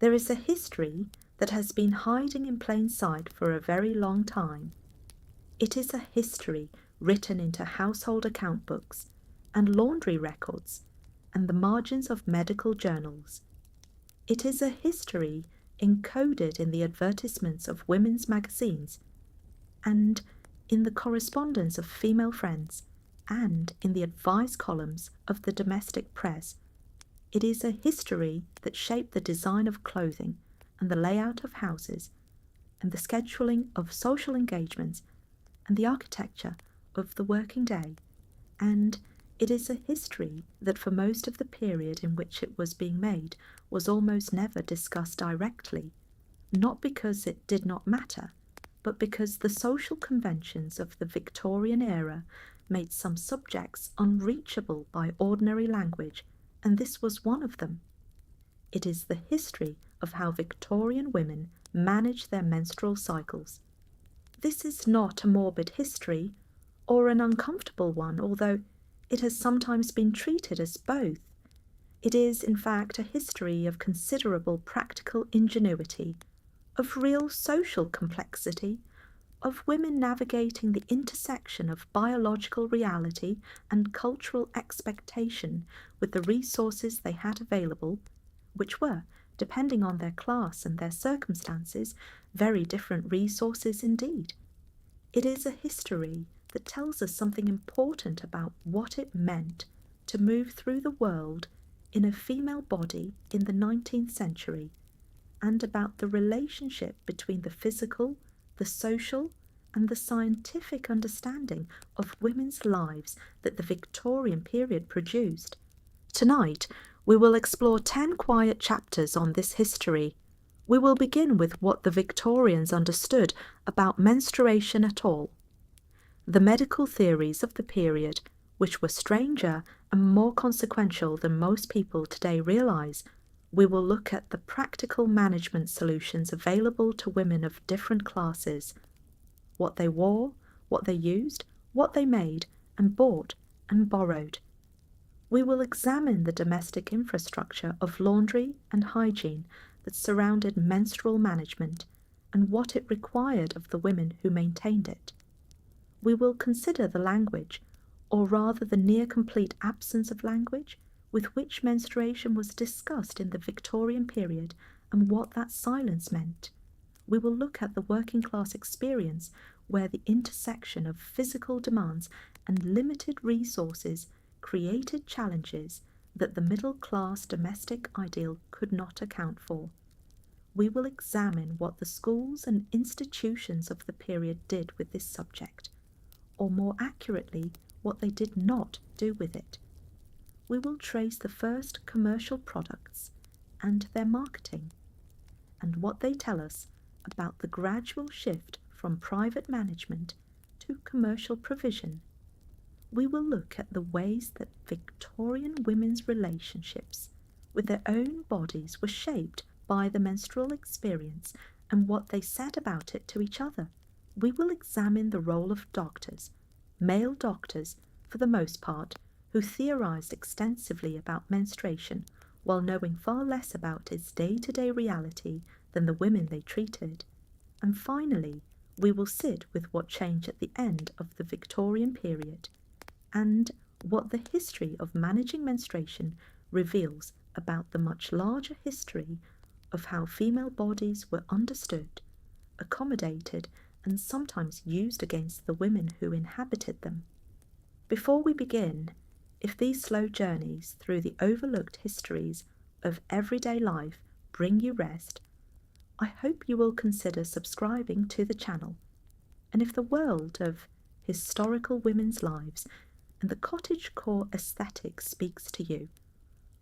There is a history that has been hiding in plain sight for a very long time. It is a history written into household account books and laundry records and the margins of medical journals. It is a history encoded in the advertisements of women's magazines and in the correspondence of female friends and in the advice columns of the domestic press. It is a history that shaped the design of clothing and the layout of houses and the scheduling of social engagements and the architecture of the working day, and it is a history that for most of the period in which it was being made was almost never discussed directly, not because it did not matter, but because the social conventions of the Victorian era made some subjects unreachable by ordinary language, and this was one of them. It is the history of how Victorian women managed their menstrual cycles. This is not a morbid history, or an uncomfortable one, although it has sometimes been treated as both. It is, in fact, a history of considerable practical ingenuity, of real social complexity, of women navigating the intersection of biological reality and cultural expectation with the resources they had available, which were, depending on their class and their circumstances, very different resources indeed. It is a history that tells us something important about what it meant to move through the world in a female body in the 19th century, and about the relationship between the physical, the social, and the scientific understanding of women's lives that the Victorian period produced. Tonight, we will explore 10 quiet chapters on this history. We will begin with what the Victorians understood about menstruation at all. The medical theories of the period, which were stranger and more consequential than most people today realize. We will look at the practical management solutions available to women of different classes, what they wore, what they used, what they made and bought and borrowed. We will examine the domestic infrastructure of laundry and hygiene that surrounded menstrual management and what it required of the women who maintained it. We will consider the language, or rather the near-complete absence of language, with which menstruation was discussed in the Victorian period and what that silence meant. We will look at the working-class experience where the intersection of physical demands and limited resources created challenges that the middle-class domestic ideal could not account for. We will examine what the schools and institutions of the period did with this subject, or more accurately, what they did not do with it. We will trace the first commercial products and their marketing, and what they tell us about the gradual shift from private management to commercial provision. We will look at the ways that Victorian women's relationships with their own bodies were shaped by the menstrual experience and what they said about it to each other. We will examine the role of doctors, male doctors for the most part, who theorized extensively about menstruation while knowing far less about its day-to-day reality than the women they treated. And finally, we will sit with what changed at the end of the Victorian period and what the history of managing menstruation reveals about the much larger history of how female bodies were understood, accommodated, and sometimes used against the women who inhabited them. Before we begin, if these slow journeys through the overlooked histories of everyday life bring you rest, I hope you will consider subscribing to the channel. And if the world of historical women's lives and the cottagecore aesthetic speaks to you,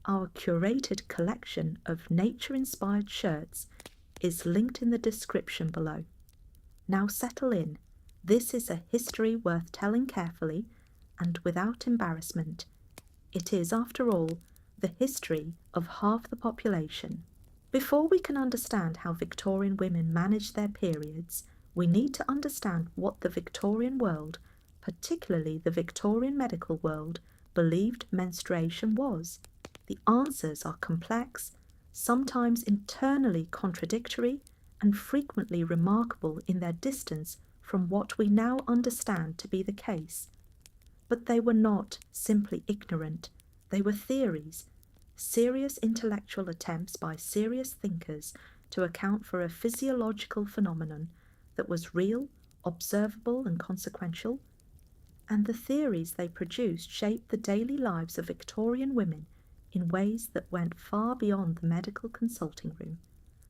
our curated collection of nature-inspired shirts is linked in the description below. Now settle in. This is a history worth telling carefully and without embarrassment. It is, after all, the history of half the population. Before we can understand how Victorian women managed their periods, we need to understand what the Victorian world, particularly the Victorian medical world, believed menstruation was. The answers are complex sometimes internally contradictory and frequently remarkable in their distance from what we now understand to be the case. But they were not simply ignorant, they were theories, serious intellectual attempts by serious thinkers to account for a physiological phenomenon that was real, observable, and consequential, and the theories they produced shaped the daily lives of Victorian women in ways that went far beyond the medical consulting room.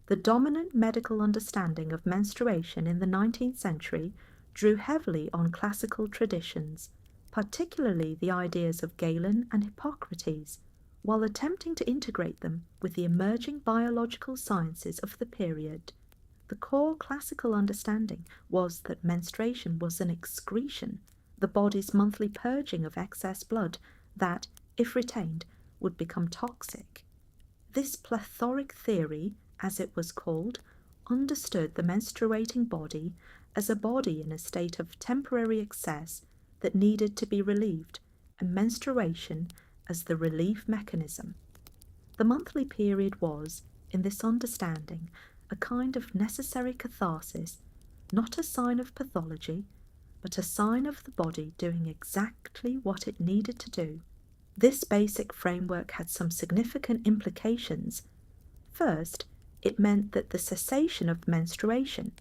The dominant medical understanding of menstruation in the 19th century drew heavily on classical traditions, particularly the ideas of Galen and Hippocrates, while attempting to integrate them with the emerging biological sciences of the period. The core classical understanding was that menstruation was an excretion, the body's monthly purging of excess blood that, if retained, would become toxic. This plethoric theory, as it was called, understood the menstruating body as a body in a state of temporary excess that needed to be relieved, and menstruation as the relief mechanism. The monthly period was, in this understanding, a kind of necessary catharsis, not a sign of pathology, but a sign of the body doing exactly what it needed to do. This basic framework had some significant implications. First, it meant that the cessation of menstruation,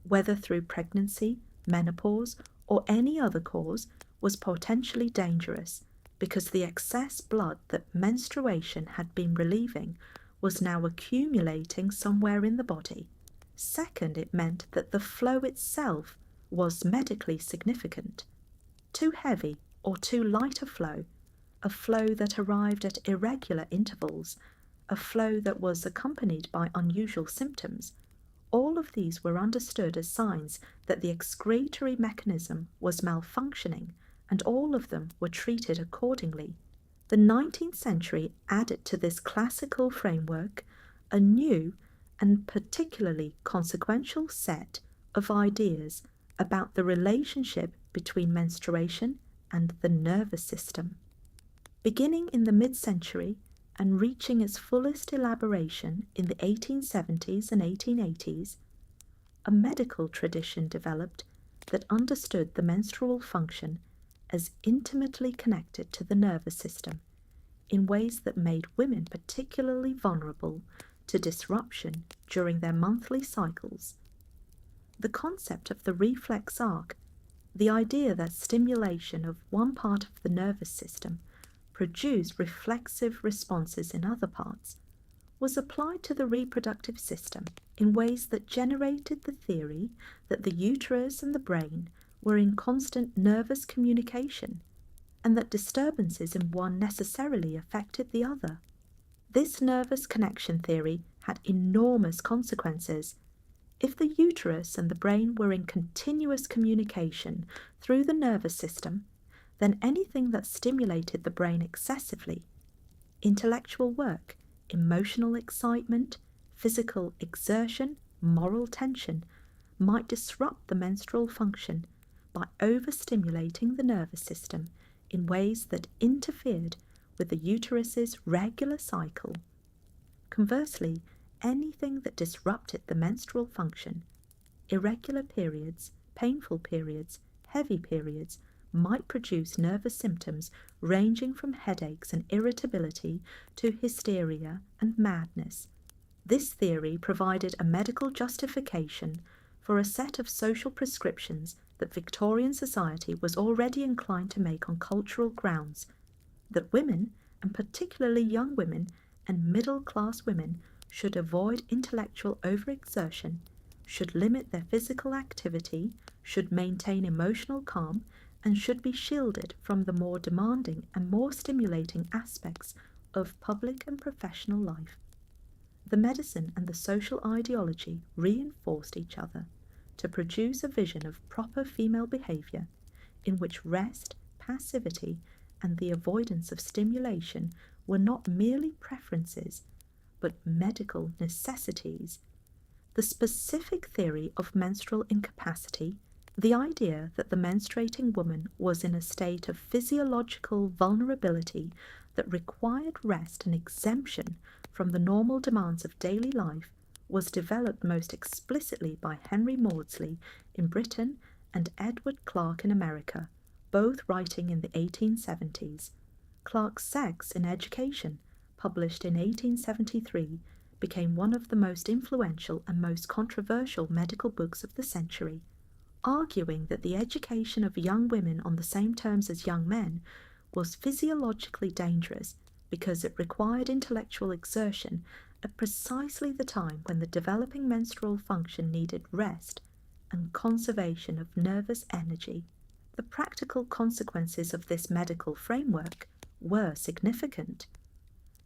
whether through pregnancy, menopause, or any other cause, was potentially dangerous because the excess blood that menstruation had been relieving was now accumulating somewhere in the body. Second, it meant that the flow itself was medically significant. Too heavy or too light a flow that arrived at irregular intervals, a flow that was accompanied by unusual symptoms, all of these were understood as signs that the excretory mechanism was malfunctioning, and all of them were treated accordingly. The 19th century added to this classical framework a new and particularly consequential set of ideas about the relationship between menstruation and the nervous system. Beginning in the mid-century and reaching its fullest elaboration in the 1870s and 1880s, a medical tradition developed that understood the menstrual function as intimately connected to the nervous system in ways that made women particularly vulnerable to disruption during their monthly cycles. The concept of the reflex arc, the idea that stimulation of one part of the nervous system produced reflexive responses in other parts, was applied to the reproductive system in ways that generated the theory that the uterus and the brain were in constant nervous communication, and that disturbances in one necessarily affected the other. This nervous connection theory had enormous consequences. If the uterus and the brain were in continuous communication through the nervous system, then anything that stimulated the brain excessively, intellectual work, emotional excitement, physical exertion, moral tension, might disrupt the menstrual function by overstimulating the nervous system in ways that interfered with the uterus's regular cycle. Conversely, anything that disrupted the menstrual function, irregular periods, painful periods, heavy periods, might produce nervous symptoms ranging from headaches and irritability to hysteria and madness. This theory provided a medical justification for a set of social prescriptions that Victorian society was already inclined to make on cultural grounds, that women, and particularly young women and middle-class women, should avoid intellectual overexertion, should limit their physical activity, should maintain emotional calm, and should be shielded from the more demanding and more stimulating aspects of public and professional life. The medicine and the social ideology reinforced each other to produce a vision of proper female behaviour in which rest, passivity, and the avoidance of stimulation were not merely preferences, but medical necessities. The specific theory of menstrual incapacity, the idea that the menstruating woman was in a state of physiological vulnerability that required rest and exemption from the normal demands of daily life was developed most explicitly by Henry Maudsley in Britain and Edward Clarke in America, both writing in the 1870s. Clarke's Sex in Education, published in 1873, became one of the most influential and most controversial medical books of the century, arguing that the education of young women on the same terms as young men was physiologically dangerous because it required intellectual exertion at precisely the time when the developing menstrual function needed rest and conservation of nervous energy. The practical consequences of this medical framework were significant.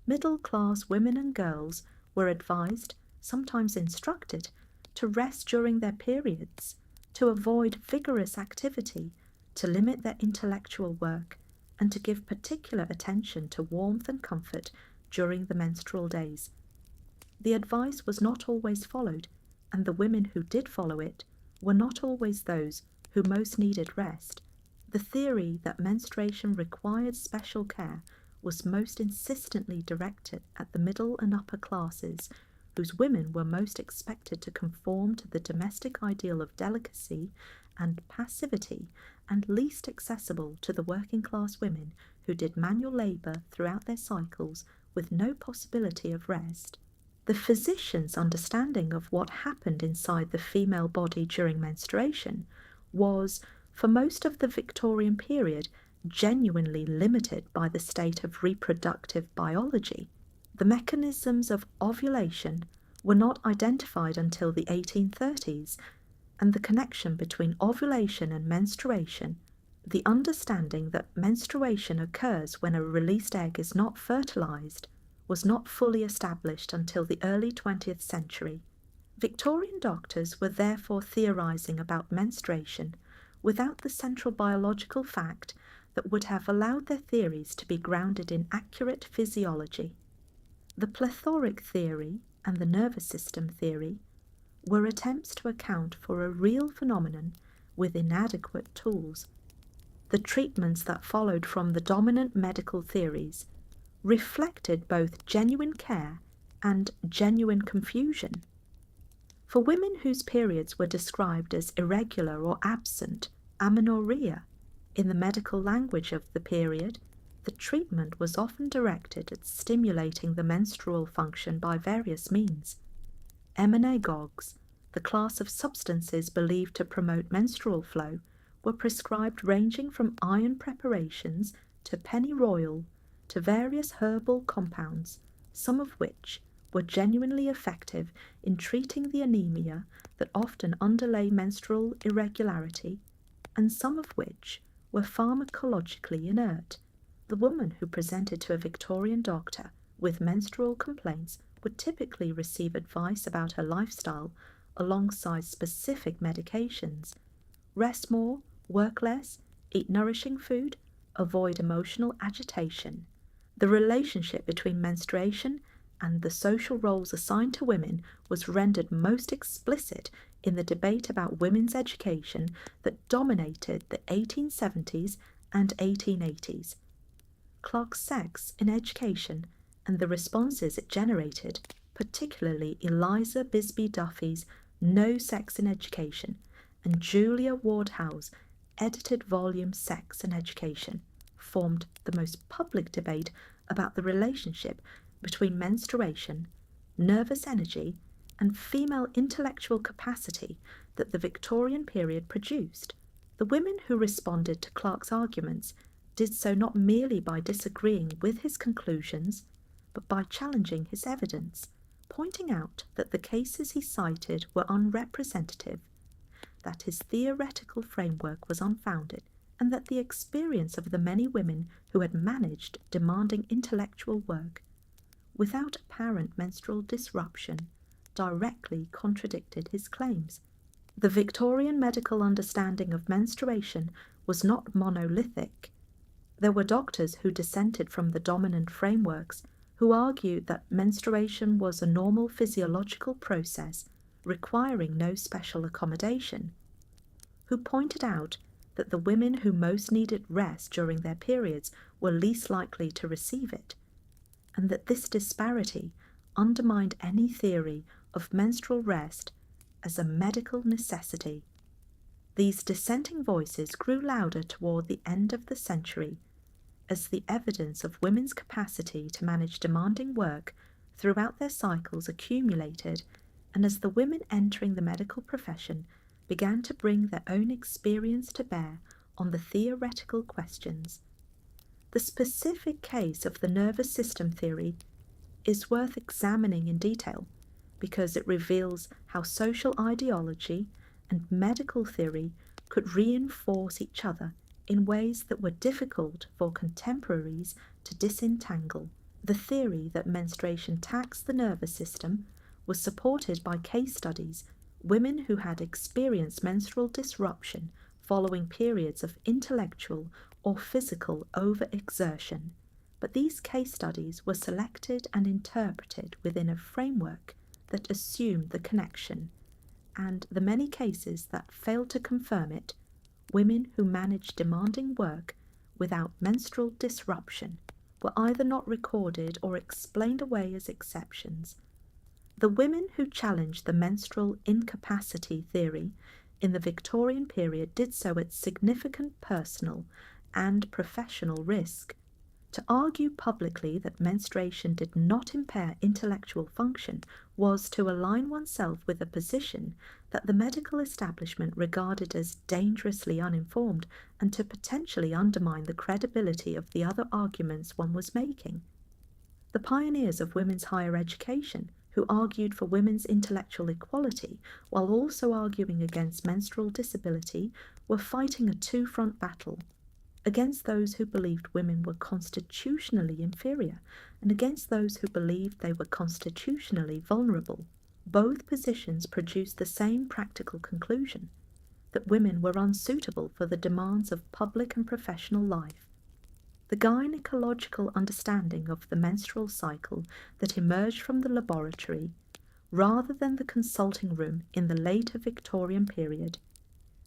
Middle-class women and girls were advised, sometimes instructed, to rest during their periods, to avoid vigorous activity, to limit their intellectual work, and to give particular attention to warmth and comfort during the menstrual days. The advice was not always followed, and the women who did follow it were not always those who most needed rest. The theory that menstruation required special care was most insistently directed at the middle and upper classes, whose women were most expected to conform to the domestic ideal of delicacy and passivity, and least accessible to the working class women who did manual labour throughout their cycles with no possibility of rest. The physician's understanding of what happened inside the female body during menstruation was, for most of the Victorian period, genuinely limited by the state of reproductive biology. The mechanisms of ovulation were not identified until the 1830s, and the connection between ovulation and menstruation, the understanding that menstruation occurs when a released egg is not fertilized, was not fully established until the early 20th century. Victorian doctors were therefore theorizing about menstruation without the central biological fact that would have allowed their theories to be grounded in accurate physiology. The plethoric theory and the nervous system theory were attempts to account for a real phenomenon with inadequate tools. The treatments that followed from the dominant medical theories reflected both genuine care and genuine confusion. For women whose periods were described as irregular or absent, amenorrhea, in the medical language of the period, the treatment was often directed at stimulating the menstrual function by various means. Emmenagogues, the class of substances believed to promote menstrual flow, were prescribed ranging from iron preparations to pennyroyal to various herbal compounds, some of which were genuinely effective in treating the anemia that often underlay menstrual irregularity, and some of which were pharmacologically inert. The woman who presented to a Victorian doctor with menstrual complaints would typically receive advice about her lifestyle alongside specific medications. Rest more, work less, eat nourishing food, avoid emotional agitation. The relationship between menstruation and the social roles assigned to women was rendered most explicit in the debate about women's education that dominated the 1870s and 1880s. Clarke's Sex in Education and the responses it generated, particularly Eliza Bisbee Duffy's No Sex in Education and Julia Ward Howe's edited volume Sex and Education, formed the most public debate about the relationship between menstruation, nervous energy, and female intellectual capacity that the Victorian period produced. The women who responded to Clarke's arguments did so not merely by disagreeing with his conclusions, but by challenging his evidence, pointing out that the cases he cited were unrepresentative, that his theoretical framework was unfounded, and that the experience of the many women who had managed demanding intellectual work without apparent menstrual disruption directly contradicted his claims. The Victorian medical understanding of menstruation was not monolithic. There were doctors who dissented from the dominant frameworks, who argued that menstruation was a normal physiological process requiring no special accommodation, who pointed out that the women who most needed rest during their periods were least likely to receive it, and that this disparity undermined any theory of menstrual rest as a medical necessity. These dissenting voices grew louder toward the end of the century as the evidence of women's capacity to manage demanding work throughout their cycles accumulated, and as the women entering the medical profession began to bring their own experience to bear on the theoretical questions. The specific case of the nervous system theory is worth examining in detail because it reveals how social ideology and medical theory could reinforce each other in ways that were difficult for contemporaries to disentangle. The theory that menstruation taxed the nervous system was supported by case studies, women who had experienced menstrual disruption following periods of intellectual or physical overexertion. But these case studies were selected and interpreted within a framework that assumed the connection, and the many cases that failed to confirm it, women who managed demanding work without menstrual disruption, were either not recorded or explained away as exceptions. The women who challenged the menstrual incapacity theory in the Victorian period did so at significant personal and professional risk. To argue publicly that menstruation did not impair intellectual function was to align oneself with a position that the medical establishment regarded as dangerously uninformed and to potentially undermine the credibility of the other arguments one was making. The pioneers of women's higher education, who argued for women's intellectual equality while also arguing against menstrual disability, were fighting a two-front battle: against those who believed women were constitutionally inferior, and against those who believed they were constitutionally vulnerable. Both positions produced the same practical conclusion, that women were unsuitable for the demands of public and professional life. The gynecological understanding of the menstrual cycle that emerged from the laboratory, rather than the consulting room in the later Victorian period,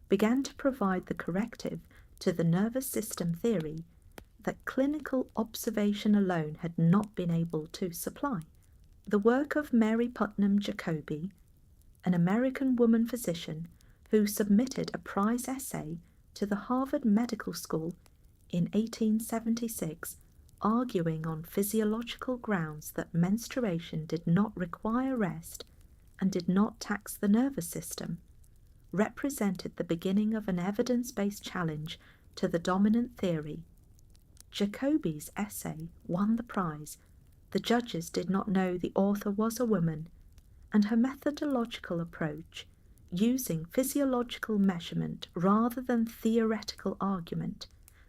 began to provide the corrective to the nervous system theory that clinical observation alone had not been able to supply. The work of Mary Putnam Jacobi, an American woman physician who submitted a prize essay to the Harvard Medical School in 1876, arguing on physiological grounds that menstruation did not require rest and did not tax the nervous system, represented the beginning of an evidence-based challenge to the dominant theory. Jacobi's essay won the prize. The judges did not know the author was a woman, and her methodological approach, using physiological measurement rather than theoretical argument,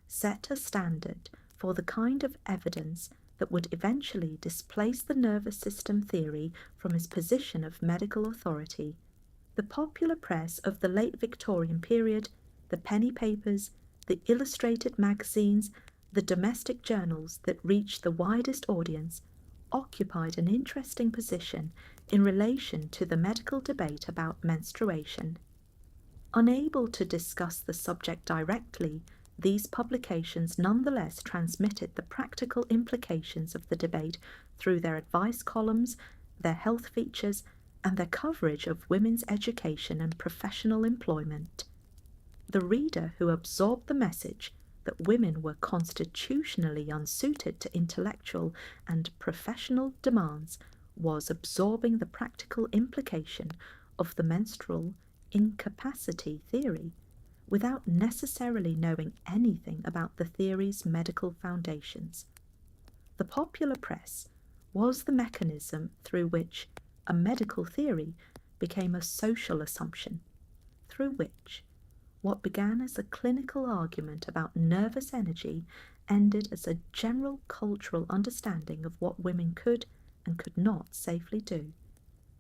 set a standard for the kind of evidence that would eventually displace the nervous system theory from its position of medical authority. The popular press of the late Victorian period, the penny papers, the illustrated magazines, the domestic journals that reached the widest audience, occupied an interesting position in relation to the medical debate about menstruation. Unable to discuss the subject directly, these publications nonetheless transmitted the practical implications of the debate through their advice columns, their health features, and their coverage of women's education and professional employment. The reader who absorbed the message that women were constitutionally unsuited to intellectual and professional demands was absorbing the practical implication of the menstrual incapacity theory without necessarily knowing anything about the theory's medical foundations. The popular press was the mechanism through which a medical theory became a social assumption, through which what began as a clinical argument about nervous energy ended as a general cultural understanding of what women could and could not safely do.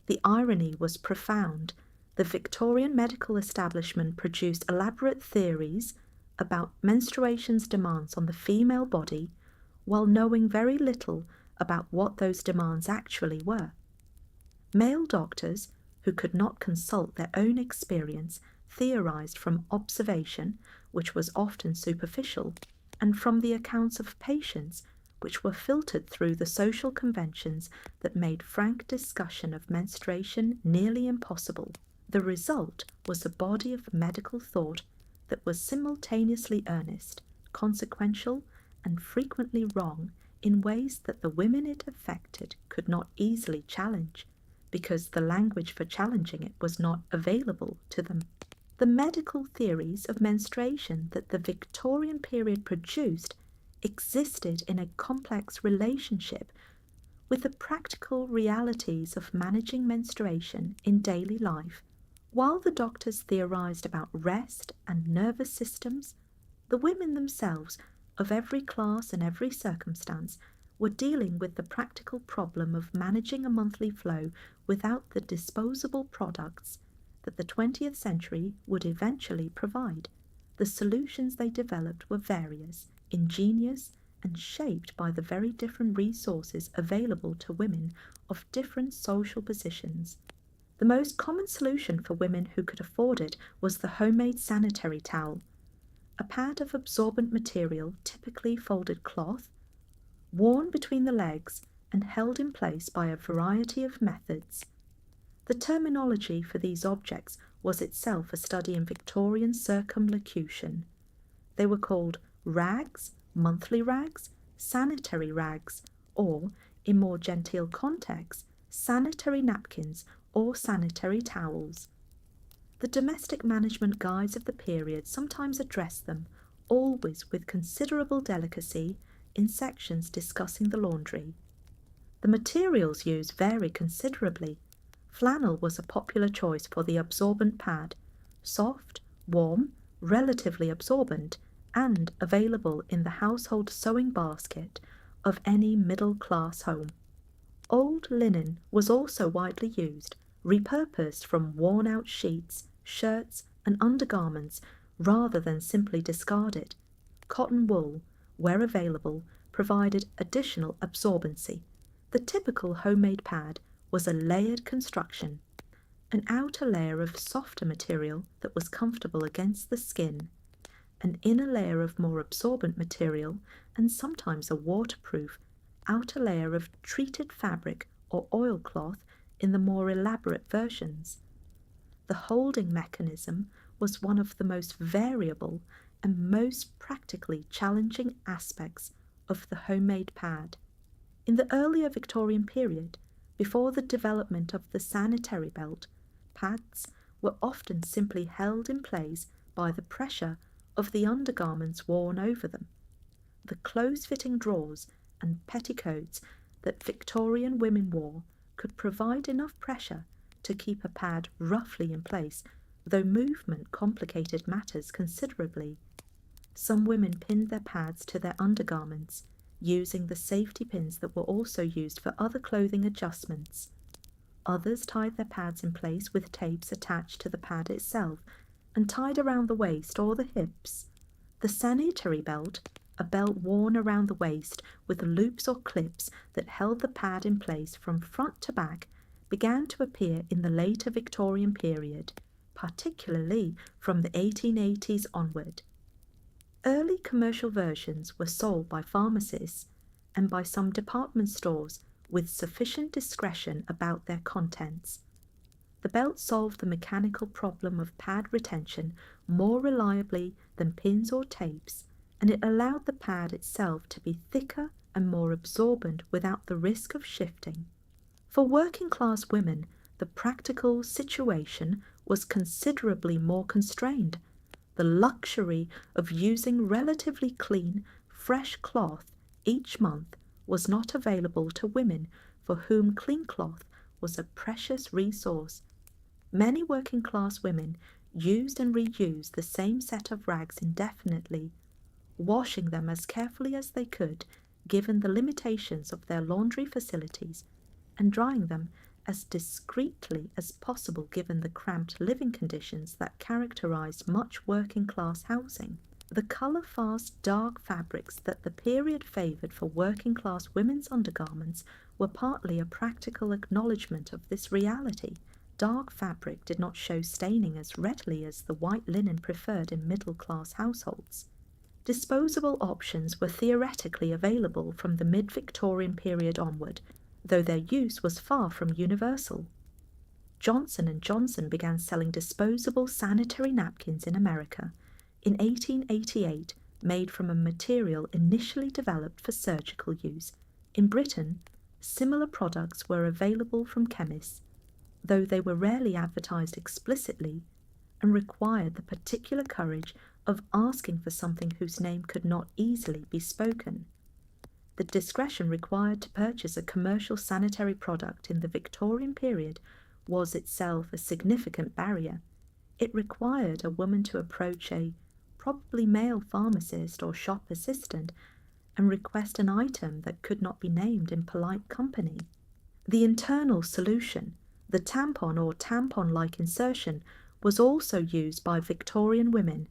The irony was profound. The Victorian medical establishment produced elaborate theories about menstruation's demands on the female body while knowing very little about what those demands actually were. Male doctors, who could not consult their own experience, theorized from observation, which was often superficial, and from the accounts of patients, which were filtered through the social conventions that made frank discussion of menstruation nearly impossible. The result was a body of medical thought that was simultaneously earnest, consequential, and frequently wrong in ways that the women it affected could not easily challenge, because the language for challenging it was not available to them. The medical theories of menstruation that the Victorian period produced existed in a complex relationship with the practical realities of managing menstruation in daily life. While the doctors theorized about rest and nervous systems, the women themselves, of every class and every circumstance, were dealing with the practical problem of managing a monthly flow without the disposable products that the 20th century would eventually provide. The solutions they developed were various, ingenious, and shaped by the very different resources available to women of different social positions. The most common solution for women who could afford it was the homemade sanitary towel, a pad of absorbent material, typically folded cloth, worn between the legs and held in place by a variety of methods. The terminology for these objects was itself a study in Victorian circumlocution. They were called rags, monthly rags, sanitary rags, or, in more genteel contexts, sanitary napkins or sanitary towels. The domestic management guides of the period sometimes addressed them, always with considerable delicacy, in sections discussing the laundry. The materials used vary considerably. Flannel was a popular choice for the absorbent pad, soft, warm, relatively absorbent, and available in the household sewing basket of any middle-class home. Old linen was also widely used, repurposed from worn-out sheets, shirts, and undergarments rather than simply discarded. Cotton wool, where available, provided additional absorbency. The typical homemade pad was a layered construction, an outer layer of softer material that was comfortable against the skin, an inner layer of more absorbent material, and sometimes a waterproof outer layer of treated fabric or oilcloth in the more elaborate versions. The holding mechanism was one of the most variable and most practically challenging aspects of the homemade pad. In the earlier Victorian period, before the development of the sanitary belt, pads were often simply held in place by the pressure of the undergarments worn over them. The close-fitting drawers and petticoats that Victorian women wore could provide enough pressure to keep a pad roughly in place, though movement complicated matters considerably. Some women pinned their pads to their undergarments, using the safety pins that were also used for other clothing adjustments. Others tied their pads in place with tapes attached to the pad itself and tied around the waist or the hips. The sanitary belt, a belt worn around the waist with loops or clips that held the pad in place from front to back, began to appear in the later Victorian period, particularly from the 1880s onward. Early commercial versions were sold by pharmacists and by some department stores with sufficient discretion about their contents. The belt solved the mechanical problem of pad retention more reliably than pins or tapes, and it allowed the pad itself to be thicker and more absorbent without the risk of shifting. For working-class women, the practical situation was considerably more constrained. The luxury of using relatively clean, fresh cloth each month was not available to women for whom clean cloth was a precious resource. Many working-class women used and reused the same set of rags indefinitely, washing them as carefully as they could, given the limitations of their laundry facilities, and drying them as discreetly as possible given the cramped living conditions that characterized much working-class housing. The colour-fast dark fabrics that the period favoured for working-class women's undergarments were partly a practical acknowledgement of this reality. Dark fabric did not show staining as readily as the white linen preferred in middle-class households. Disposable options were theoretically available from the mid-Victorian period onward, though their use was far from universal. Johnson & Johnson began selling disposable sanitary napkins in America in 1888, made from a material initially developed for surgical use. In Britain, similar products were available from chemists, though they were rarely advertised explicitly and required the particular courage of asking for something whose name could not easily be spoken. The discretion required to purchase a commercial sanitary product in the Victorian period was itself a significant barrier. It required a woman to approach a probably male pharmacist or shop assistant and request an item that could not be named in polite company. The internal solution, the tampon or tampon-like insertion, was also used by Victorian women,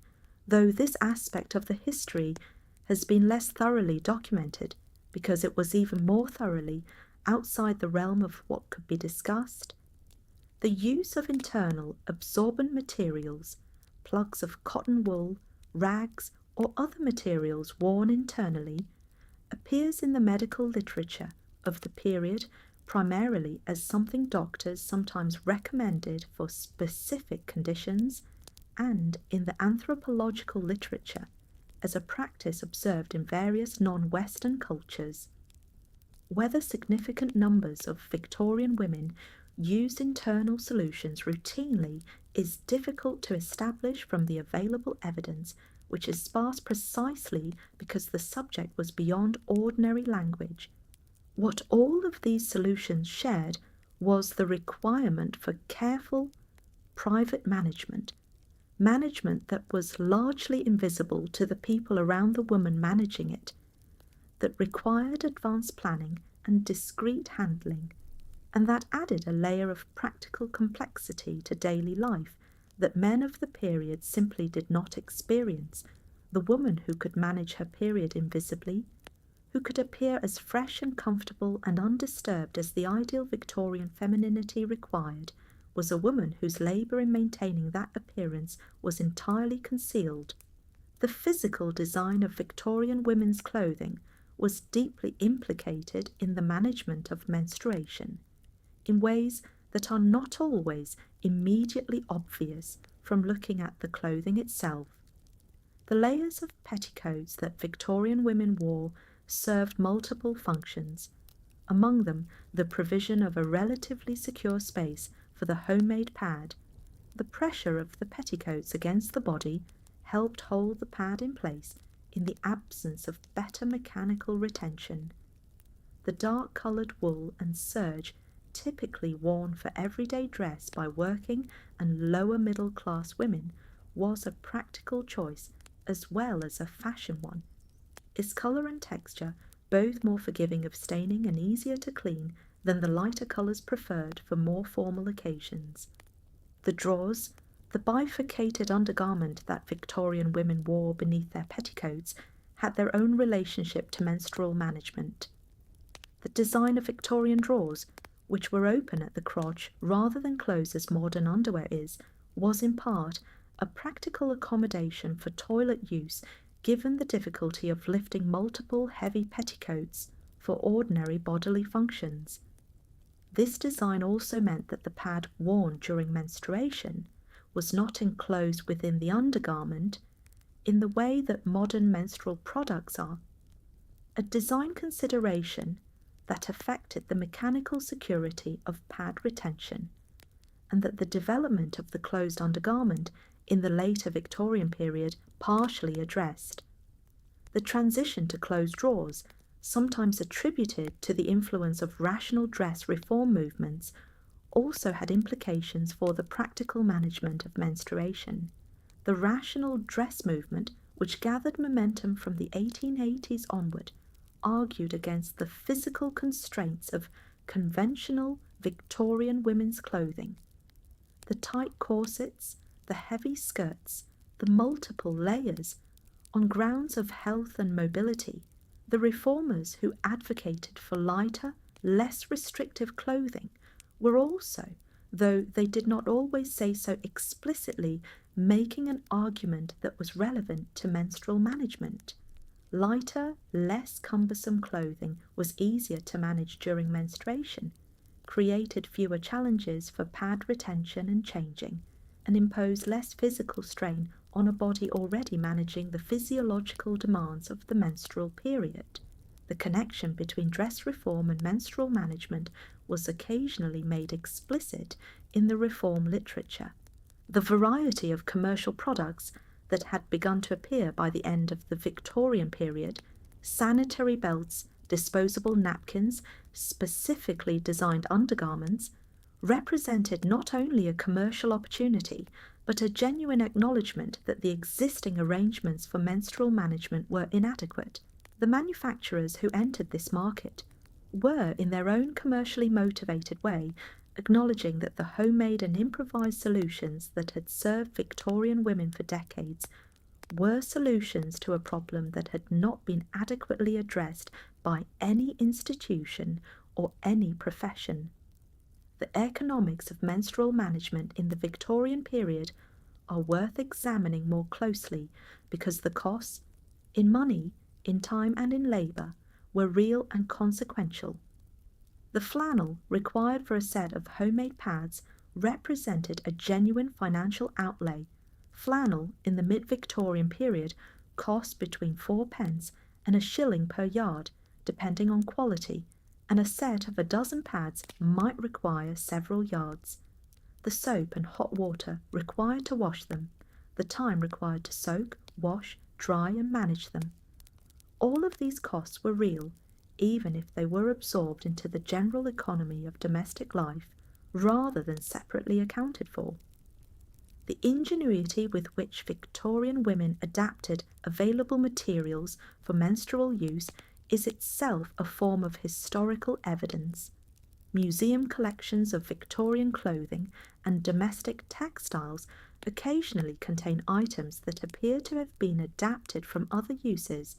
though this aspect of the history has been less thoroughly documented because it was even more thoroughly outside the realm of what could be discussed. The use of internal absorbent materials, plugs of cotton wool, rags, or other materials worn internally, appears in the medical literature of the period primarily as something doctors sometimes recommended for specific conditions, and in the anthropological literature as a practice observed in various non-Western cultures. Whether significant numbers of Victorian women used internal solutions routinely is difficult to establish from the available evidence, which is sparse precisely because the subject was beyond ordinary language. What all of these solutions shared was the requirement for careful, private management that was largely invisible to the people around the woman managing it, that required advanced planning and discreet handling, and that added a layer of practical complexity to daily life that men of the period simply did not experience. The woman who could manage her period invisibly, who could appear as fresh and comfortable and undisturbed as the ideal Victorian femininity required, was a woman whose labour in maintaining that appearance was entirely concealed. The physical design of Victorian women's clothing was deeply implicated in the management of menstruation, in ways that are not always immediately obvious from looking at the clothing itself. The layers of petticoats that Victorian women wore served multiple functions, among them the provision of a relatively secure space for the homemade pad. The pressure of the petticoats against the body helped hold the pad in place in the absence of better mechanical retention. The dark-coloured wool and serge typically worn for everyday dress by working and lower middle-class women was a practical choice as well as a fashion one. Its colour and texture both more forgiving of staining and easier to clean than the lighter colours preferred for more formal occasions. The drawers, the bifurcated undergarment that Victorian women wore beneath their petticoats, had their own relationship to menstrual management. The design of Victorian drawers, which were open at the crotch rather than close as modern underwear is, was in part a practical accommodation for toilet use given the difficulty of lifting multiple heavy petticoats for ordinary bodily functions. This design also meant that the pad worn during menstruation was not enclosed within the undergarment in the way that modern menstrual products are, a design consideration that affected the mechanical security of pad retention, and that the development of the closed undergarment in the later Victorian period partially addressed. The transition to closed drawers, sometimes attributed to the influence of rational dress reform movements, also had implications for the practical management of menstruation. The rational dress movement, which gathered momentum from the 1880s onward, argued against the physical constraints of conventional Victorian women's clothing. The tight corsets, the heavy skirts, the multiple layers, on grounds of health and mobility. The reformers who advocated for lighter, less restrictive clothing were also, though they did not always say so explicitly, making an argument that was relevant to menstrual management. Lighter, less cumbersome clothing was easier to manage during menstruation, created fewer challenges for pad retention and changing, and imposed less physical strain on a body already managing the physiological demands of the menstrual period. The connection between dress reform and menstrual management was occasionally made explicit in the reform literature. The variety of commercial products that had begun to appear by the end of the Victorian period, sanitary belts, disposable napkins, specifically designed undergarments, represented not only a commercial opportunity, but a genuine acknowledgement that the existing arrangements for menstrual management were inadequate. The manufacturers who entered this market were, in their own commercially motivated way, acknowledging that the homemade and improvised solutions that had served Victorian women for decades were solutions to a problem that had not been adequately addressed by any institution or any profession. The economics of menstrual management in the Victorian period are worth examining more closely because the costs, in money, in time and in labour, were real and consequential. The flannel required for a set of homemade pads represented a genuine financial outlay. Flannel in the mid-Victorian period cost between 4p and a shilling per yard, depending on quality, and a set of a dozen pads might require several yards. The soap and hot water required to wash them, the time required to soak, wash, dry and manage them. All of these costs were real, even if they were absorbed into the general economy of domestic life rather than separately accounted for. The ingenuity with which Victorian women adapted available materials for menstrual use is itself a form of historical evidence. Museum collections of Victorian clothing and domestic textiles occasionally contain items that appear to have been adapted from other uses.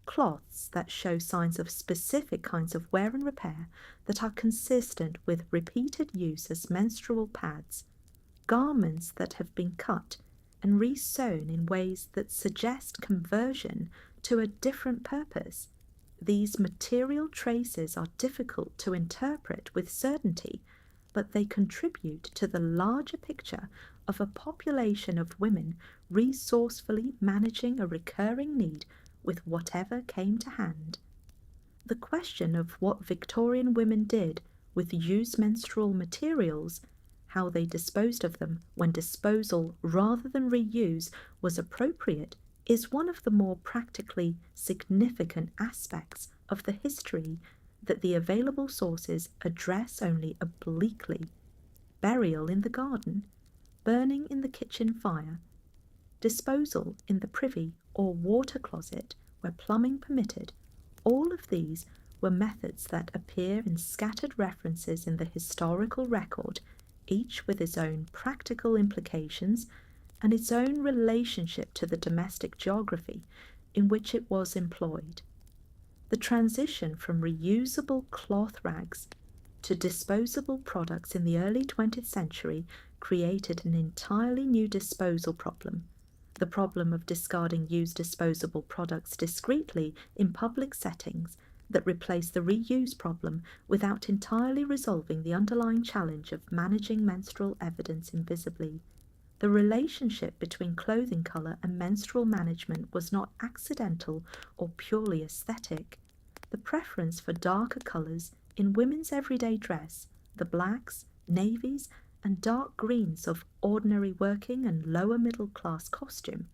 Cloths that show signs of specific kinds of wear and repair that are consistent with repeated use as menstrual pads, garments that have been cut and resewn in ways that suggest conversion to a different purpose. These material traces are difficult to interpret with certainty, but they contribute to the larger picture of a population of women resourcefully managing a recurring need with whatever came to hand. The question of what Victorian women did with used menstrual materials, how they disposed of them when disposal rather than reuse was appropriate, is one of the more practically significant aspects of the history that the available sources address only obliquely. Burial in the garden, burning in the kitchen fire, disposal in the privy or water closet where plumbing permitted, all of these were methods that appear in scattered references in the historical record, each with its own practical implications and its own relationship to the domestic geography in which it was employed. The transition from reusable cloth rags to disposable products in the early 20th century created an entirely new disposal problem. The problem of discarding used disposable products discreetly in public settings that replaced the reuse problem without entirely resolving the underlying challenge of managing menstrual evidence invisibly. The relationship between clothing colour and menstrual management was not accidental or purely aesthetic. The preference for darker colours in women's everyday dress, the blacks, navies, and dark greens of ordinary working and lower middle class costume,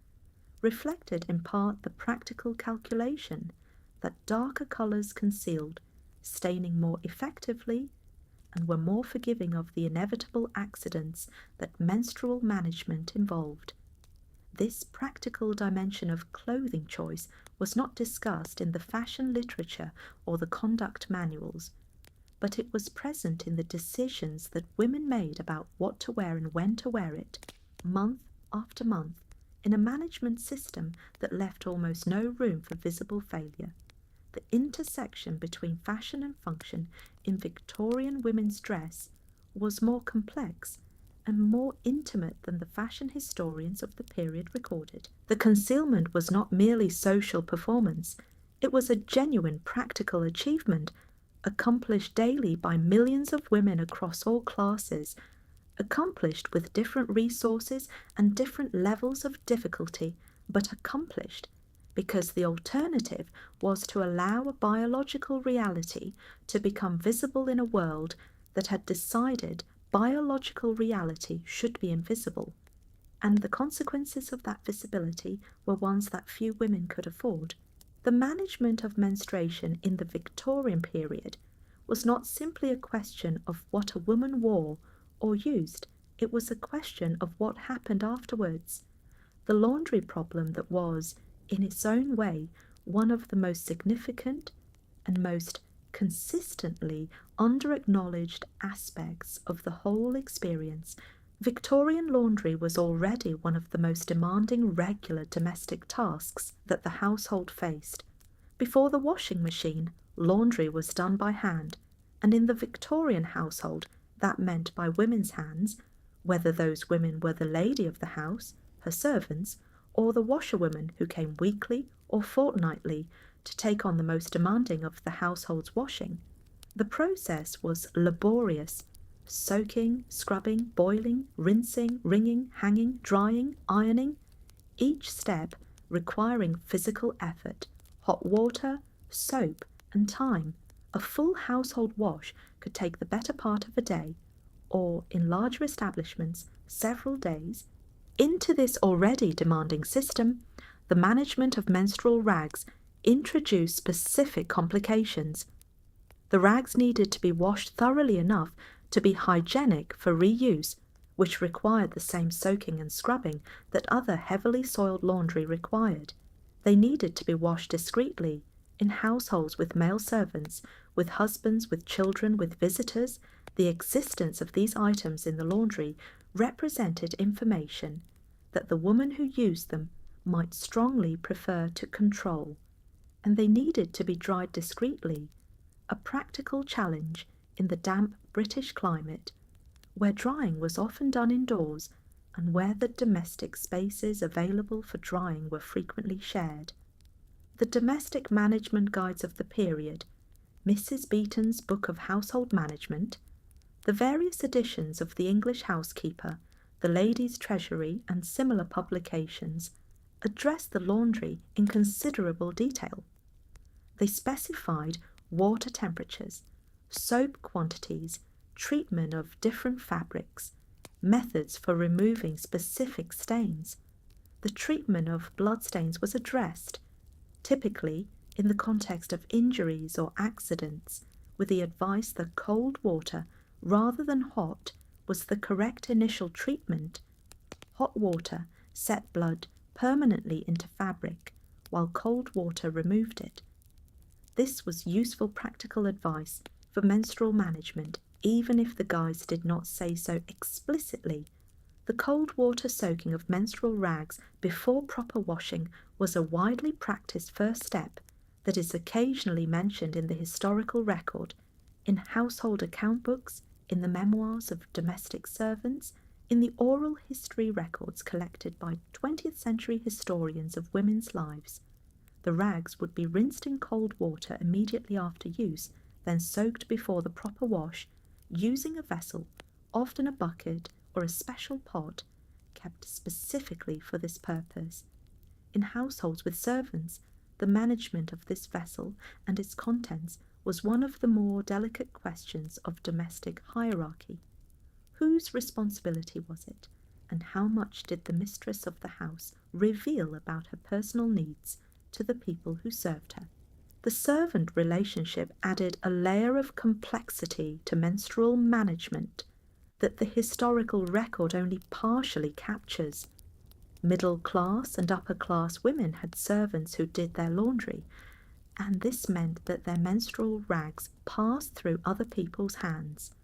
reflected in part the practical calculation that darker colours concealed, staining more effectively, and were more forgiving of the inevitable accidents that menstrual management involved. This practical dimension of clothing choice was not discussed in the fashion literature or the conduct manuals, but it was present in the decisions that women made about what to wear and when to wear it, month after month, in a management system that left almost no room for visible failure. The intersection between fashion and function in Victorian women's dress was more complex and more intimate than the fashion historians of the period recorded. The concealment was not merely social performance, it was a genuine practical achievement accomplished daily by millions of women across all classes, accomplished with different resources and different levels of difficulty, but accomplished because the alternative was to allow a biological reality to become visible in a world that had decided biological reality should be invisible, and the consequences of that visibility were ones that few women could afford. The management of menstruation in the Victorian period was not simply a question of what a woman wore or used, it was a question of what happened afterwards. The laundry problem that was, in its own way, one of the most significant and most consistently under-acknowledged aspects of the whole experience. Victorian laundry was already one of the most demanding regular domestic tasks that the household faced. Before the washing machine, laundry was done by hand, and in the Victorian household that meant by women's hands, whether those women were the lady of the house, her servants, or the washerwomen who came weekly or fortnightly to take on the most demanding of the household's washing. The process was laborious: soaking, scrubbing, boiling, rinsing, wringing, hanging, drying, ironing, each step requiring physical effort, hot water, soap, and time. A full household wash could take the better part of a day, or, in larger establishments, several days. Into this already demanding system, the management of menstrual rags introduced specific complications. The rags needed to be washed thoroughly enough to be hygienic for reuse, which required the same soaking and scrubbing that other heavily soiled laundry required. They needed to be washed discreetly, in households with male servants, with husbands, with children, with visitors. The existence of these items in the laundry represented information that the woman who used them might strongly prefer to control, and they needed to be dried discreetly, a practical challenge in the damp British climate, where drying was often done indoors and where the domestic spaces available for drying were frequently shared. The domestic management guides of the period, Mrs. Beeton's Book of Household Management, the various editions of the English Housekeeper, the Ladies' Treasury, and similar publications address the laundry in considerable detail. They specified water temperatures, soap quantities, treatment of different fabrics, methods for removing specific stains. The treatment of bloodstains was addressed, typically in the context of injuries or accidents, with the advice that cold water rather than hot was the correct initial treatment. Hot water set blood permanently into fabric, while cold water removed it. This was useful practical advice for menstrual management, even if the guides did not say so explicitly. The cold water soaking of menstrual rags before proper washing was a widely practiced first step that is occasionally mentioned in the historical record, in household account books, in the memoirs of domestic servants, in the oral history records collected by 20th century historians of women's lives. The rags would be rinsed in cold water immediately after use, then soaked before the proper wash, using a vessel, often a bucket or a special pot, kept specifically for this purpose. In households with servants, the management of this vessel and its contents was one of the more delicate questions of domestic hierarchy. Whose responsibility was it, and how much did the mistress of the house reveal about her personal needs to the people who served her? The servant relationship added a layer of complexity to menstrual management that the historical record only partially captures. Middle class and upper class women had servants who did their laundry, and this meant that their menstrual rags passed through other people's hands.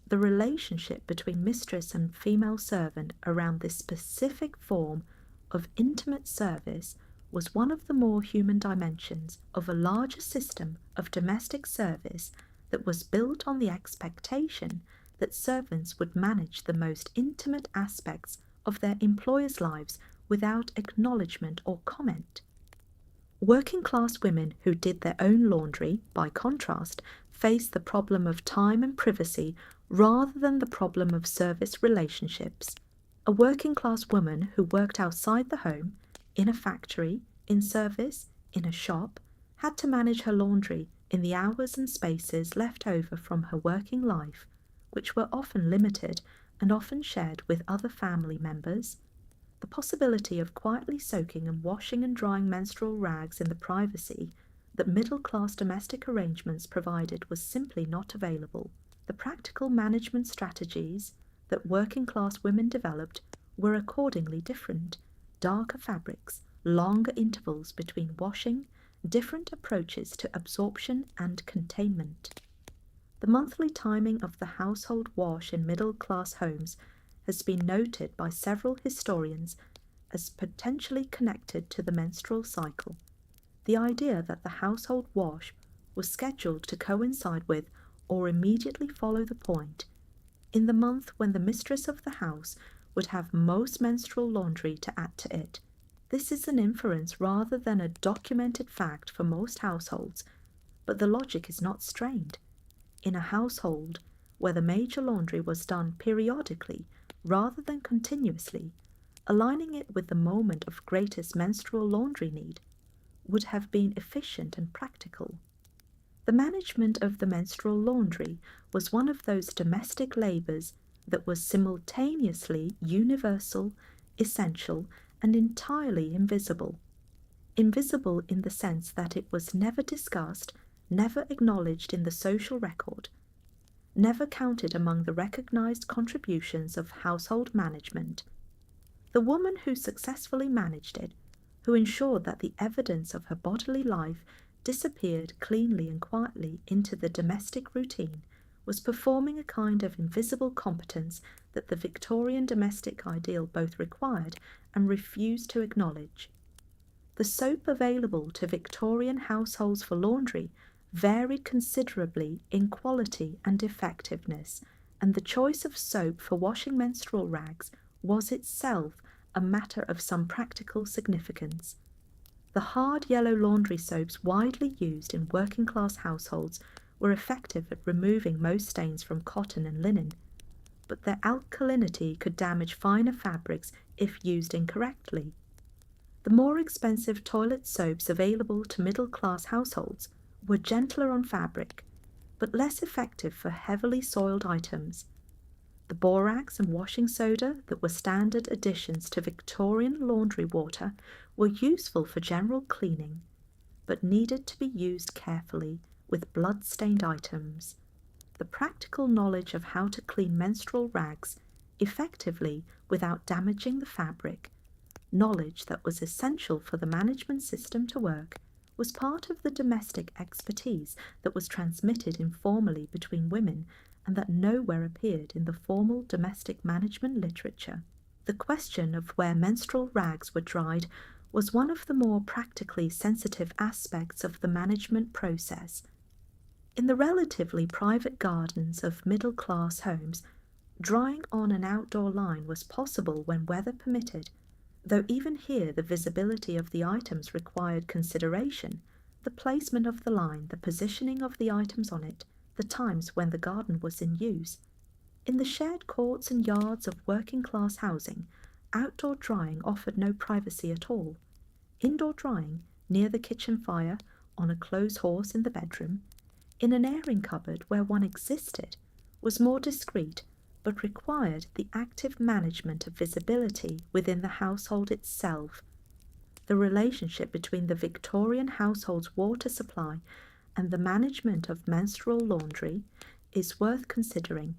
The relationship between mistress and female servant around this specific form of intimate service was one of the more human dimensions of a larger system of domestic service that was built on the expectation that servants would manage the most intimate aspects of their employers' lives without acknowledgement or comment. Working class women who did their own laundry, by contrast, faced the problem of time and privacy rather than the problem of service relationships. A working class woman who worked outside the home, in a factory, in service, in a shop, had to manage her laundry in the hours and spaces left over from her working life, which were often limited and often shared with other family members. The possibility of quietly soaking and washing and drying menstrual rags in the privacy that middle-class domestic arrangements provided was simply not available. The practical management strategies that working-class women developed were accordingly different: darker fabrics, longer intervals between washing, different approaches to absorption and containment. The monthly timing of the household wash in middle-class homes has been noted by several historians as potentially connected to the menstrual cycle. The idea that the household wash was scheduled to coincide with or immediately follow the point in the month when the mistress of the house would have most menstrual laundry to add to it. This is an inference rather than a documented fact for most households, but the logic is not strained. In a household where the major laundry was done periodically rather than continuously, aligning it with the moment of greatest menstrual laundry need would have been efficient and practical. The management of the menstrual laundry was one of those domestic labours that was simultaneously universal, essential, and entirely invisible. Invisible in the sense that it was never discussed, never acknowledged in the social record, never counted among the recognised contributions of household management. The woman who successfully managed it, who ensured that the evidence of her bodily life disappeared cleanly and quietly into the domestic routine, was performing a kind of invisible competence that the Victorian domestic ideal both required and refused to acknowledge. The soap available to Victorian households for laundry varied considerably in quality and effectiveness, and the choice of soap for washing menstrual rags was itself a matter of some practical significance. The hard yellow laundry soaps widely used in working-class households were effective at removing most stains from cotton and linen, but their alkalinity could damage finer fabrics if used incorrectly. The more expensive toilet soaps available to middle-class households were gentler on fabric, but less effective for heavily soiled items. The borax and washing soda that were standard additions to Victorian laundry water were useful for general cleaning, but needed to be used carefully with blood-stained items. The practical knowledge of how to clean menstrual rags effectively without damaging the fabric, knowledge that was essential for the management system to work, was part of the domestic expertise that was transmitted informally between women and that nowhere appeared in the formal domestic management literature. The question of where menstrual rags were dried was one of the more practically sensitive aspects of the management process. In the relatively private gardens of middle-class homes, drying on an outdoor line was possible when weather permitted, though even here the visibility of the items required consideration: the placement of the line, the positioning of the items on it, the times when the garden was in use. In the shared courts and yards of working-class housing, outdoor drying offered no privacy at all. Indoor drying, near the kitchen fire, on a clothes horse in the bedroom, in an airing cupboard where one existed, was more discreet, but required the active management of visibility within the household itself. The relationship between the Victorian household's water supply and the management of menstrual laundry is worth considering.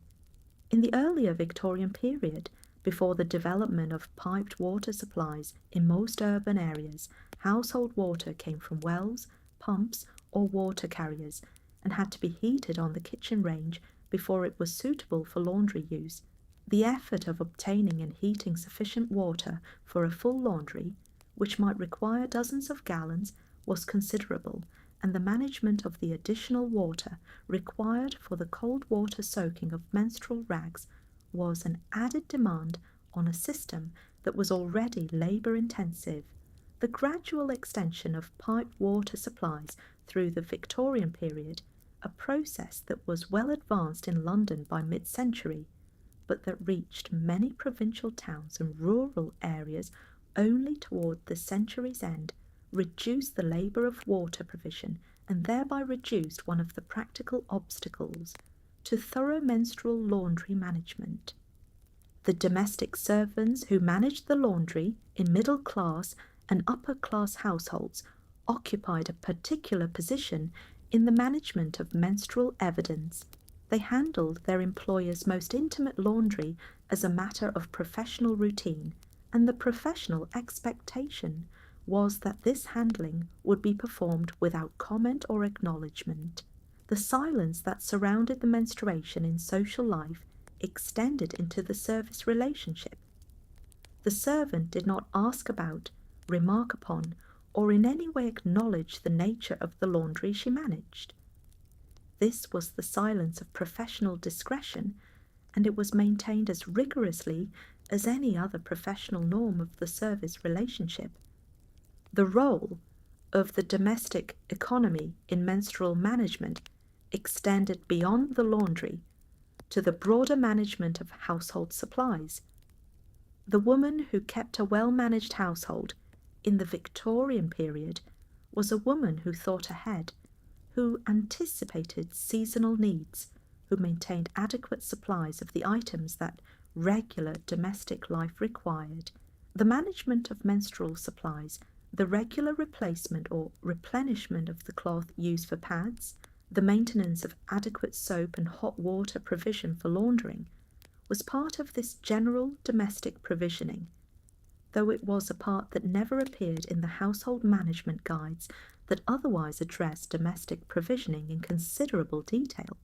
In the earlier Victorian period, before the development of piped water supplies in most urban areas, household water came from wells, pumps, or water carriers, and had to be heated on the kitchen range before it was suitable for laundry use. The effort of obtaining and heating sufficient water for a full laundry, which might require dozens of gallons, was considerable, and the management of the additional water required for the cold water soaking of menstrual rags was an added demand on a system that was already labour-intensive. The gradual extension of piped water supplies through the Victorian period, a process that was well advanced in London by mid-century, but that reached many provincial towns and rural areas only toward the century's end, reduced the labour of water provision and thereby reduced one of the practical obstacles to thorough menstrual laundry management. The domestic servants who managed the laundry in middle class and upper class households occupied a particular position in the management of menstrual evidence. They handled their employer's most intimate laundry as a matter of professional routine, and the professional expectation was that this handling would be performed without comment or acknowledgement. The silence that surrounded the menstruation in social life extended into the service relationship. The servant did not ask about, remark upon, or in any way acknowledge the nature of the laundry she managed. This was the silence of professional discretion, and it was maintained as rigorously as any other professional norm of the service relationship. The role of the domestic economy in menstrual management extended beyond the laundry to the broader management of household supplies. The woman who kept a well-managed household in the Victorian period was a woman who thought ahead, who anticipated seasonal needs, who maintained adequate supplies of the items that regular domestic life required. The management of menstrual supplies, the regular replacement or replenishment of the cloth used for pads, the maintenance of adequate soap and hot water provision for laundering, was part of this general domestic provisioning, though it was a part that never appeared in the household management guides that otherwise addressed domestic provisioning in considerable detail.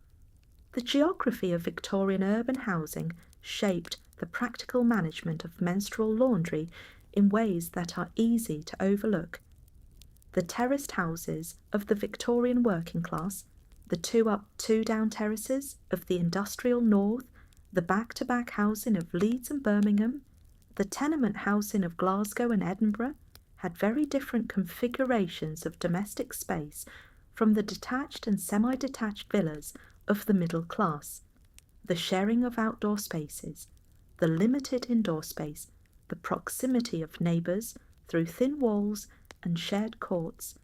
The geography of Victorian urban housing shaped the practical management of menstrual laundry in ways that are easy to overlook. The terraced houses of the Victorian working class, the two-up, two-down terraces of the industrial north, the back-to-back housing of Leeds and Birmingham, the tenement housing of Glasgow and Edinburgh had very different configurations of domestic space from the detached and semi-detached villas of the middle class. The sharing of outdoor spaces, the limited indoor space, the proximity of neighbours through thin walls and shared courts,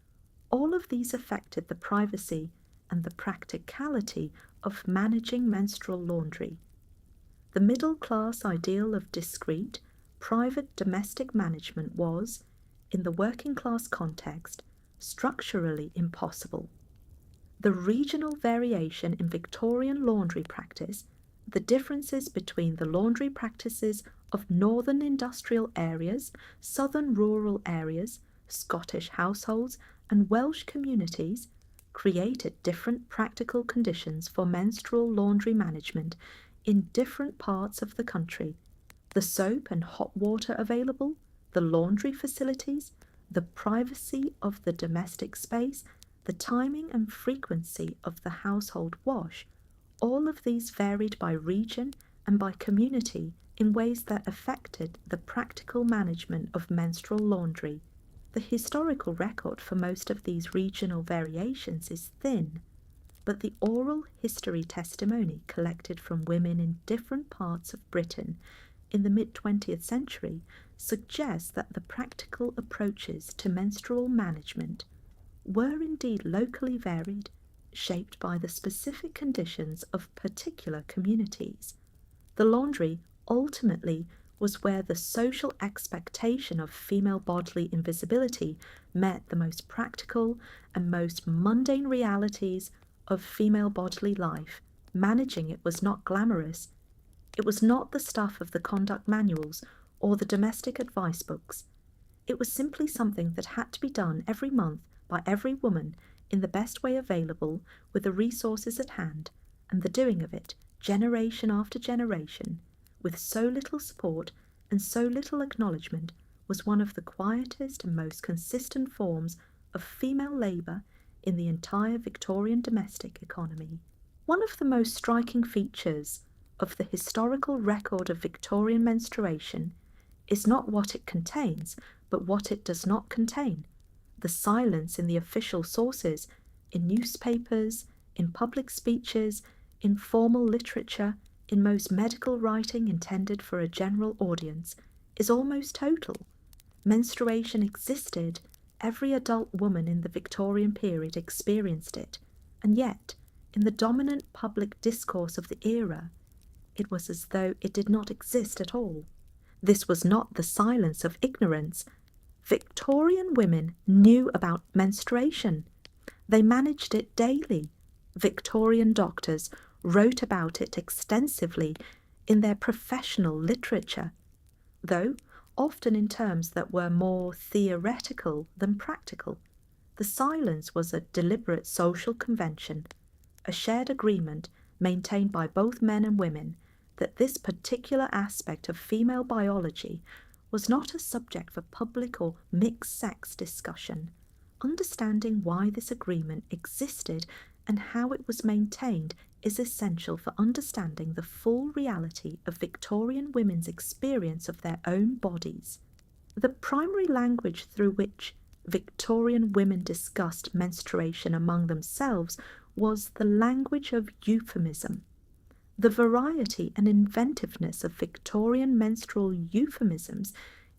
all of these affected the privacy and the practicality of managing menstrual laundry. The middle-class ideal of discreet, private domestic management was, in the working-class context, structurally impossible. The regional variation in Victorian laundry practice, the differences between the laundry practices of northern industrial areas, southern rural areas, Scottish households, and Welsh communities created different practical conditions for menstrual laundry management in different parts of the country. The soap and hot water available, the laundry facilities, the privacy of the domestic space, the timing and frequency of the household wash, all of these varied by region and by community in ways that affected the practical management of menstrual laundry. The historical record for most of these regional variations is thin, but the oral history testimony collected from women in different parts of Britain in the mid-20th century suggests that the practical approaches to menstrual management were indeed locally varied, shaped by the specific conditions of particular communities. The laundry ultimately was where the social expectation of female bodily invisibility met the most practical and most mundane realities of female bodily life. Managing it was not glamorous. It was not the stuff of the conduct manuals or the domestic advice books. It was simply something that had to be done every month by every woman in the best way available with the resources at hand, and the doing of it, generation after generation, with so little support and so little acknowledgement, was one of the quietest and most consistent forms of female labour in the entire Victorian domestic economy. One of the most striking features of the historical record of Victorian menstruation is not what it contains, but what it does not contain. The silence in the official sources, in newspapers, in public speeches, in formal literature, in most medical writing intended for a general audience, is almost total. Menstruation existed. Every adult woman in the Victorian period experienced it, and yet, in the dominant public discourse of the era, it was as though it did not exist at all. This was not the silence of ignorance. Victorian women knew about menstruation. They managed it daily. Victorian doctors wrote about it extensively in their professional literature, though often in terms that were more theoretical than practical. The silence was a deliberate social convention, a shared agreement maintained by both men and women that this particular aspect of female biology was not a subject for public or mixed-sex discussion. Understanding why this agreement existed and how it was maintained is essential for understanding the full reality of Victorian women's experience of their own bodies. The primary language through which Victorian women discussed menstruation among themselves was the language of euphemism. The variety and inventiveness of Victorian menstrual euphemisms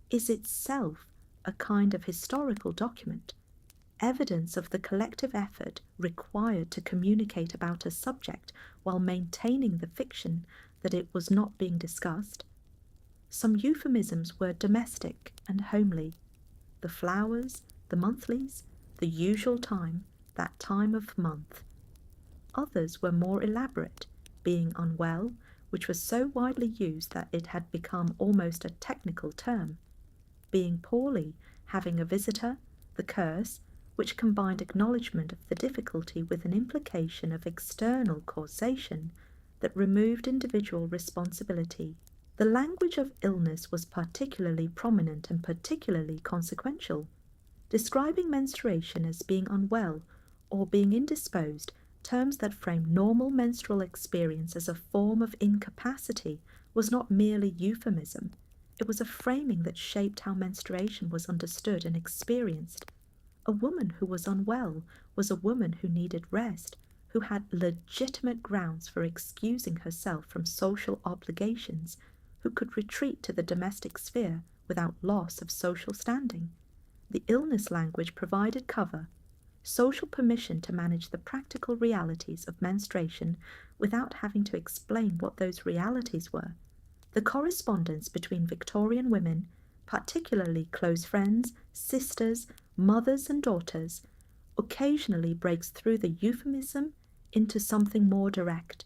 is itself a kind of historical document, evidence of the collective effort required to communicate about a subject while maintaining the fiction that it was not being discussed. Some euphemisms were domestic and homely. The flowers, the monthlies, the usual time, that time of month. Others were more elaborate, being unwell, which was so widely used that it had become almost a technical term. Being poorly, having a visitor, the curse, which combined acknowledgement of the difficulty with an implication of external causation that removed individual responsibility. The language of illness was particularly prominent and particularly consequential. Describing menstruation as being unwell or being indisposed, terms that framed normal menstrual experience as a form of incapacity, was not merely euphemism. It was a framing that shaped how menstruation was understood and experienced. A woman who was unwell was a woman who needed rest, who had legitimate grounds for excusing herself from social obligations, who could retreat to the domestic sphere without loss of social standing. The illness language provided cover, social permission to manage the practical realities of menstruation without having to explain what those realities were. The correspondence between Victorian women, particularly close friends, sisters, mothers and daughters, occasionally breaks through the euphemism into something more direct,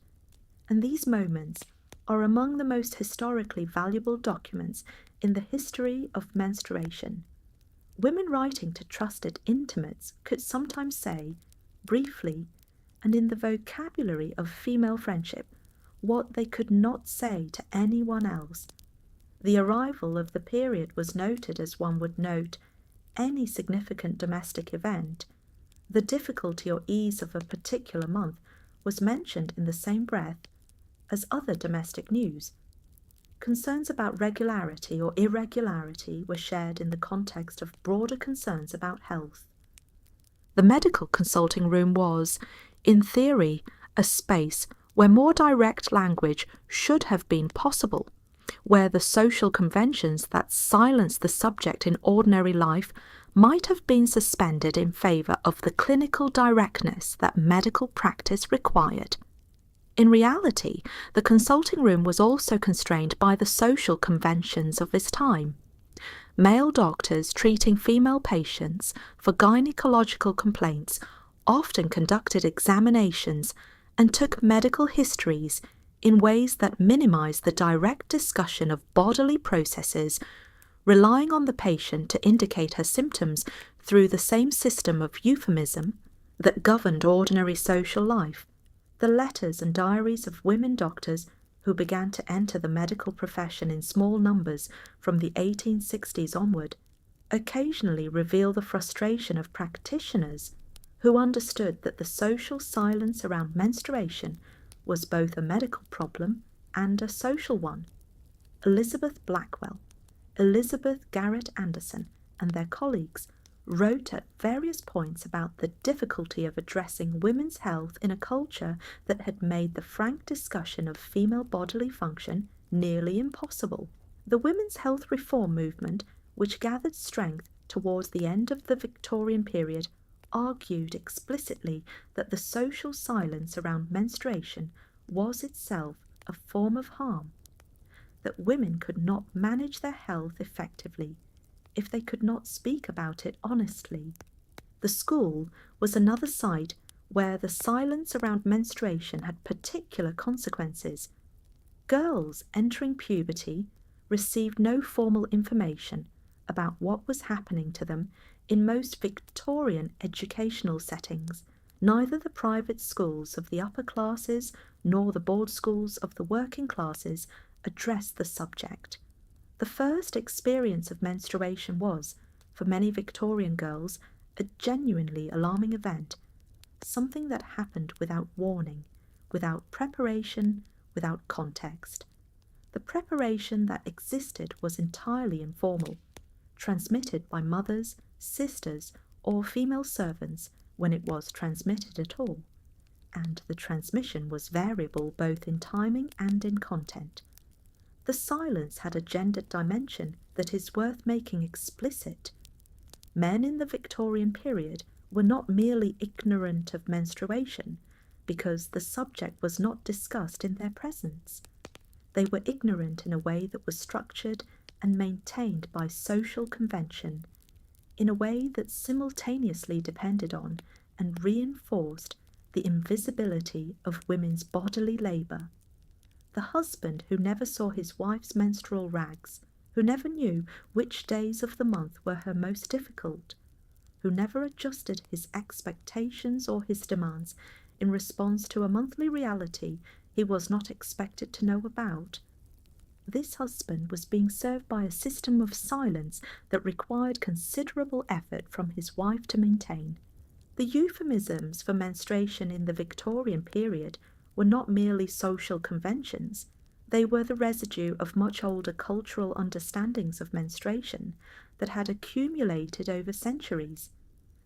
and these moments are among the most historically valuable documents in the history of menstruation. Women writing to trusted intimates could sometimes say, briefly, and in the vocabulary of female friendship, what they could not say to anyone else. The arrival of the period was noted as one would note any significant domestic event. The difficulty or ease of a particular month was mentioned in the same breath as other domestic news. Concerns about regularity or irregularity were shared in the context of broader concerns about health. The medical consulting room was, in theory, a space where more direct language should have been possible, where the social conventions that silence the subject in ordinary life might have been suspended in favour of the clinical directness that medical practice required. In reality, the consulting room was also constrained by the social conventions of his time. Male doctors treating female patients for gynecological complaints often conducted examinations and took medical histories in ways that minimized the direct discussion of bodily processes, relying on the patient to indicate her symptoms through the same system of euphemism that governed ordinary social life. The letters and diaries of women doctors who began to enter the medical profession in small numbers from the 1860s onward occasionally reveal the frustration of practitioners who understood that the social silence around menstruation was both a medical problem and a social one. Elizabeth Blackwell, Elizabeth Garrett Anderson, and their colleagues wrote at various points about the difficulty of addressing women's health in a culture that had made the frank discussion of female bodily function nearly impossible. The women's health reform movement, which gathered strength towards the end of the Victorian period, argued explicitly that the social silence around menstruation was itself a form of harm, that women could not manage their health effectively if they could not speak about it honestly. The school was another site where the silence around menstruation had particular consequences. Girls entering puberty received no formal information about what was happening to them in most Victorian educational settings. Neither the private schools of the upper classes nor the board schools of the working classes addressed the subject. The first experience of menstruation was, for many Victorian girls, a genuinely alarming event, something that happened without warning, without preparation, without context. The preparation that existed was entirely informal, transmitted by mothers, sisters, or female servants when it was transmitted at all, and the transmission was variable both in timing and in content. The silence had a gendered dimension that is worth making explicit. Men in the Victorian period were not merely ignorant of menstruation because the subject was not discussed in their presence. They were ignorant in a way that was structured and maintained by social convention, in a way that simultaneously depended on and reinforced the invisibility of women's bodily labour. The husband who never saw his wife's menstrual rags, who never knew which days of the month were her most difficult, who never adjusted his expectations or his demands in response to a monthly reality he was not expected to know about. This husband was being served by a system of silence that required considerable effort from his wife to maintain. The euphemisms for menstruation in the Victorian period were not merely social conventions, they were the residue of much older cultural understandings of menstruation that had accumulated over centuries.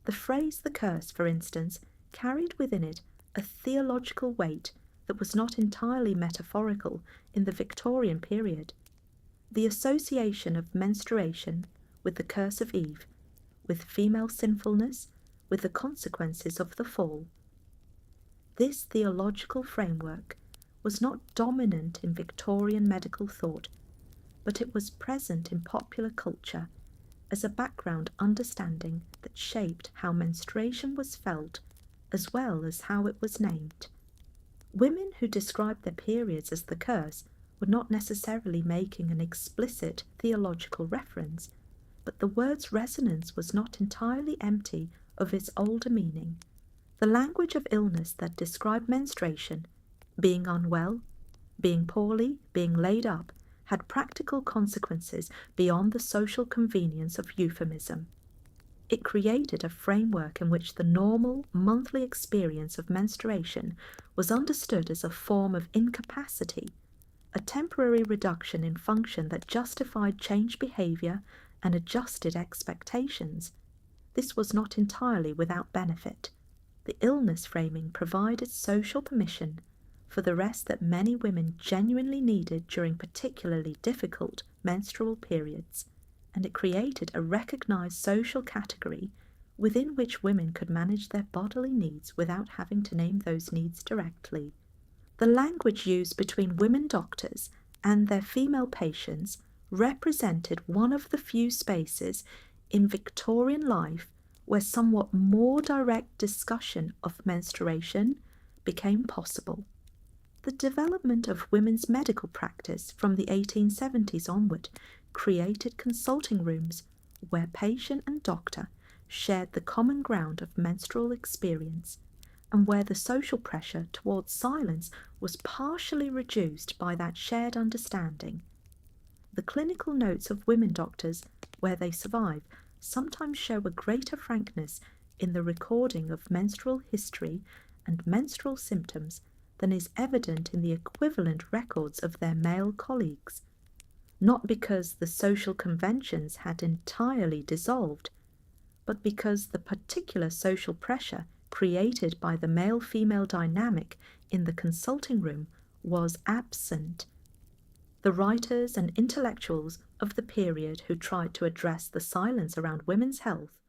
The phrase "the curse," for instance, carried within it a theological weight that was not entirely metaphorical in the Victorian period. The association of menstruation with the curse of Eve, with female sinfulness, with the consequences of the fall. This theological framework was not dominant in Victorian medical thought, but it was present in popular culture as a background understanding that shaped how menstruation was felt as well as how it was named. Women who described their periods as the curse were not necessarily making an explicit theological reference, but the word's resonance was not entirely empty of its older meaning. The language of illness that described menstruation, being unwell, being poorly, being laid up, had practical consequences beyond the social convenience of euphemism. It created a framework in which the normal monthly experience of menstruation was understood as a form of incapacity, a temporary reduction in function that justified changed behaviour and adjusted expectations. This was not entirely without benefit. The illness framing provided social permission for the rest that many women genuinely needed during particularly difficult menstrual periods, and it created a recognised social category within which women could manage their bodily needs without having to name those needs directly. The language used between women doctors and their female patients represented one of the few spaces in Victorian life where somewhat more direct discussion of menstruation became possible. The development of women's medical practice from the 1870s onward created consulting rooms where patient and doctor shared the common ground of menstrual experience, and where the social pressure towards silence was partially reduced by that shared understanding. The clinical notes of women doctors, where they survive, sometimes show a greater frankness in the recording of menstrual history and menstrual symptoms than is evident in the equivalent records of their male colleagues, not because the social conventions had entirely dissolved, but because the particular social pressure created by the male-female dynamic in the consulting room was absent. The writers and intellectuals of the period who tried to address the silence around women's health,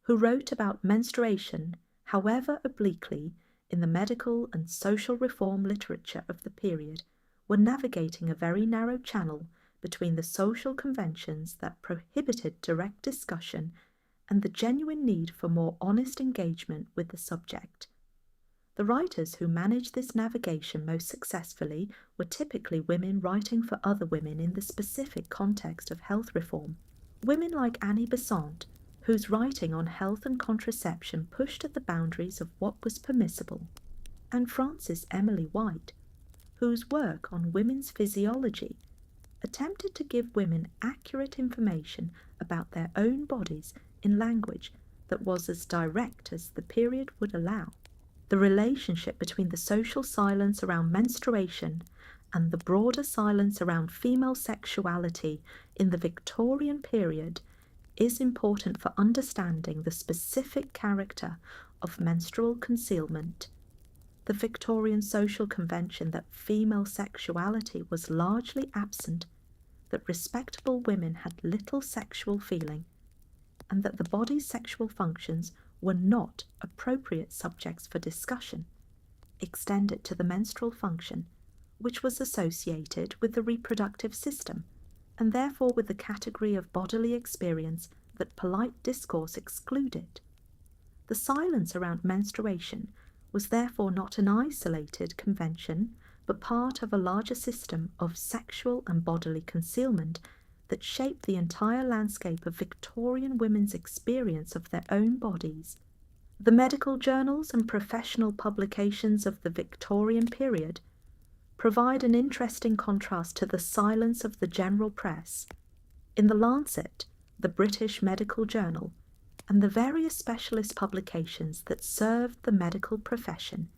who wrote about menstruation, however obliquely, in the medical and social reform literature of the period, were navigating a very narrow channel between the social conventions that prohibited direct discussion and the genuine need for more honest engagement with the subject. The writers who managed this navigation most successfully were typically women writing for other women in the specific context of health reform. Women like Annie Besant, whose writing on health and contraception pushed at the boundaries of what was permissible, and Frances Emily White, whose work on women's physiology attempted to give women accurate information about their own bodies in language that was as direct as the period would allow. The relationship between the social silence around menstruation and the broader silence around female sexuality in the Victorian period is important for understanding the specific character of menstrual concealment. The Victorian social convention that female sexuality was largely absent, that respectable women had little sexual feeling, and that the body's sexual functions were not appropriate subjects for discussion, extended to the menstrual function, which was associated with the reproductive system, and therefore with the category of bodily experience that polite discourse excluded. The silence around menstruation was therefore not an isolated convention, but part of a larger system of sexual and bodily concealment that shaped the entire landscape of Victorian women's experience of their own bodies. The medical journals and professional publications of the Victorian period provide an interesting contrast to the silence of the general press. In the Lancet, the British medical journal, and the various specialist publications that served the medical profession,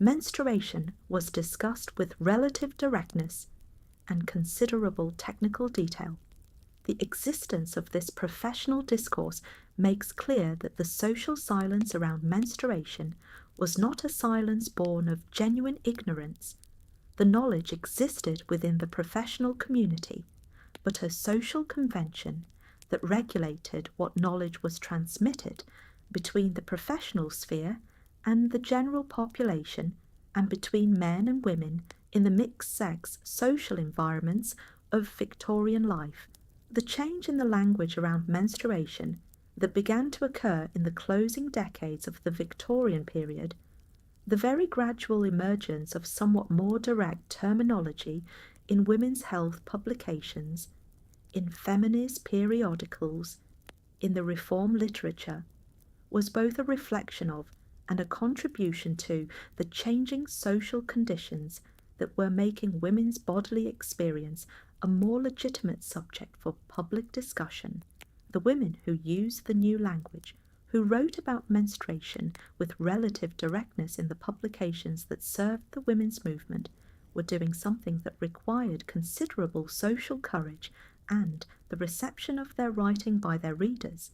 menstruation was discussed with relative directness and considerable technical detail. The existence of this professional discourse makes clear that the social silence around menstruation was not a silence born of genuine ignorance. The knowledge existed within the professional community, but a social convention that regulated what knowledge was transmitted between the professional sphere and the general population, and between men and women in the mixed-sex social environments of Victorian life. The change in the language around menstruation that began to occur in the closing decades of the Victorian period, the very gradual emergence of somewhat more direct terminology in women's health publications, in feminist periodicals, in the reform literature, was both a reflection of and a contribution to the changing social conditions that were making women's bodily experience a more legitimate subject for public discussion. The women who used the new language, who wrote about menstruation with relative directness in the publications that served the women's movement, were doing something that required considerable social courage, and the reception of their writing by their readers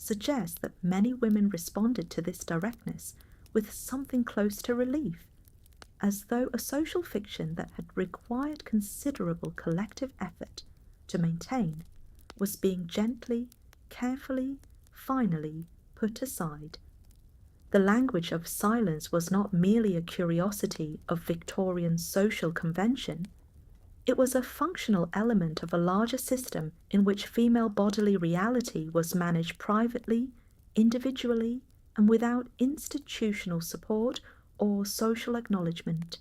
suggests that many women responded to this directness with something close to relief, as though a social fiction that had required considerable collective effort to maintain was being gently, carefully, finally put aside. The language of silence was not merely a curiosity of Victorian social convention. It was a functional element of a larger system in which female bodily reality was managed privately, individually, and without institutional support or social acknowledgement.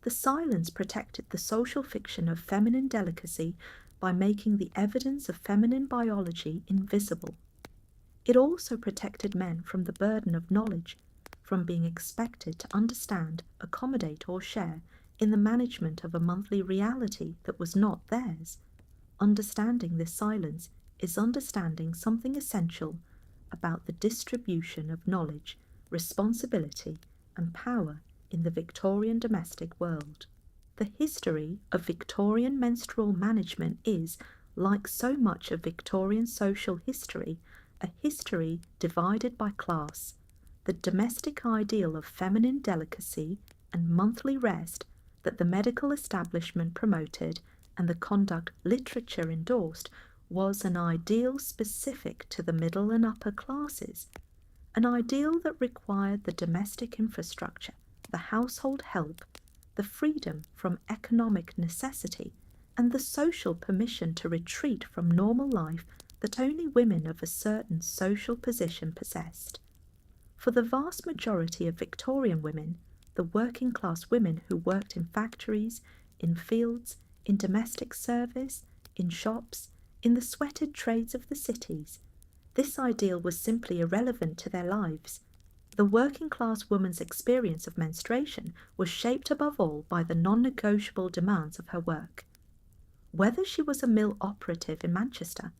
The silence protected the social fiction of feminine delicacy by making the evidence of feminine biology invisible. It also protected men from the burden of knowledge, from being expected to understand, accommodate, or share in the management of a monthly reality that was not theirs. Understanding this silence is understanding something essential about the distribution of knowledge, responsibility, and power in the Victorian domestic world. The history of Victorian menstrual management is, like so much of Victorian social history, a history divided by class. The domestic ideal of feminine delicacy and monthly rest that the medical establishment promoted and the conduct literature endorsed was an ideal specific to the middle and upper classes, an ideal that required the domestic infrastructure, the household help, the freedom from economic necessity, and the social permission to retreat from normal life that only women of a certain social position possessed. For the vast majority of Victorian women, the working class women who worked in factories, in fields, in domestic service, in shops, in the sweated trades of the cities, this ideal was simply irrelevant to their lives. The working class woman's experience of menstruation was shaped above all by the non-negotiable demands of her work. Whether she was a mill operative in Manchester,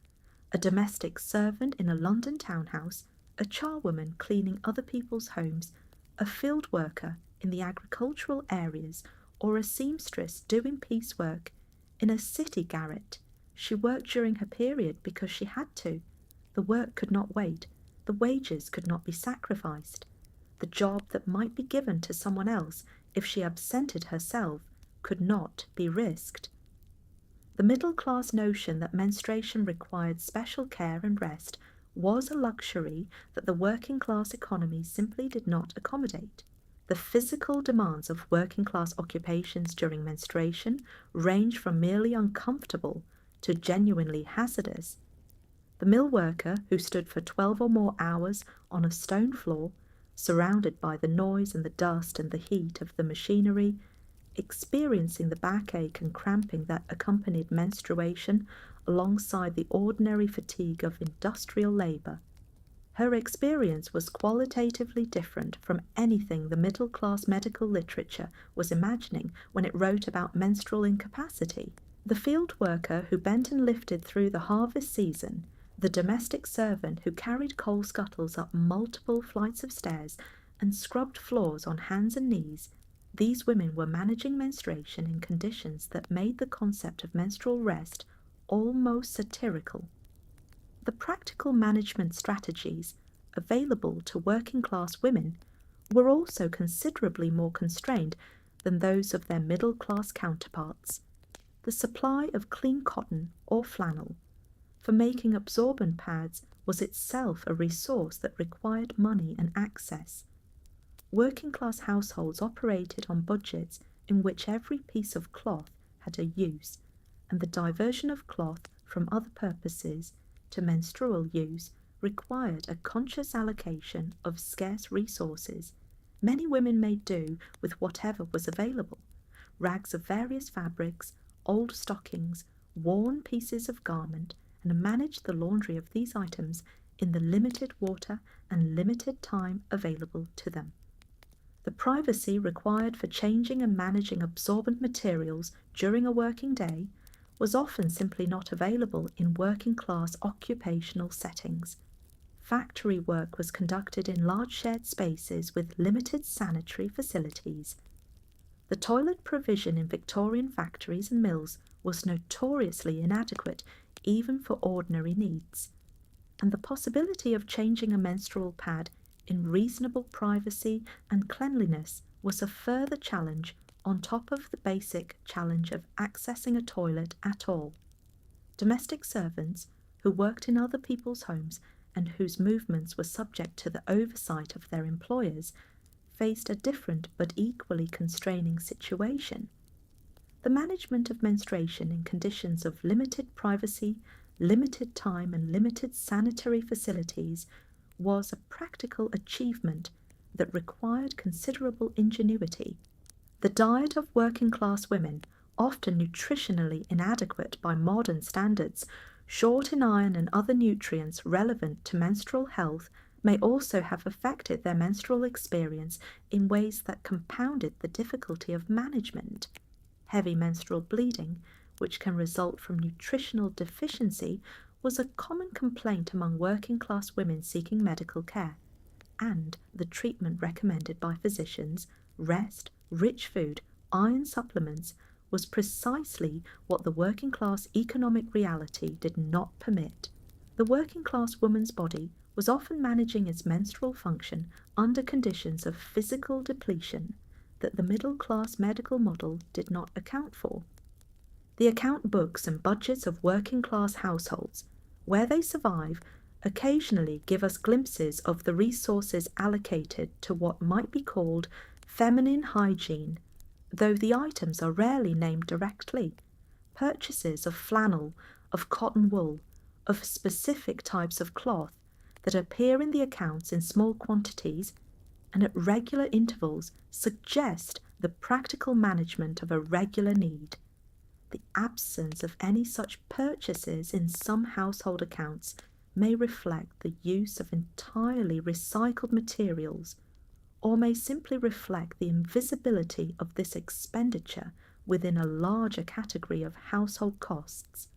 a domestic servant in a London townhouse, a charwoman cleaning other people's homes, a field worker in the agricultural areas, or a seamstress doing piecework in a city garret, she worked during her period because she had to. The work could not wait. The wages could not be sacrificed. The job that might be given to someone else if she absented herself could not be risked. The middle-class notion that menstruation required special care and rest was a luxury that the working-class economy simply did not accommodate. The physical demands of working-class occupations during menstruation range from merely uncomfortable to genuinely hazardous. The mill worker who stood for 12 or more hours on a stone floor, surrounded by the noise and the dust and the heat of the machinery, experiencing the backache and cramping that accompanied menstruation alongside the ordinary fatigue of industrial labour. Her experience was qualitatively different from anything the middle-class medical literature was imagining when it wrote about menstrual incapacity. The field worker who bent and lifted through the harvest season, the domestic servant who carried coal scuttles up multiple flights of stairs and scrubbed floors on hands and knees, these women were managing menstruation in conditions that made the concept of menstrual rest almost satirical. The practical management strategies available to working-class women were also considerably more constrained than those of their middle-class counterparts. The supply of clean cotton or flannel for making absorbent pads was itself a resource that required money and access. Working-class households operated on budgets in which every piece of cloth had a use, and the diversion of cloth from other purposes to menstrual use required a conscious allocation of scarce resources. Many women made do with whatever was available: rags of various fabrics, old stockings, worn pieces of garment, and managed the laundry of these items in the limited water and limited time available to them. The privacy required for changing and managing absorbent materials during a working day was often simply not available in working-class occupational settings. Factory work was conducted in large shared spaces with limited sanitary facilities. The toilet provision in Victorian factories and mills was notoriously inadequate even for ordinary needs, and the possibility of changing a menstrual pad in reasonable privacy and cleanliness was a further challenge on top of the basic challenge of accessing a toilet at all. Domestic servants who worked in other people's homes and whose movements were subject to the oversight of their employers faced a different but equally constraining situation. The management of menstruation in conditions of limited privacy, limited time, and limited sanitary facilities was a practical achievement that required considerable ingenuity. The diet of working-class women, often nutritionally inadequate by modern standards, short in iron and other nutrients relevant to menstrual health, may also have affected their menstrual experience in ways that compounded the difficulty of management. Heavy menstrual bleeding, which can result from nutritional deficiency, was a common complaint among working-class women seeking medical care, and the treatment recommended by physicians, rest, rich food, iron supplements, was precisely what the working-class economic reality did not permit. The working-class woman's body was often managing its menstrual function under conditions of physical depletion that the middle-class medical model did not account for. The account books and budgets of working-class households, where they survive, occasionally give us glimpses of the resources allocated to what might be called feminine hygiene, though the items are rarely named directly. Purchases of flannel, of cotton wool, of specific types of cloth that appear in the accounts in small quantities and at regular intervals suggest the practical management of a regular need. The absence of any such purchases in some household accounts may reflect the use of entirely recycled materials, or may simply reflect the invisibility of this expenditure within a larger category of household costs.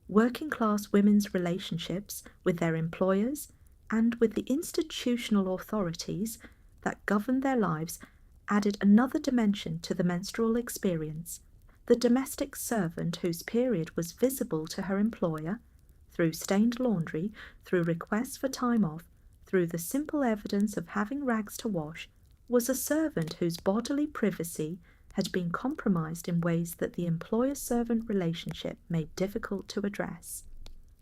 Working-class women's relationships with their employers and with the institutional authorities that govern their lives added another dimension to the menstrual experience. The domestic servant whose period was visible to her employer, through stained laundry, through requests for time off, through the simple evidence of having rags to wash, was a servant whose bodily privacy had been compromised in ways that the employer-servant relationship made difficult to address.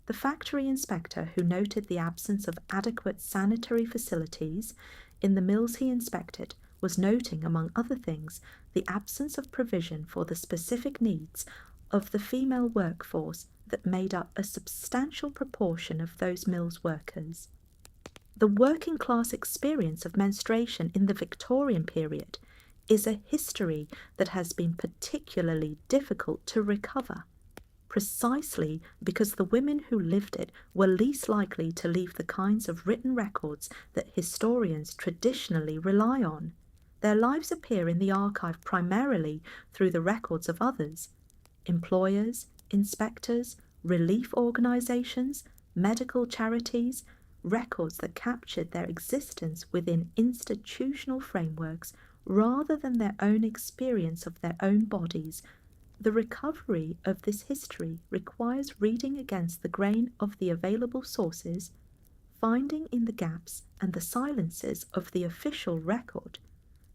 The factory inspector who noted the absence of adequate sanitary facilities in the mills he inspected was noting, among other things, the absence of provision for the specific needs of the female workforce that made up a substantial proportion of those mills' workers. The working-class experience of menstruation in the Victorian period is a history that has been particularly difficult to recover, precisely because the women who lived it were least likely to leave the kinds of written records that historians traditionally rely on. Their lives appear in the archive primarily through the records of others, employers, inspectors, relief organisations, medical charities, records that captured their existence within institutional frameworks rather than their own experience of their own bodies. The recovery of this history requires reading against the grain of the available sources, finding in the gaps and the silences of the official record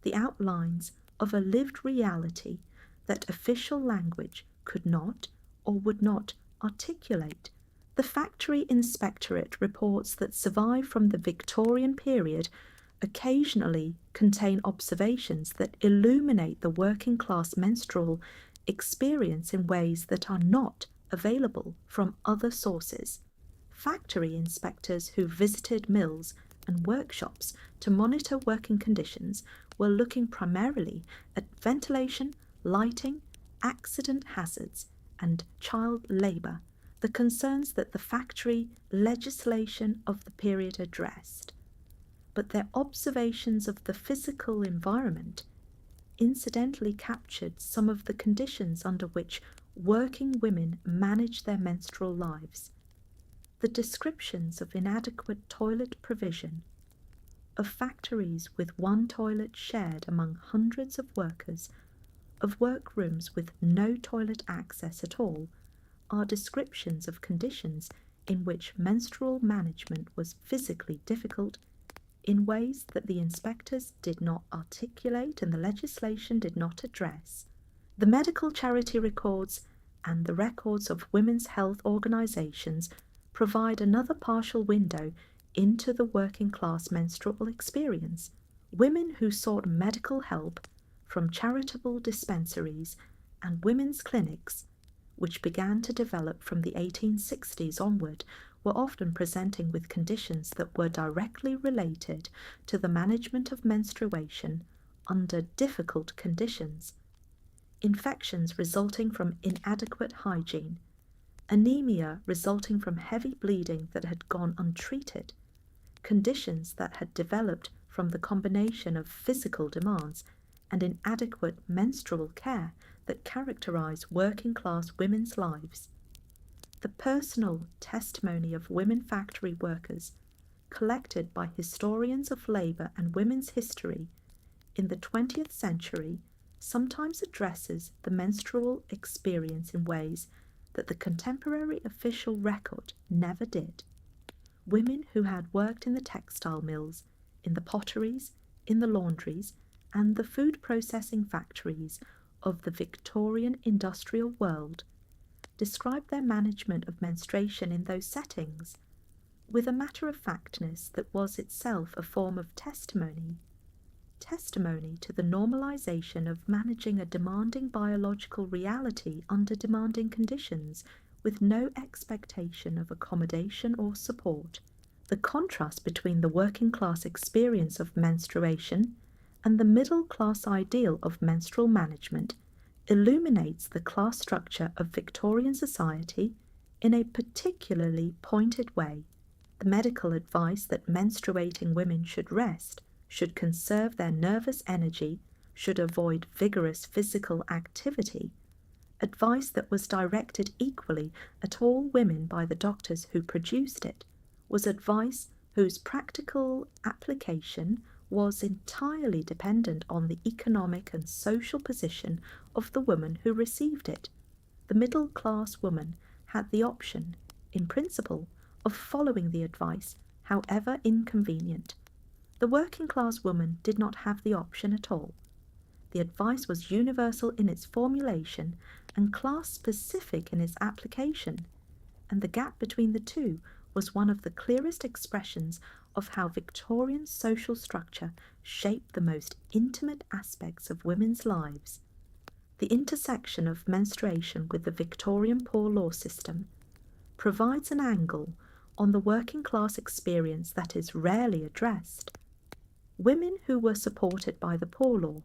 the outlines of a lived reality that official language could not or would not articulate. The Factory Inspectorate reports that survive from the Victorian period occasionally contain observations that illuminate the working class menstrual experience in ways that are not available from other sources. Factory inspectors who visited mills and workshops to monitor working conditions were looking primarily at ventilation, lighting, accident hazards, and child labour, the concerns that the factory legislation of the period addressed. But their observations of the physical environment incidentally captured some of the conditions under which working women manage their menstrual lives. The descriptions of inadequate toilet provision, of factories with one toilet shared among hundreds of workers, of workrooms with no toilet access at all, are descriptions of conditions in which menstrual management was physically difficult in ways that the inspectors did not articulate and the legislation did not address. The medical charity records and the records of women's health organisations provide another partial window into the working class menstrual experience. Women who sought medical help from charitable dispensaries and women's clinics, which began to develop from the 1860s onward, were often presenting with conditions that were directly related to the management of menstruation under difficult conditions. Infections resulting from inadequate hygiene, anemia resulting from heavy bleeding that had gone untreated, conditions that had developed from the combination of physical demands and inadequate menstrual care that characterize working-class women's lives. the personal testimony of women factory workers, collected by historians of labour and women's history in the 20th century, sometimes addresses the menstrual experience in ways that the contemporary official record never did. Women who had worked in the textile mills, in the potteries, in the laundries, and the food processing factories of the Victorian industrial world described their management of menstruation in those settings with a matter-of-factness that was itself a form of testimony to the normalization of managing a demanding biological reality under demanding conditions with no expectation of accommodation or support. The contrast between the working class experience of menstruation and the middle class ideal of menstrual management illuminates the class structure of Victorian society in a particularly pointed way. The medical advice that menstruating women should rest, should conserve their nervous energy, should avoid vigorous physical activity, advice that was directed equally at all women by the doctors who produced it, was advice whose practical application was entirely dependent on the economic and social position of the woman who received it. The middle-class woman had the option, in principle, of following the advice, however inconvenient. The working-class woman did not have the option at all. The advice was universal in its formulation and class-specific in its application, and the gap between the two was one of the clearest expressions of how Victorian social structure shaped the most intimate aspects of women's lives. The intersection of menstruation with the Victorian poor law system provides an angle on the working class experience that is rarely addressed. Women who were supported by the poor law,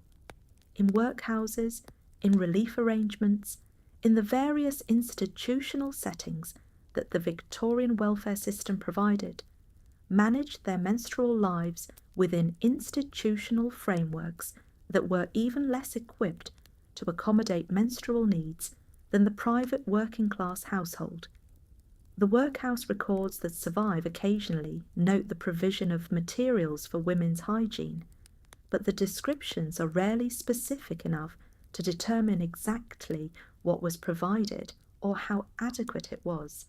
in workhouses, in relief arrangements, in the various institutional settings that the Victorian welfare system provided, managed their menstrual lives within institutional frameworks that were even less equipped to accommodate menstrual needs than the private working-class household. The workhouse records that survive occasionally note the provision of materials for women's hygiene, but the descriptions are rarely specific enough to determine exactly what was provided or how adequate it was.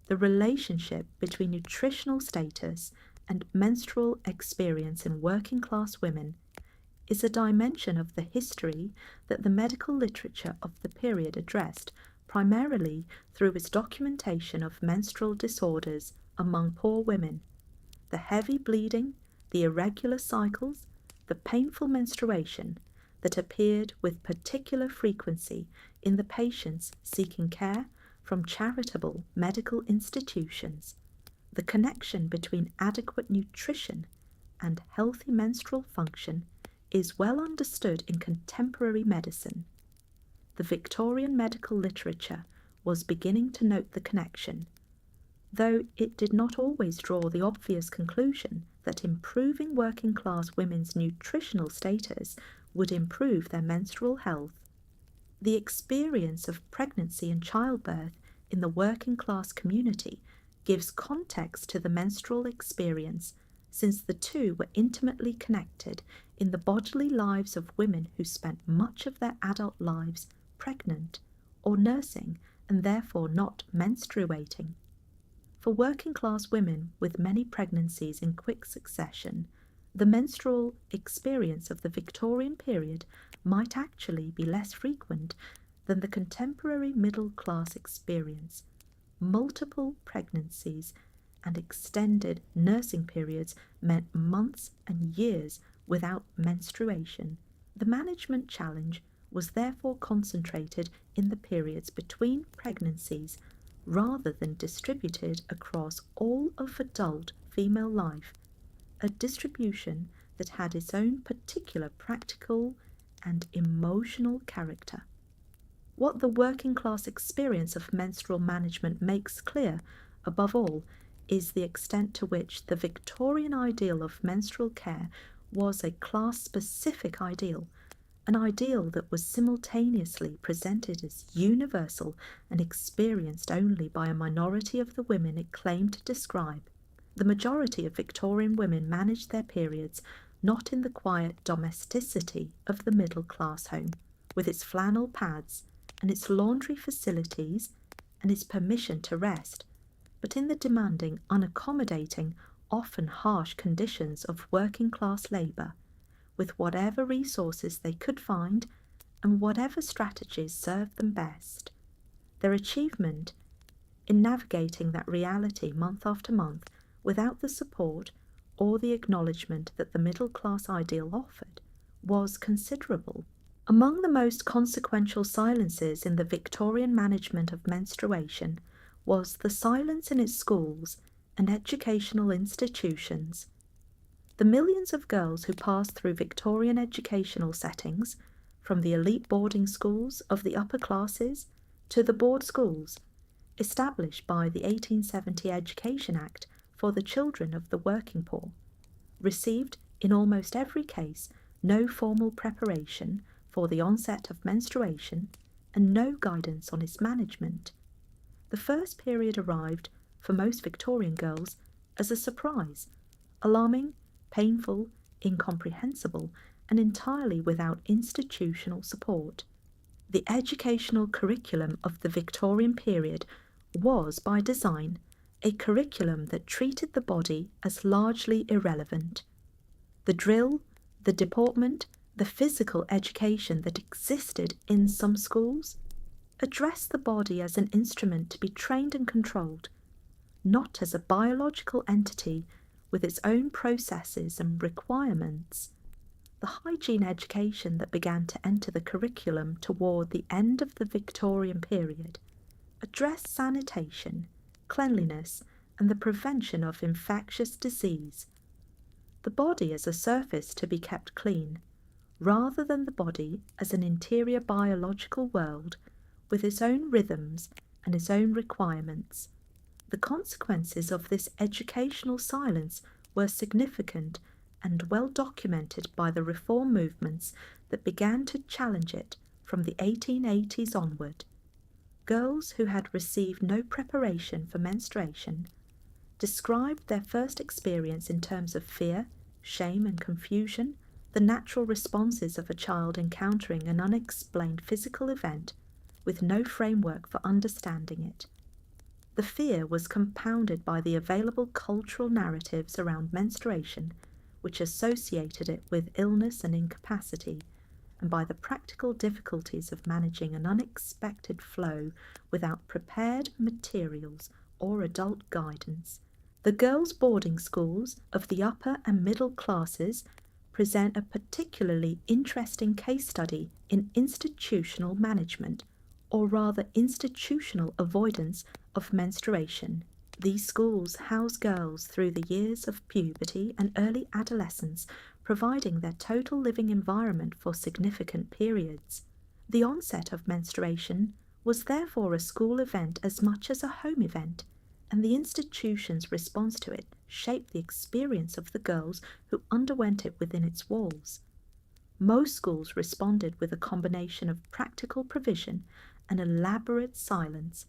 The relationship between nutritional status and menstrual experience in working-class women is a dimension of the history that the medical literature of the period addressed primarily through its documentation of menstrual disorders among poor women. The heavy bleeding, the irregular cycles, the painful menstruation that appeared with particular frequency in the patients seeking care from charitable medical institutions, the connection between adequate nutrition and healthy menstrual function is well understood in contemporary medicine. The Victorian medical literature was beginning to note the connection, though it did not always draw the obvious conclusion that improving working-class women's nutritional status would improve their menstrual health. The experience of pregnancy and childbirth in the working-class community gives context to the menstrual experience, since the two were intimately connected in the bodily lives of women who spent much of their adult lives pregnant or nursing and therefore not menstruating. For working-class women with many pregnancies in quick succession, the menstrual experience of the Victorian period might actually be less frequent than the contemporary middle-class experience. Multiple pregnancies and extended nursing periods meant months and years without menstruation. The management challenge was therefore concentrated in the periods between pregnancies rather than distributed across all of adult female life, a distribution that had its own particular practical and emotional character. What the working class experience of menstrual management makes clear, above all, is the extent to which the Victorian ideal of menstrual care was a class-specific ideal an ideal that was simultaneously presented as universal and experienced only by a minority of the women it claimed to describe. The majority of Victorian women managed their periods not in the quiet domesticity of the middle-class home, with its flannel pads and its laundry facilities and its permission to rest, but in the demanding, unaccommodating, often harsh conditions of working-class labour, with whatever resources they could find and whatever strategies served them best. Their achievement in navigating that reality month after month without the support or the acknowledgement that the middle-class ideal offered was considerable. Among the most consequential silences in the Victorian management of menstruation was the silence in its schools and educational institutions. The millions of girls who passed through Victorian educational settings, from the elite boarding schools of the upper classes to the board schools established by the 1870 Education Act for the children of the working poor, received in almost every case no formal preparation for the onset of menstruation and no guidance on its management. The first period arrived for most Victorian girls as a surprise, alarming, painful, incomprehensible, and entirely without institutional support. The educational curriculum of the Victorian period was, by design, a curriculum that treated the body as largely irrelevant. The drill, the deportment, the physical education that existed in some schools addressed the body as an instrument to be trained and controlled, not as a biological entity with its own processes and requirements. The hygiene education that began to enter the curriculum toward the end of the Victorian period addressed sanitation, cleanliness, and the prevention of infectious disease. The body as a surface to be kept clean, rather than the body as an interior biological world with its own rhythms and its own requirements. The consequences of this educational silence were significant and well documented by the reform movements that began to challenge it from the 1880s onward. Girls who had received no preparation for menstruation described their first experience in terms of fear, shame, and confusion, the natural responses of a child encountering an unexplained physical event with no framework for understanding it. The fear was compounded by the available cultural narratives around menstruation, which associated it with illness and incapacity, and by the practical difficulties of managing an unexpected flow without prepared materials or adult guidance. The girls' boarding schools of the upper and middle classes present a particularly interesting case study in institutional management, or rather institutional avoidance of menstruation. These schools house girls through the years of puberty and early adolescence, providing their total living environment for significant periods. The onset of menstruation was therefore a school event as much as a home event, and the institution's response to it shaped the experience of the girls who underwent it within its walls. Most schools responded with a combination of practical provision and elaborate silence,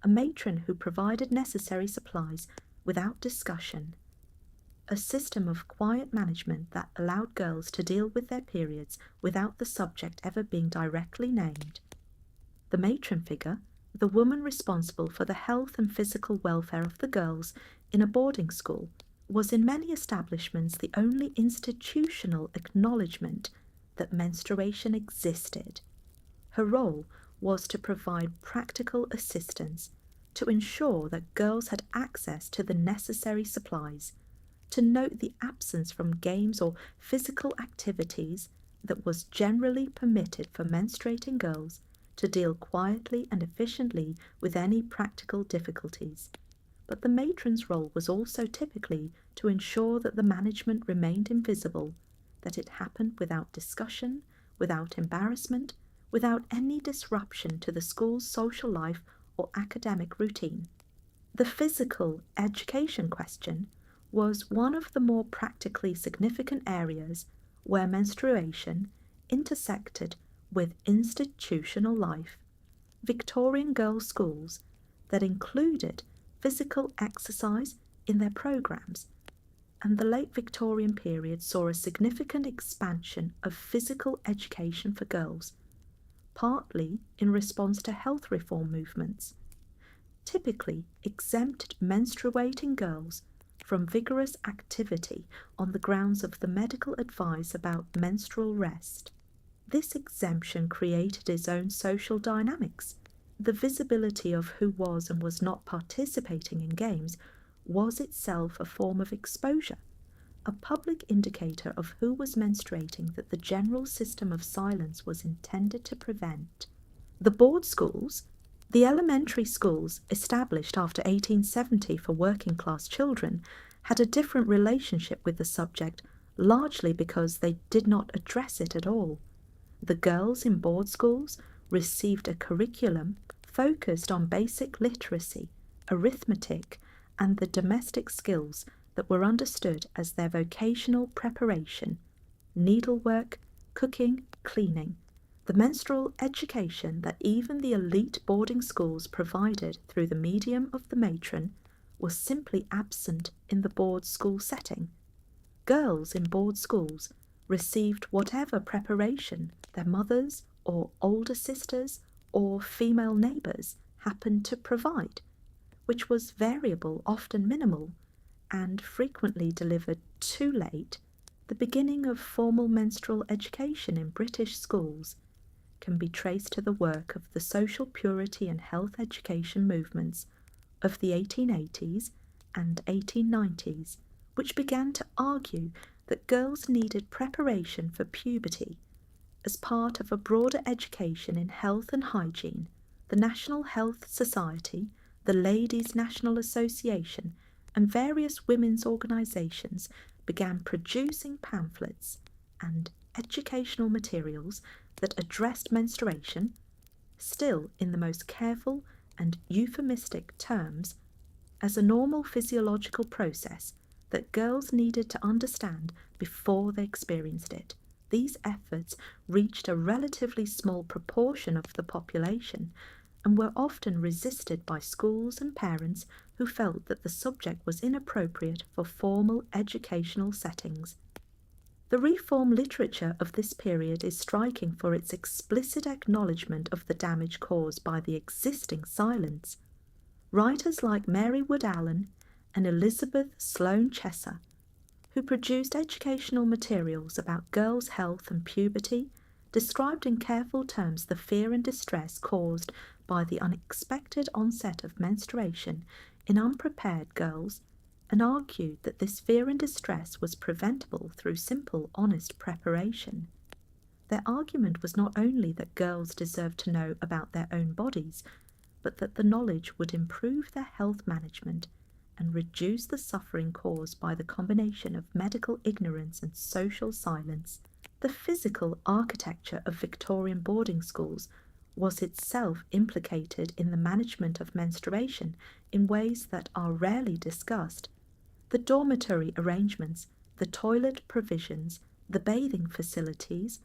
a matron who provided necessary supplies without discussion, a system of quiet management that allowed girls to deal with their periods without the subject ever being directly named. The matron figure, the woman responsible for the health and physical welfare of the girls in a boarding school, was in many establishments the only institutional acknowledgement that menstruation existed. Her role was to provide practical assistance, to ensure that girls had access to the necessary supplies, to note the absence from games or physical activities that was generally permitted for menstruating girls, to deal quietly and efficiently with any practical difficulties. But the matron's role was also typically to ensure that the management remained invisible, that it happened without discussion, without embarrassment, without any disruption to the school's social life or academic routine. The physical education question was one of the more practically significant areas where menstruation, intersected with institutional life. Victorian girls' schools that included physical exercise in their programs, and the late Victorian period saw a significant expansion of physical education for girls, partly in response to health reform movements. Typically exempted menstruating girls from vigorous activity on the grounds of the medical advice about menstrual rest. This exemption created its own social dynamics. The visibility of who was and was not participating in games was itself a form of exposure, a public indicator of who was menstruating that the general system of silence was intended to prevent. The board schools, the elementary schools established after 1870 for working class children, had a different relationship with the subject, largely because they did not address it at all. The girls in board schools received a curriculum focused on basic literacy, arithmetic, and the domestic skills that were understood as their vocational preparation: needlework, cooking, cleaning. The menstrual education that even the elite boarding schools provided through the medium of the matron was simply absent in the board school setting. Girls in board schools received whatever preparation their mothers or older sisters or female neighbours happened to provide, which was variable, often minimal, and frequently delivered too late. The beginning of formal menstrual education in British schools can be traced to the work of the social purity and health education movements of the 1880s and 1890s, which began to argue that girls needed preparation for puberty as part of a broader education in health and hygiene. The National Health Society, the Ladies' National Association, and various women's organisations began producing pamphlets and educational materials that addressed menstruation, still in the most careful and euphemistic terms, as a normal physiological process that girls needed to understand before they experienced it. These efforts reached a relatively small proportion of the population and were often resisted by schools and parents who felt that the subject was inappropriate for formal educational settings. The reform literature of this period is striking for its explicit acknowledgement of the damage caused by the existing silence. Writers like Mary Wood Allen and Elizabeth Sloane Chesser, who produced educational materials about girls' health and puberty, described in careful terms the fear and distress caused by the unexpected onset of menstruation in unprepared girls, and argued that this fear and distress was preventable through simple, honest preparation. Their argument was not only that girls deserved to know about their own bodies, but that the knowledge would improve their health management and reduce the suffering caused by the combination of medical ignorance and social silence. The physical architecture of Victorian boarding schools was itself implicated in the management of menstruation in ways that are rarely discussed. The dormitory arrangements, the toilet provisions, the bathing facilities,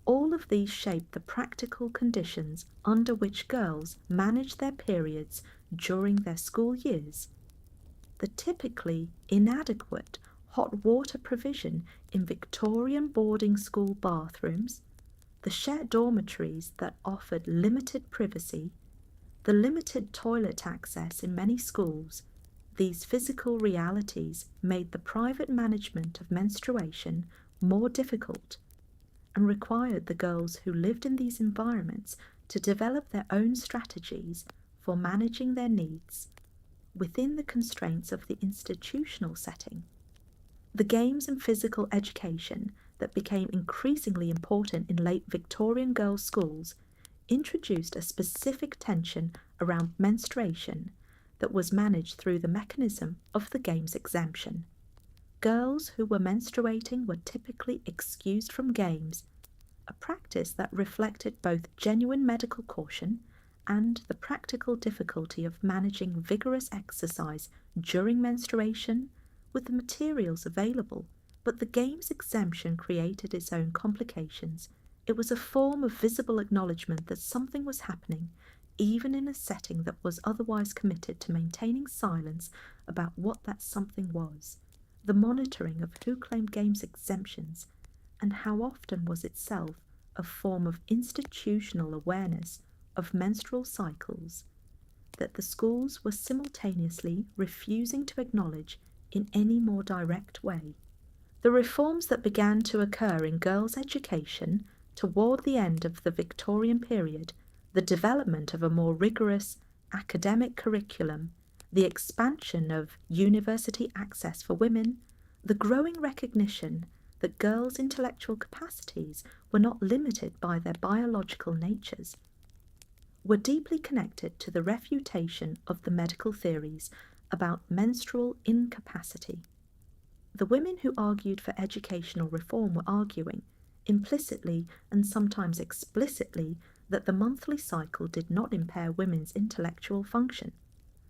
all of these shaped the practical conditions under which girls managed their periods during their school years. The typically inadequate hot water provision in Victorian boarding school bathrooms, the shared dormitories that offered limited privacy, the limited toilet access in many schools, these physical realities made the private management of menstruation more difficult and required the girls who lived in these environments to develop their own strategies for managing their needs within the constraints of the institutional setting. The games and physical education that became increasingly important in late Victorian girls' schools introduced a specific tension around menstruation that was managed through the mechanism of the games exemption. Girls who were menstruating were typically excused from games, a practice that reflected both genuine medical caution and the practical difficulty of managing vigorous exercise during menstruation with the materials available. But the games exemption created its own complications It was a form of visible acknowledgement that something was happening, even in a setting that was otherwise committed to maintaining silence about what that something was. The monitoring of who claimed games exemptions, and how often was itself a form of institutional awareness of menstrual cycles that the schools were simultaneously refusing to acknowledge in any more direct way. The reforms that began to occur in girls' education toward the end of the Victorian period, the development of a more rigorous academic curriculum, the expansion of university access for women, the growing recognition that girls' intellectual capacities were not limited by their biological natures, were deeply connected to the refutation of the medical theories about menstrual incapacity. The women who argued for educational reform were arguing, implicitly and sometimes explicitly, that the monthly cycle did not impair women's intellectual function,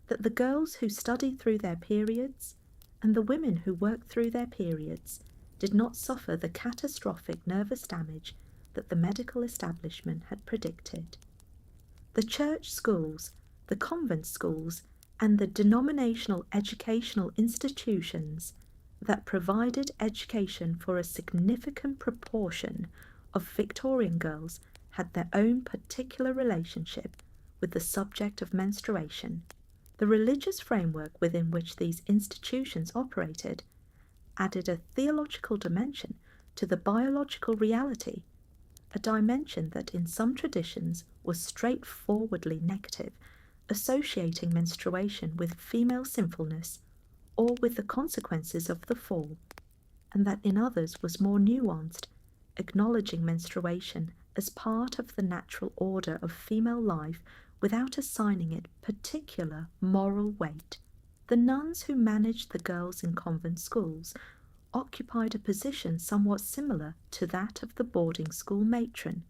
that the girls who studied through their periods and the women who worked through their periods did not suffer the catastrophic nervous damage that the medical establishment had predicted. The church schools, the convent schools, and the denominational educational institutions that provided education for a significant proportion of Victorian girls had their own particular relationship with the subject of menstruation. The religious framework within which these institutions operated added a theological dimension to the biological reality, a dimension that in some traditions was straightforwardly negative, associating menstruation with female sinfulness or with the consequences of the fall, and that in others was more nuanced, acknowledging menstruation as part of the natural order of female life without assigning it particular moral weight. The nuns who managed the girls in convent schools occupied a position somewhat similar to that of the boarding school matron,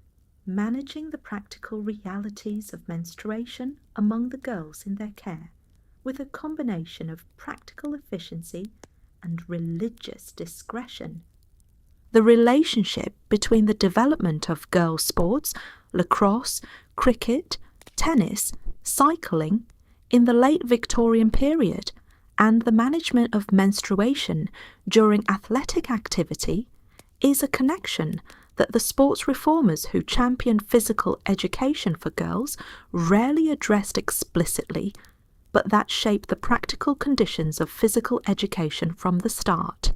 managing the practical realities of menstruation among the girls in their care, with a combination of practical efficiency and religious discretion. The relationship between the development of girls' sports, lacrosse, cricket, tennis, cycling, in the late Victorian period, and the management of menstruation during athletic activity is a connection that the sports reformers who championed physical education for girls rarely addressed explicitly, but that shaped the practical conditions of physical education from the start.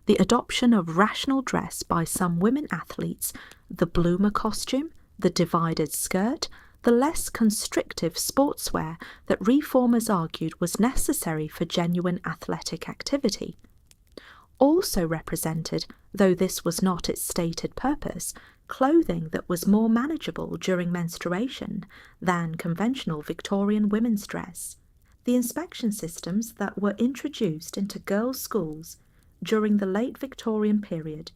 The adoption of rational dress by some women athletes, the bloomer costume, the divided skirt, the less constrictive sportswear that reformers argued was necessary for genuine athletic activity, also represented, though this was not its stated purpose, clothing that was more manageable during menstruation than conventional Victorian women's dress. The inspection systems that were introduced into girls' schools during the late Victorian period,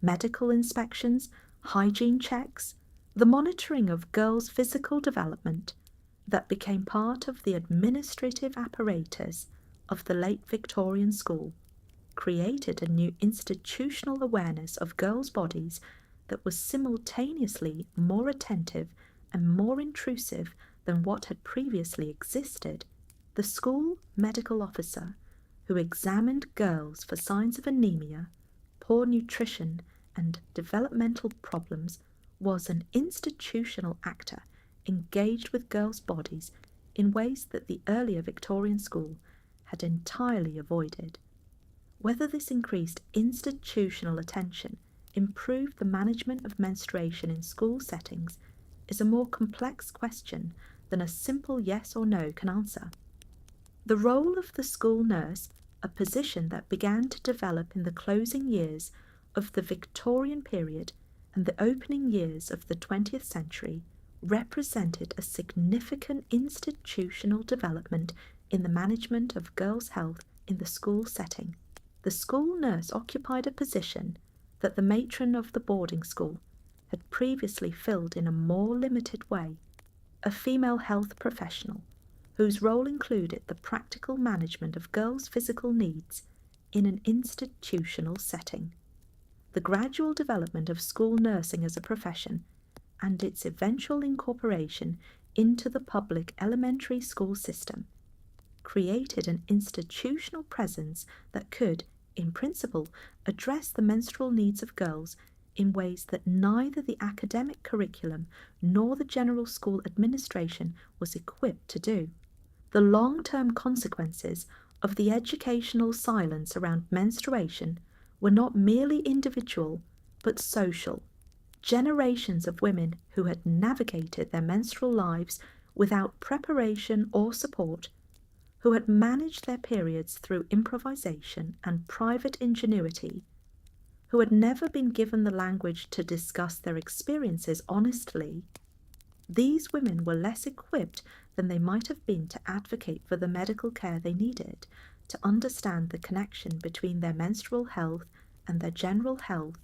medical inspections, hygiene checks, the monitoring of girls' physical development that became part of the administrative apparatus of the late Victorian school, created a new institutional awareness of girls' bodies that was simultaneously more attentive and more intrusive than what had previously existed. The school medical officer who examined girls for signs of anemia, poor nutrition, and developmental problems was an institutional actor engaged with girls' bodies in ways that the earlier Victorian school had entirely avoided. Whether this increased institutional attention improved the management of menstruation in school settings is a more complex question than a simple yes or no can answer. The role of the school nurse, a position that began to develop in the closing years of the Victorian period and the opening years of the 20th century, represented a significant institutional development in the management of girls' health in the school setting. The school nurse occupied a position that the matron of the boarding school had previously filled in a more limited way, a female health professional whose role included the practical management of girls' physical needs in an institutional setting. the gradual development of school nursing as a profession, and its eventual incorporation into the public elementary school system, created an institutional presence that could, in principle, address the menstrual needs of girls in ways that neither the academic curriculum nor the general school administration was equipped to do. The long-term consequences of the educational silence around menstruation were not merely individual, but social. Generations of women who had navigated their menstrual lives without preparation or support, who had managed their periods through improvisation and private ingenuity, who had never been given the language to discuss their experiences honestly, these women were less equipped than they might have been to advocate for the medical care they needed, to understand the connection between their menstrual health and their general health,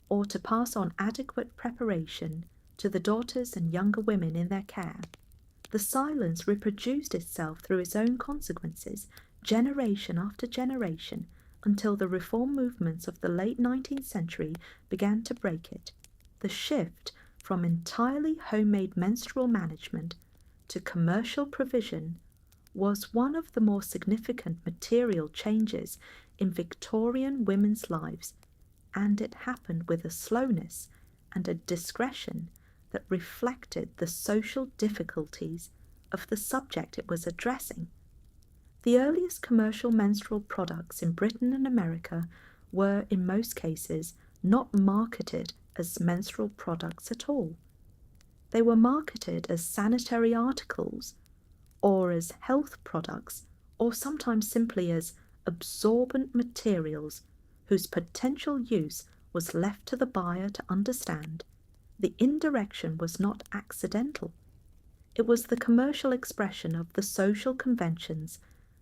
or to pass on adequate preparation to the daughters and younger women in their care. The silence reproduced itself through its own consequences, generation after generation, until the reform movements of the late 19th century began to break it. The shift from entirely homemade menstrual management to commercial provision was one of the more significant material changes in Victorian women's lives, and it happened with a slowness and a discretion that reflected the social difficulties of the subject it was addressing. The earliest commercial menstrual products in Britain and America were, in most cases, not marketed as menstrual products at all. They were marketed as sanitary articles, or as health products, or sometimes simply as absorbent materials whose potential use was left to the buyer to understand. The indirection was not accidental. It was the commercial expression of the social conventions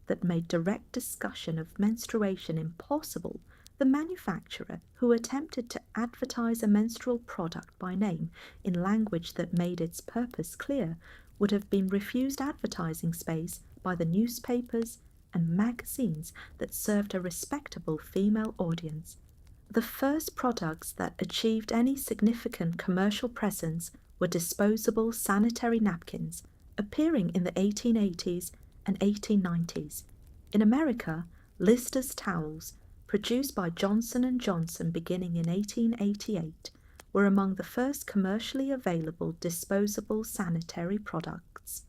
that made direct discussion of menstruation impossible. The manufacturer who attempted to advertise a menstrual product by name in language that made its purpose clear would have been refused advertising space by the newspapers and magazines that served a respectable female audience. The first products that achieved any significant commercial presence were disposable sanitary napkins, appearing in the 1880s and 1890s. In America, Lister's towels, produced by Johnson & Johnson beginning in 1888, were among the first commercially available disposable sanitary products.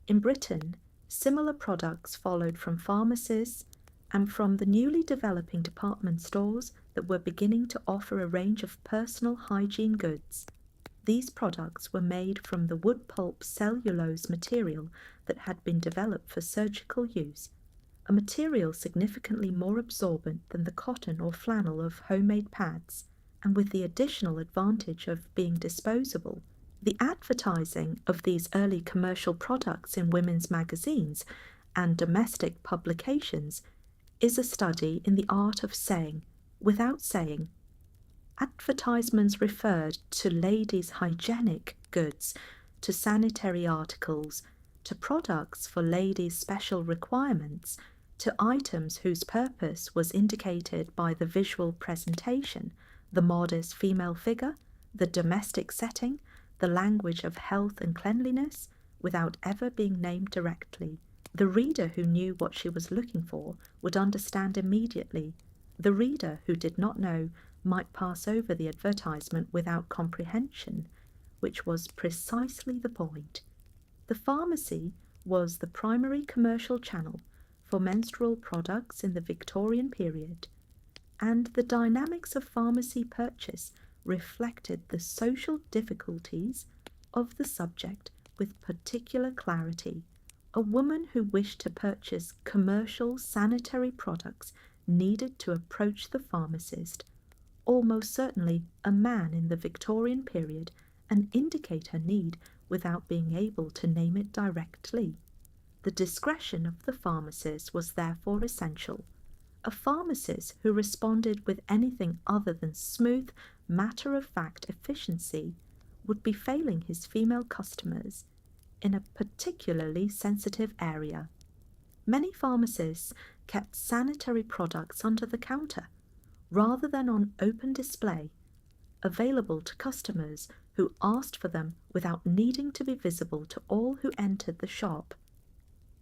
In Britain, similar products followed from pharmacies and from the newly developing department stores that were beginning to offer a range of personal hygiene goods. These products were made from the wood pulp cellulose material that had been developed for surgical use, a material significantly more absorbent than the cotton or flannel of homemade pads, and with the additional advantage of being disposable. The advertising of these early commercial products in women's magazines and domestic publications is a study in the art of saying, without saying. Advertisements referred to ladies' hygienic goods, to sanitary articles, to products for ladies' special requirements, to items whose purpose was indicated by the visual presentation, the modest female figure, the domestic setting, the language of health and cleanliness, without ever being named directly. The reader who knew what she was looking for would understand immediately. The reader who did not know might pass over the advertisement without comprehension, which was precisely the point. The pharmacy was the primary commercial channel for menstrual products in the Victorian period, and the dynamics of pharmacy purchase reflected the social difficulties of the subject with particular clarity. A woman who wished to purchase commercial sanitary products needed to approach the pharmacist, almost certainly a man in the Victorian period, and indicate her need without being able to name it directly. The discretion of the pharmacist was therefore essential. A pharmacist who responded with anything other than smooth, matter-of-fact efficiency would be failing his female customers in a particularly sensitive area. Many pharmacists kept sanitary products under the counter, rather than on open display, available to customers who asked for them without needing to be visible to all who entered the shop.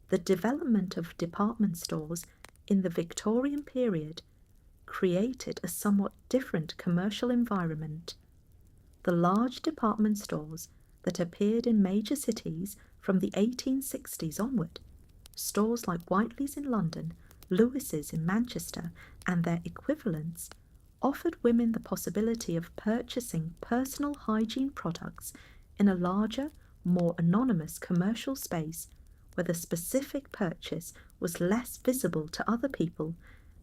The development of department stores in the Victorian period created a somewhat different commercial environment. The large department stores that appeared in major cities from the 1860s onward, stores like Whiteley's in London, Lewis's in Manchester, and their equivalents, offered women the possibility of purchasing personal hygiene products in a larger, more anonymous commercial space where the specific purchase was less visible to other people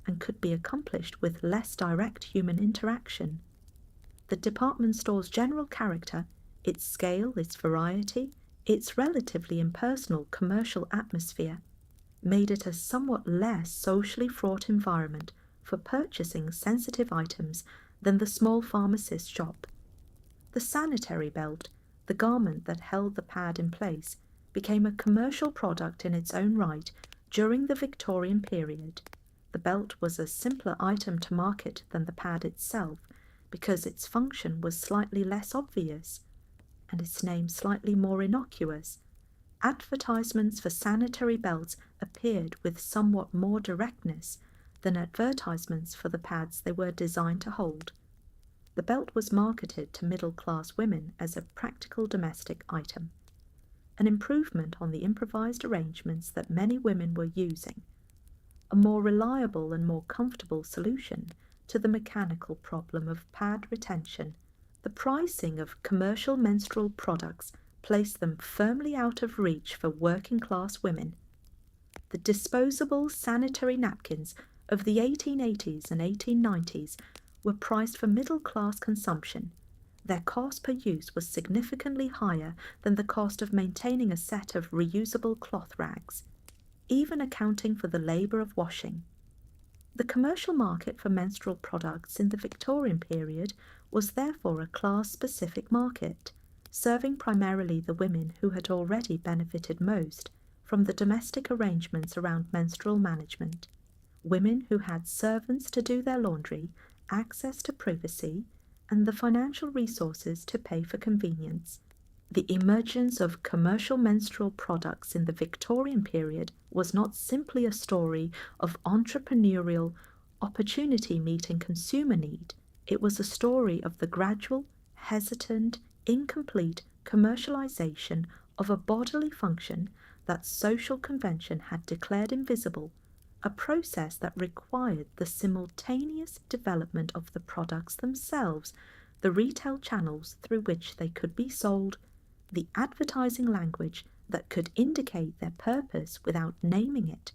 and could be accomplished with less direct human interaction. The department store's general character, its scale, its variety, its relatively impersonal commercial atmosphere, made it a somewhat less socially fraught environment for purchasing sensitive items than the small pharmacist's shop. The sanitary belt, the garment that held the pad in place, became a commercial product in its own right during the Victorian period. The belt was a simpler item to market than the pad itself because its function was slightly less obvious and its name slightly more innocuous. Advertisements for sanitary belts appeared with somewhat more directness than advertisements for the pads they were designed to hold. The belt was marketed to middle-class women as a practical domestic item, an improvement on the improvised arrangements that many women were using, a more reliable and more comfortable solution to the mechanical problem of pad retention. The pricing of commercial menstrual products placed them firmly out of reach for working-class women. The disposable sanitary napkins of the 1880s and 1890s were priced for middle-class consumption. Their cost per use was significantly higher than the cost of maintaining a set of reusable cloth rags, even accounting for the labour of washing. The commercial market for menstrual products in the Victorian period was therefore a class-specific market, serving primarily the women who had already benefited most from the domestic arrangements around menstrual management, women who had servants to do their laundry, access to privacy, and the financial resources to pay for convenience. The emergence of commercial menstrual products in the Victorian period was not simply a story of entrepreneurial opportunity meeting consumer need. It was a story of the gradual, hesitant, incomplete commercialization of a bodily function that social convention had declared invisible, a process that required the simultaneous development of the products themselves, the retail channels through which they could be sold, the advertising language that could indicate their purpose without naming it,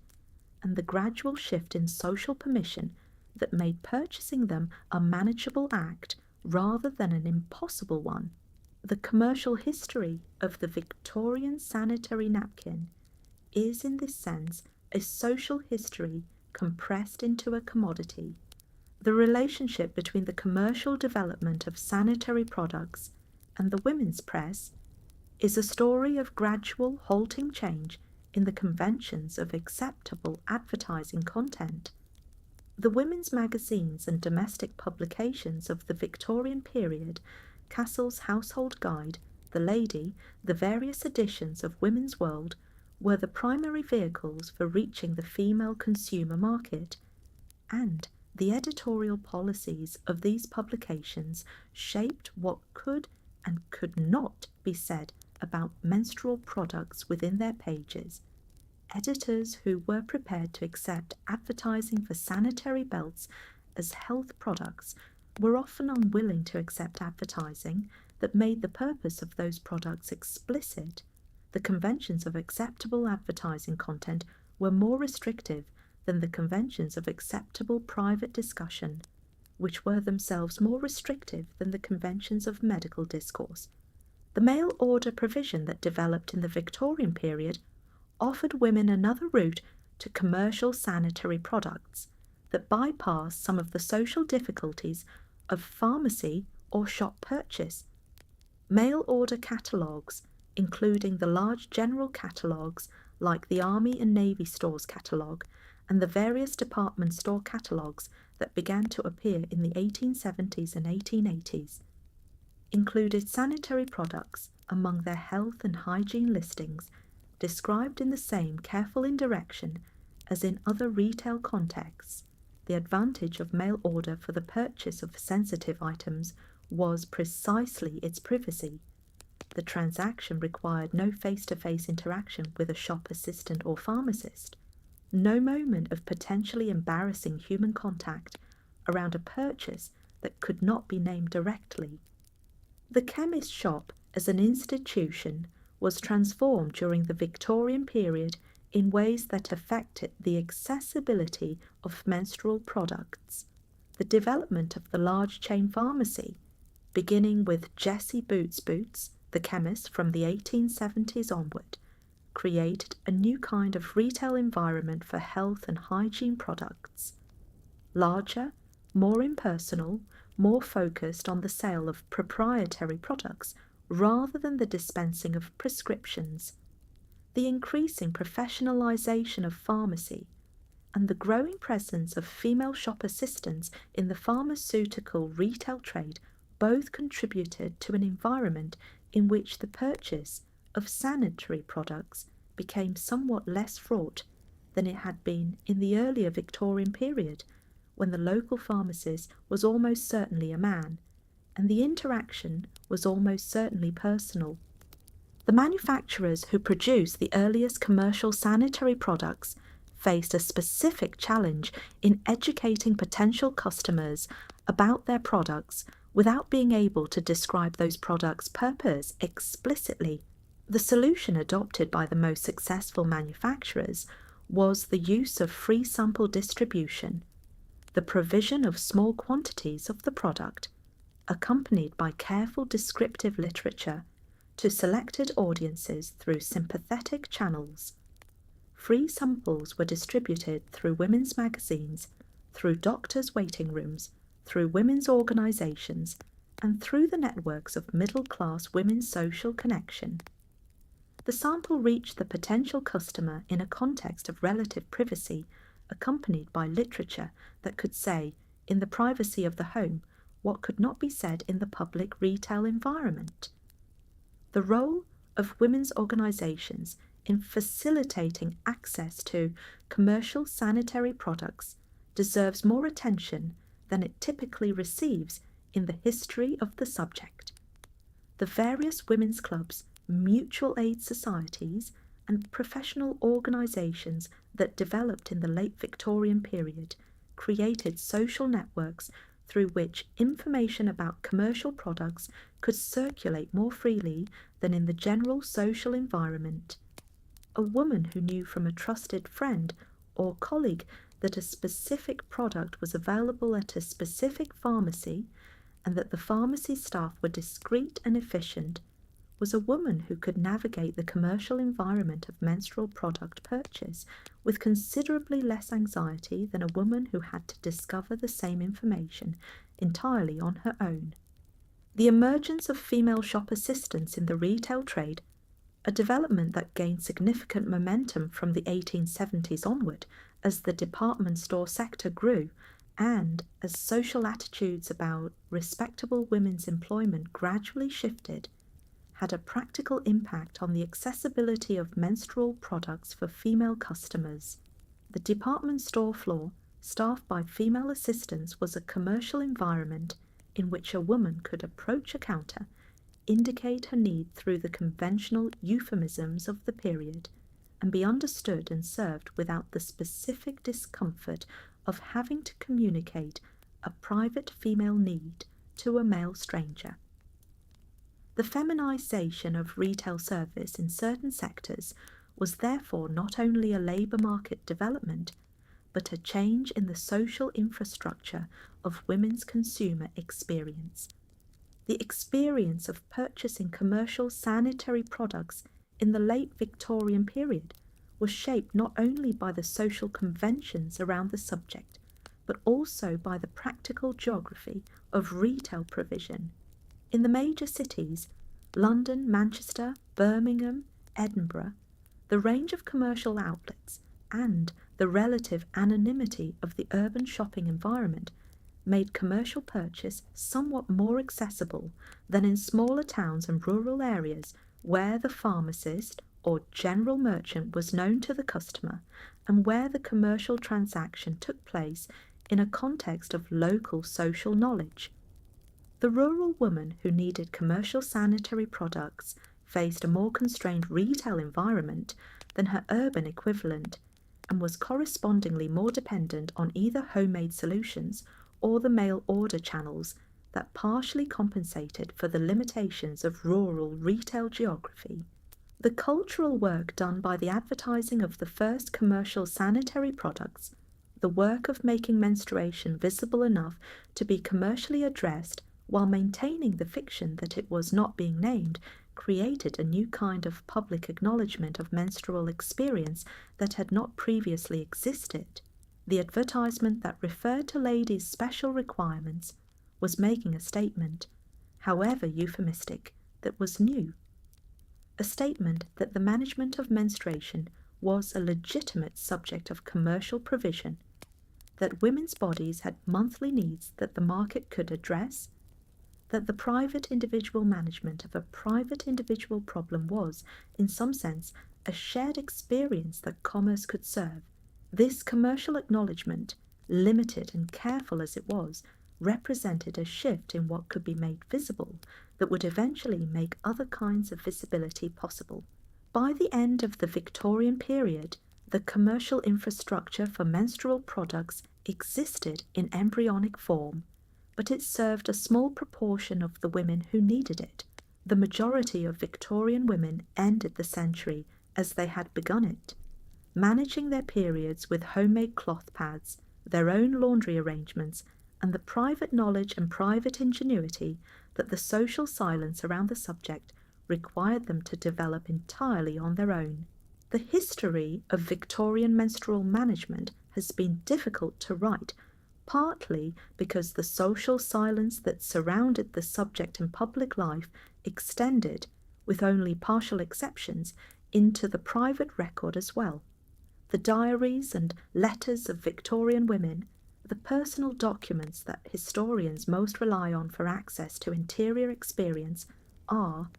and the gradual shift in social permission that made purchasing them a manageable act rather than an impossible one. The commercial history of the Victorian sanitary napkin is, in this sense, a social history compressed into a commodity. The relationship between the commercial development of sanitary products and the women's press is a story of gradual halting change in the conventions of acceptable advertising content. The women's magazines and domestic publications of the Victorian period, Cassell's Household Guide, The Lady, the various editions of Women's World, were the primary vehicles for reaching the female consumer market, and the editorial policies of these publications shaped what could and could not be said about menstrual products within their pages. Editors who were prepared to accept advertising for sanitary belts as health products were often unwilling to accept advertising that made the purpose of those products explicit. The conventions of acceptable advertising content were more restrictive than the conventions of acceptable private discussion, which were themselves more restrictive than the conventions of medical discourse. The mail order provision that developed in the Victorian period offered women another route to commercial sanitary products that bypassed some of the social difficulties of pharmacy or shop purchase. Mail order catalogues, including the large general catalogues like the Army and Navy Stores catalogue and the various department store catalogues that began to appear in the 1870s and 1880s included sanitary products among their health and hygiene listings, described in the same careful indirection as in other retail contexts. The advantage of mail order for the purchase of sensitive items was precisely its privacy. The transaction required no face-to-face interaction with a shop assistant or pharmacist, no moment of potentially embarrassing human contact around a purchase that could not be named directly. The chemist shop as an institution was transformed during the Victorian period in ways that affected the accessibility of menstrual products. The development of the large chain pharmacy, beginning with Jessie Boots, the chemist from the 1870s onward, created a new kind of retail environment for health and hygiene products. Larger, more impersonal, more focused on the sale of proprietary products rather than the dispensing of prescriptions. The increasing professionalization of pharmacy and the growing presence of female shop assistants in the pharmaceutical retail trade both contributed to an environment in which the purchase of sanitary products became somewhat less fraught than it had been in the earlier Victorian period, when the local pharmacist was almost certainly a man, and the interaction was almost certainly personal. The manufacturers who produced the earliest commercial sanitary products faced a specific challenge in educating potential customers about their products without being able to describe those products' purpose explicitly. The solution adopted by the most successful manufacturers was the use of free sample distribution, the provision of small quantities of the product, accompanied by careful descriptive literature to selected audiences through sympathetic channels. Free samples were distributed through women's magazines, through doctors' waiting rooms, through women's organisations, and through the networks of middle-class women's social connection. The sample reached the potential customer in a context of relative privacy, accompanied by literature that could say, in the privacy of the home, what could not be said in the public retail environment. The role of women's organisations in facilitating access to commercial sanitary products deserves more attention than it typically receives in the history of the subject. The various women's clubs, mutual aid societies, and professional organisations that developed in the late Victorian period created social networks through which information about commercial products could circulate more freely than in the general social environment. A woman who knew from a trusted friend or colleague that a specific product was available at a specific pharmacy and that the pharmacy staff were discreet and efficient was a woman who could navigate the commercial environment of menstrual product purchase with considerably less anxiety than a woman who had to discover the same information entirely on her own. The emergence of female shop assistants in the retail trade, a development that gained significant momentum from the 1870s onward as the department store sector grew and as social attitudes about respectable women's employment gradually shifted, had a practical impact on the accessibility of menstrual products for female customers. The department store floor, staffed by female assistants, was a commercial environment in which a woman could approach a counter, indicate her need through the conventional euphemisms of the period, and be understood and served without the specific discomfort of having to communicate a private female need to a male stranger. The feminization of retail service in certain sectors was therefore not only a labour market development, but a change in the social infrastructure of women's consumer experience. The experience of purchasing commercial sanitary products in the late Victorian period was shaped not only by the social conventions around the subject, but also by the practical geography of retail provision. In the major cities, London, Manchester, Birmingham, Edinburgh, the range of commercial outlets and the relative anonymity of the urban shopping environment made commercial purchase somewhat more accessible than in smaller towns and rural areas where the pharmacist or general merchant was known to the customer and where the commercial transaction took place in a context of local social knowledge. The rural woman who needed commercial sanitary products faced a more constrained retail environment than her urban equivalent and was correspondingly more dependent on either homemade solutions or the mail order channels that partially compensated for the limitations of rural retail geography. The cultural work done by the advertising of the first commercial sanitary products, the work of making menstruation visible enough to be commercially addressed while maintaining the fiction that it was not being named, created a new kind of public acknowledgement of menstrual experience that had not previously existed. The advertisement that referred to ladies' special requirements was making a statement, however euphemistic, that was new. A statement that the management of menstruation was a legitimate subject of commercial provision, that women's bodies had monthly needs that the market could address, that the private individual management of a private individual problem was, in some sense, a shared experience that commerce could serve. This commercial acknowledgement, limited and careful as it was, represented a shift in what could be made visible that would eventually make other kinds of visibility possible. By the end of the Victorian period, the commercial infrastructure for menstrual products existed in embryonic form, but it served a small proportion of the women who needed it. The majority of Victorian women ended the century as they had begun it, managing their periods with homemade cloth pads, their own laundry arrangements, and the private knowledge and private ingenuity that the social silence around the subject required them to develop entirely on their own. The history of Victorian menstrual management has been difficult to write, partly because the social silence that surrounded the subject in public life extended, with only partial exceptions, into the private record as well. The diaries and letters of Victorian women, the personal documents that historians most rely on for access to interior experience, are,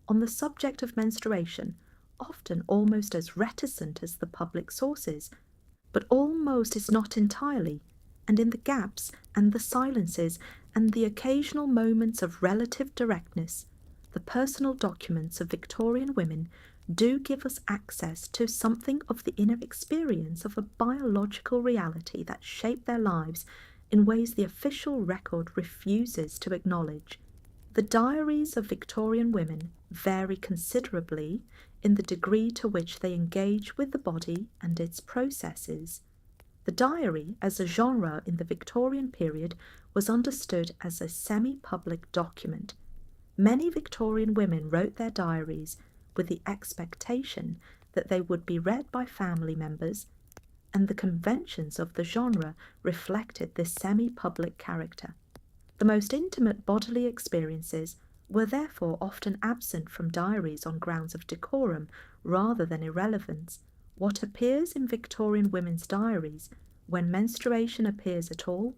on the subject of menstruation, often almost as reticent as the public sources, but almost is not entirely, and in the gaps and the silences and the occasional moments of relative directness, the personal documents of Victorian women do give us access to something of the inner experience of a biological reality that shaped their lives in ways the official record refuses to acknowledge. The diaries of Victorian women vary considerably in the degree to which they engage with the body and its processes. The diary, as a genre in the Victorian period, was understood as a semi-public document. Many Victorian women wrote their diaries with the expectation that they would be read by family members, and the conventions of the genre reflected this semi-public character. The most intimate bodily experiences were therefore often absent from diaries on grounds of decorum rather than irrelevance. What appears in Victorian women's diaries, when menstruation appears at all,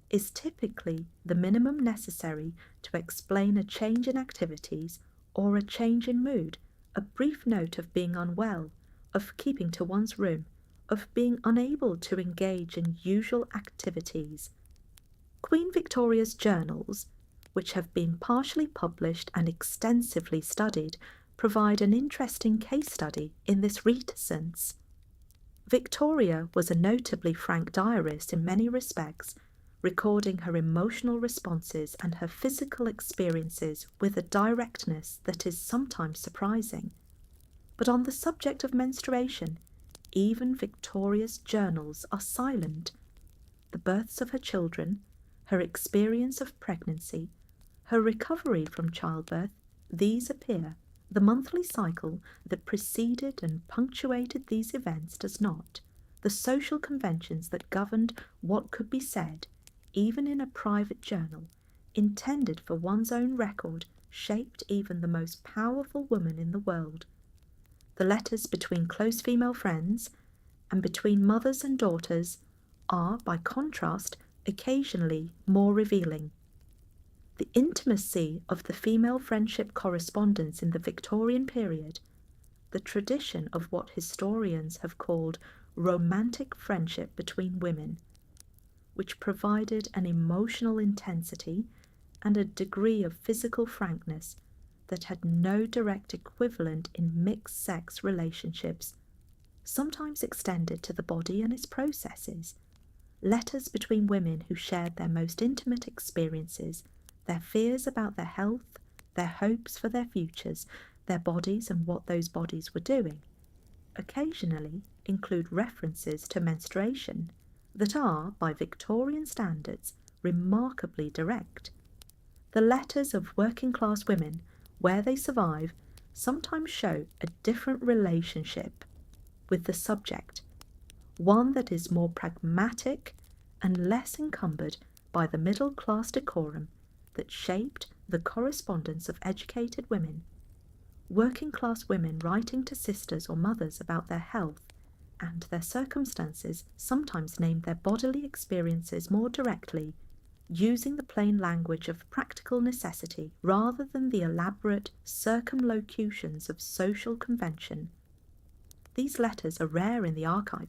is typically the minimum necessary to explain a change in activities or a change in mood, a brief note of being unwell, of keeping to one's room, of being unable to engage in usual activities. Queen Victoria's journals, which have been partially published and extensively studied, provide an interesting case study in this reticence. Victoria was a notably frank diarist in many respects, recording her emotional responses and her physical experiences with a directness that is sometimes surprising. But on the subject of menstruation, even Victoria's journals are silent. The births of her children, her experience of pregnancy, her recovery from childbirth, these appear. The monthly cycle that preceded and punctuated these events does not. The social conventions that governed what could be said, even in a private journal, intended for one's own record, shaped even the most powerful woman in the world. The letters between close female friends, and between mothers and daughters are, by contrast, occasionally more revealing. The intimacy of the female friendship correspondence in the Victorian period, the tradition of what historians have called romantic friendship between women, which provided an emotional intensity and a degree of physical frankness that had no direct equivalent in mixed-sex relationships, sometimes extended to the body and its processes. Letters between women who shared their most intimate experiences, their fears about their health, their hopes for their futures, their bodies and what those bodies were doing, occasionally include references to menstruation that are, by Victorian standards, remarkably direct. The letters of working-class women, where they survive, sometimes show a different relationship with the subject, one that is more pragmatic and less encumbered by the middle-class decorum that shaped the correspondence of educated women. Working-class women writing to sisters or mothers about their health and their circumstances sometimes named their bodily experiences more directly, using the plain language of practical necessity rather than the elaborate circumlocutions of social convention. These letters are rare in the archive.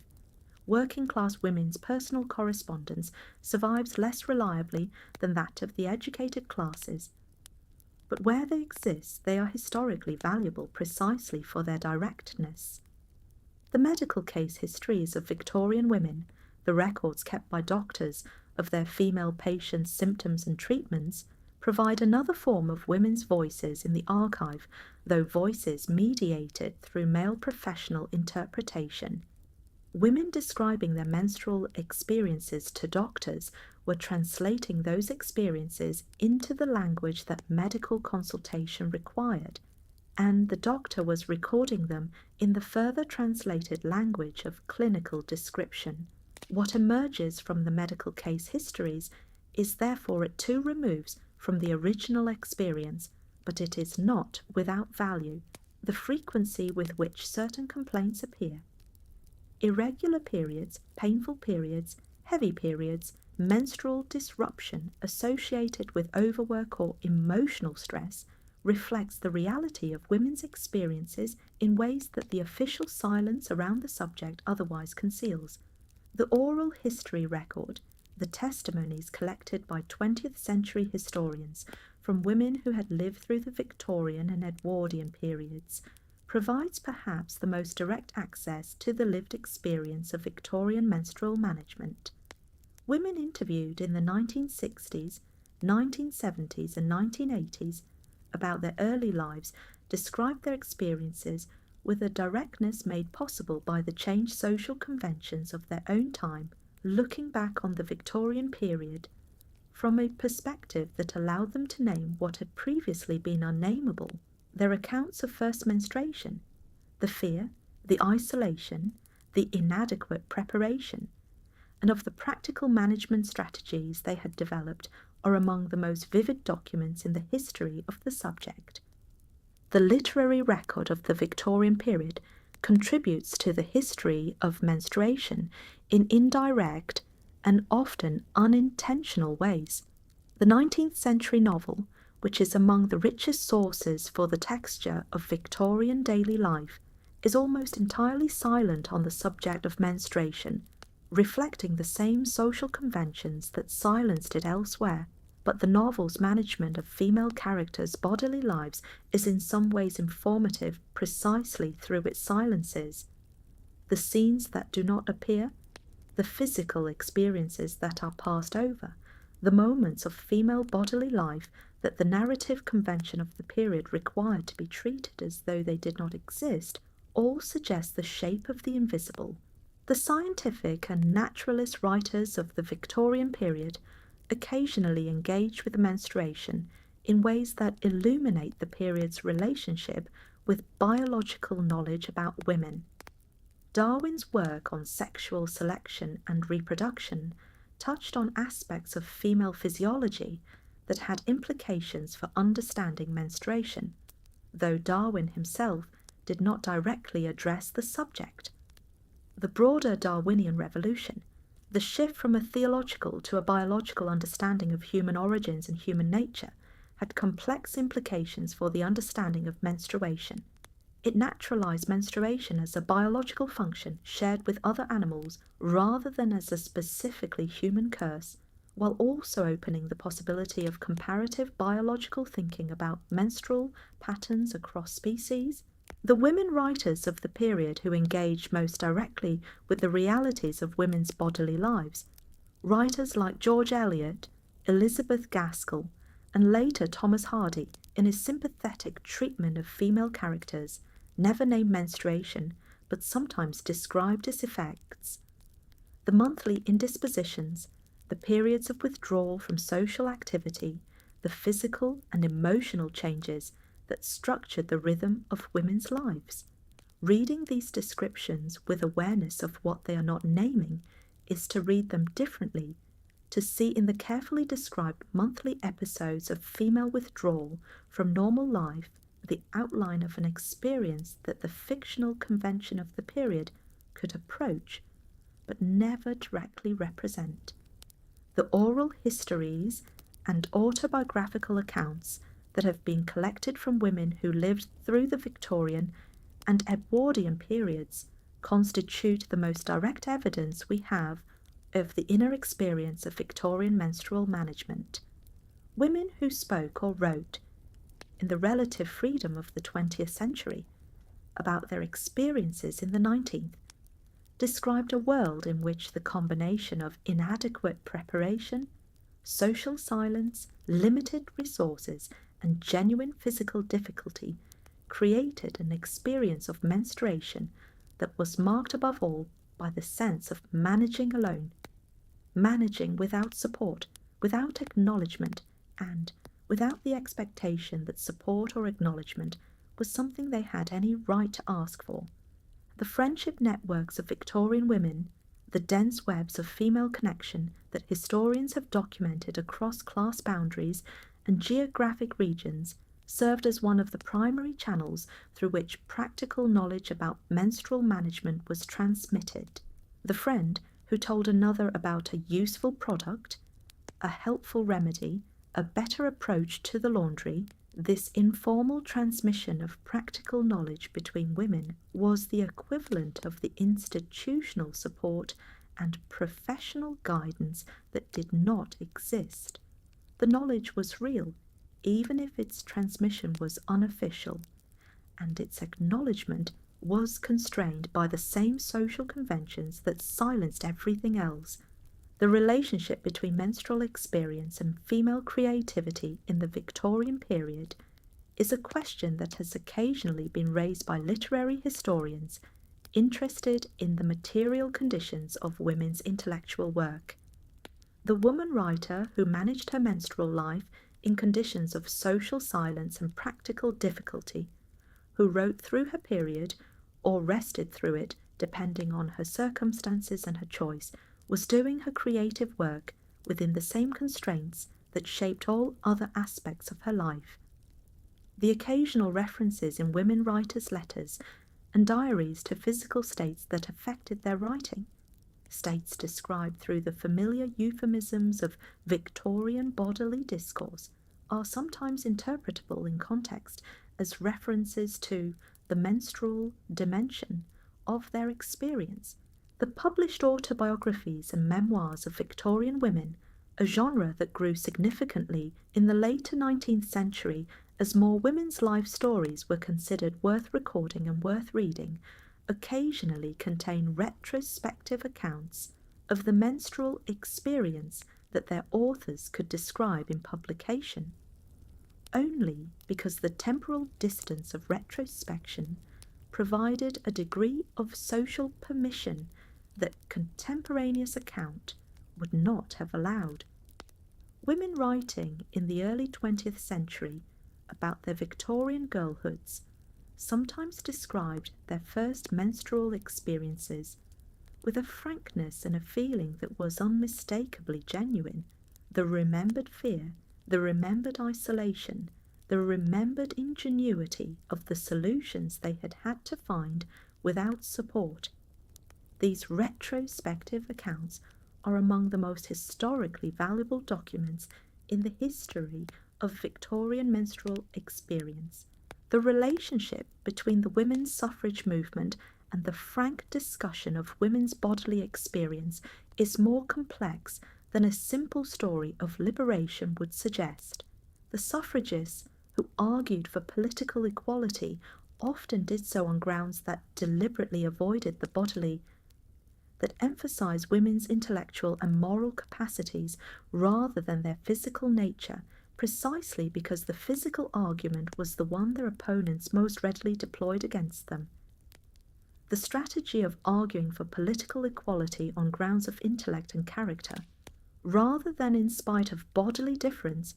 Working-class women's personal correspondence survives less reliably than that of the educated classes, but where they exist, they are historically valuable precisely for their directness. The medical case histories of Victorian women, the records kept by doctors of their female patients' symptoms and treatments, provide another form of women's voices in the archive, though voices mediated through male professional interpretation. Women describing their menstrual experiences to doctors were translating those experiences into the language that medical consultation required, and the doctor was recording them in the further translated language of clinical description. What emerges from the medical case histories is therefore at two removes from the original experience, but it is not without value. The frequency with which certain complaints appear, irregular periods, painful periods, heavy periods, menstrual disruption associated with overwork or emotional stress, reflects the reality of women's experiences in ways that the official silence around the subject otherwise conceals. The oral history record, the testimonies collected by 20th century historians from women who had lived through the Victorian and Edwardian periods, provides perhaps the most direct access to the lived experience of Victorian menstrual management. Women interviewed in the 1960s, 1970s and 1980s about their early lives described their experiences with a directness made possible by the changed social conventions of their own time, looking back on the Victorian period from a perspective that allowed them to name what had previously been unnameable. Their accounts of first menstruation, the fear, the isolation, the inadequate preparation, and of the practical management strategies they had developed are among the most vivid documents in the history of the subject. The literary record of the Victorian period contributes to the history of menstruation in indirect and often unintentional ways. The 19th century novel, which is among the richest sources for the texture of Victorian daily life, is almost entirely silent on the subject of menstruation, reflecting the same social conventions that silenced it elsewhere. But the novel's management of female characters' bodily lives is in some ways informative precisely through its silences. The scenes that do not appear, the physical experiences that are passed over, the moments of female bodily life that the narrative convention of the period required to be treated as though they did not exist, all suggest the shape of the invisible. The scientific and naturalist writers of the Victorian period occasionally engage with menstruation in ways that illuminate the period's relationship with biological knowledge about women. Darwin's work on sexual selection and reproduction touched on aspects of female physiology that had implications for understanding menstruation, though Darwin himself did not directly address the subject. The broader Darwinian revolution, the shift from a theological to a biological understanding of human origins and human nature, had complex implications for the understanding of menstruation. It naturalized menstruation as a biological function shared with other animals rather than as a specifically human curse, while also opening the possibility of comparative biological thinking about menstrual patterns across species. The women writers of the period who engaged most directly with the realities of women's bodily lives, writers like George Eliot, Elizabeth Gaskell, and later Thomas Hardy, in his sympathetic treatment of female characters, never named menstruation, but sometimes described its effects. The monthly indispositions, the periods of withdrawal from social activity, the physical and emotional changes that structured the rhythm of women's lives. Reading these descriptions with awareness of what they are not naming is to read them differently, to see in the carefully described monthly episodes of female withdrawal from normal life the outline of an experience that the fictional convention of the period could approach, but never directly represent. The oral histories and autobiographical accounts that have been collected from women who lived through the Victorian and Edwardian periods constitute the most direct evidence we have of the inner experience of Victorian menstrual management. Women who spoke or wrote, in the relative freedom of the 20th century, about their experiences in the 19th, described a world in which the combination of inadequate preparation, social silence, limited resources, and genuine physical difficulty created an experience of menstruation that was marked above all by the sense of managing alone, managing without support, without acknowledgement, and without the expectation that support or acknowledgement was something they had any right to ask for. The friendship networks of Victorian women, the dense webs of female connection that historians have documented across class boundaries and geographic regions, served as one of the primary channels through which practical knowledge about menstrual management was transmitted. The friend who told another about a useful product, a helpful remedy, a better approach to the laundry, this informal transmission of practical knowledge between women was the equivalent of the institutional support and professional guidance that did not exist. The knowledge was real, even if its transmission was unofficial, and its acknowledgement was constrained by the same social conventions that silenced everything else. The relationship between menstrual experience and female creativity in the Victorian period is a question that has occasionally been raised by literary historians interested in the material conditions of women's intellectual work. The woman writer who managed her menstrual life in conditions of social silence and practical difficulty, who wrote through her period or rested through it depending on her circumstances and her choice, was doing her creative work within the same constraints that shaped all other aspects of her life. The occasional references in women writers' letters and diaries to physical states that affected their writing, states described through the familiar euphemisms of Victorian bodily discourse, are sometimes interpretable in context as references to the menstrual dimension of their experience. The published autobiographies and memoirs of Victorian women, a genre that grew significantly in the later 19th century as more women's life stories were considered worth recording and worth reading, occasionally contain retrospective accounts of the menstrual experience that their authors could describe in publication. Only because the temporal distance of retrospection provided a degree of social permission that contemporaneous account would not have allowed. Women writing in the early 20th century about their Victorian girlhoods sometimes described their first menstrual experiences with a frankness and a feeling that was unmistakably genuine. The remembered fear, the remembered isolation, the remembered ingenuity of the solutions they had had to find without support. these retrospective accounts are among the most historically valuable documents in the history of Victorian menstrual experience. The relationship between the women's suffrage movement and the frank discussion of women's bodily experience is more complex than a simple story of liberation would suggest. The suffragists who argued for political equality often did so on grounds that deliberately avoided the bodily, that emphasized women's intellectual and moral capacities rather than their physical nature, precisely because the physical argument was the one their opponents most readily deployed against them. The strategy of arguing for political equality on grounds of intellect and character, rather than in spite of bodily difference,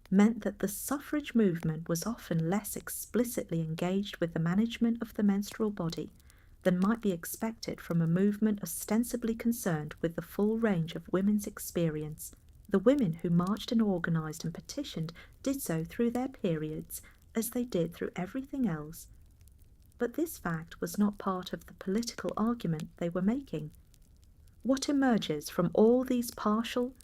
meant that the suffrage movement was often less explicitly engaged with the management of the menstrual body than might be expected from a movement ostensibly concerned with the full range of women's experience. The women who marched and organised and petitioned did so through their periods, as they did through everything else. But this fact was not part of the political argument they were making. What emerges from all these partial,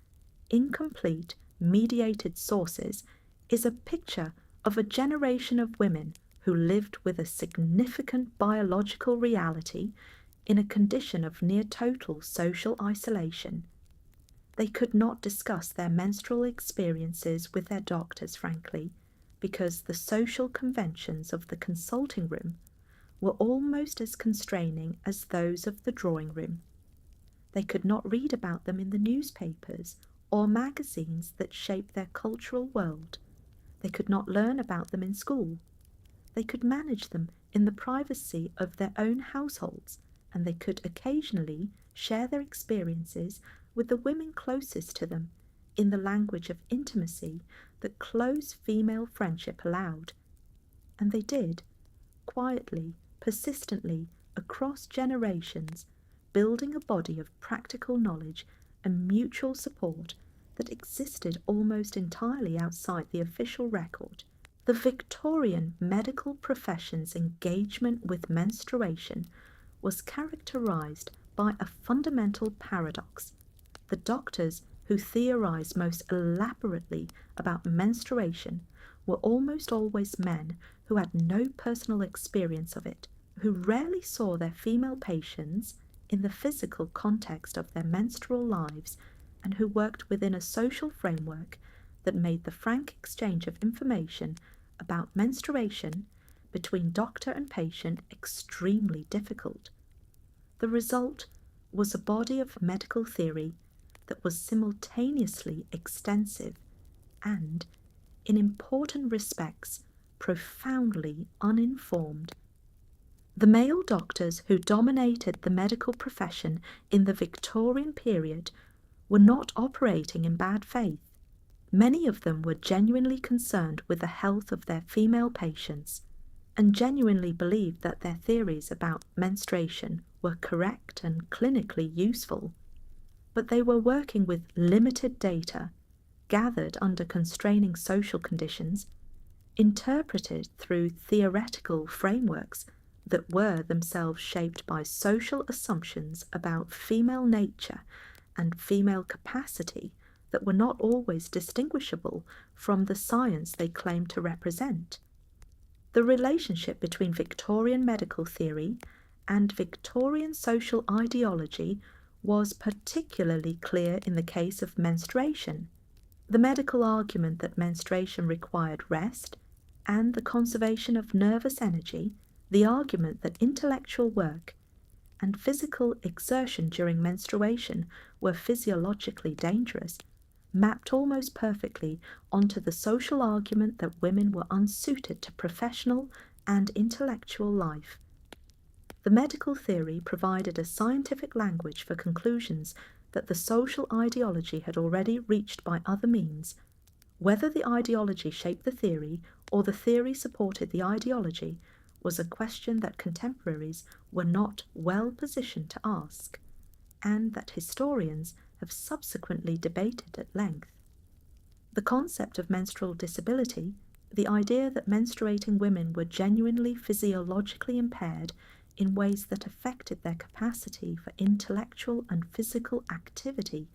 incomplete, mediated sources is a picture of a generation of women who lived with a significant biological reality in a condition of near total social isolation. They could not discuss their menstrual experiences with their doctors frankly, because the social conventions of the consulting room were almost as constraining as those of the drawing room. They could not read about them in the newspapers or magazines that shaped their cultural world. They could not learn about them in school. They could manage them in the privacy of their own households, and they could occasionally share their experiences with the women closest to them in the language of intimacy that close female friendship allowed. And they did, quietly, persistently, across generations, building a body of practical knowledge and mutual support that existed almost entirely outside the official record. The Victorian medical profession's engagement with menstruation was characterized by a fundamental paradox. The doctors who theorized most elaborately about menstruation were almost always men who had no personal experience of it, who rarely saw their female patients in the physical context of their menstrual lives, and who worked within a social framework that made the frank exchange of information about menstruation between doctor and patient extremely difficult. The result was a body of medical theory that was simultaneously extensive and, in important respects, profoundly uninformed. The male doctors who dominated the medical profession in the Victorian period were not operating in bad faith. Many of them were genuinely concerned with the health of their female patients and genuinely believed that their theories about menstruation were correct and clinically useful. But they were working with limited data, gathered under constraining social conditions, interpreted through theoretical frameworks that were themselves shaped by social assumptions about female nature and female capacity that were not always distinguishable from the science they claimed to represent. The relationship between Victorian medical theory and Victorian social ideology was particularly clear in the case of menstruation. The medical argument that menstruation required rest and the conservation of nervous energy, the argument that intellectual work and physical exertion during menstruation were physiologically dangerous, mapped almost perfectly onto the social argument that women were unsuited to professional and intellectual life. The medical theory provided a scientific language for conclusions that the social ideology had already reached by other means. Whether the ideology shaped the theory or the theory supported the ideology was a question that contemporaries were not well positioned to ask, and that historians have subsequently debated at length. The concept of menstrual disability, the idea that menstruating women were genuinely physiologically impaired, in ways that affected their capacity for intellectual and physical activity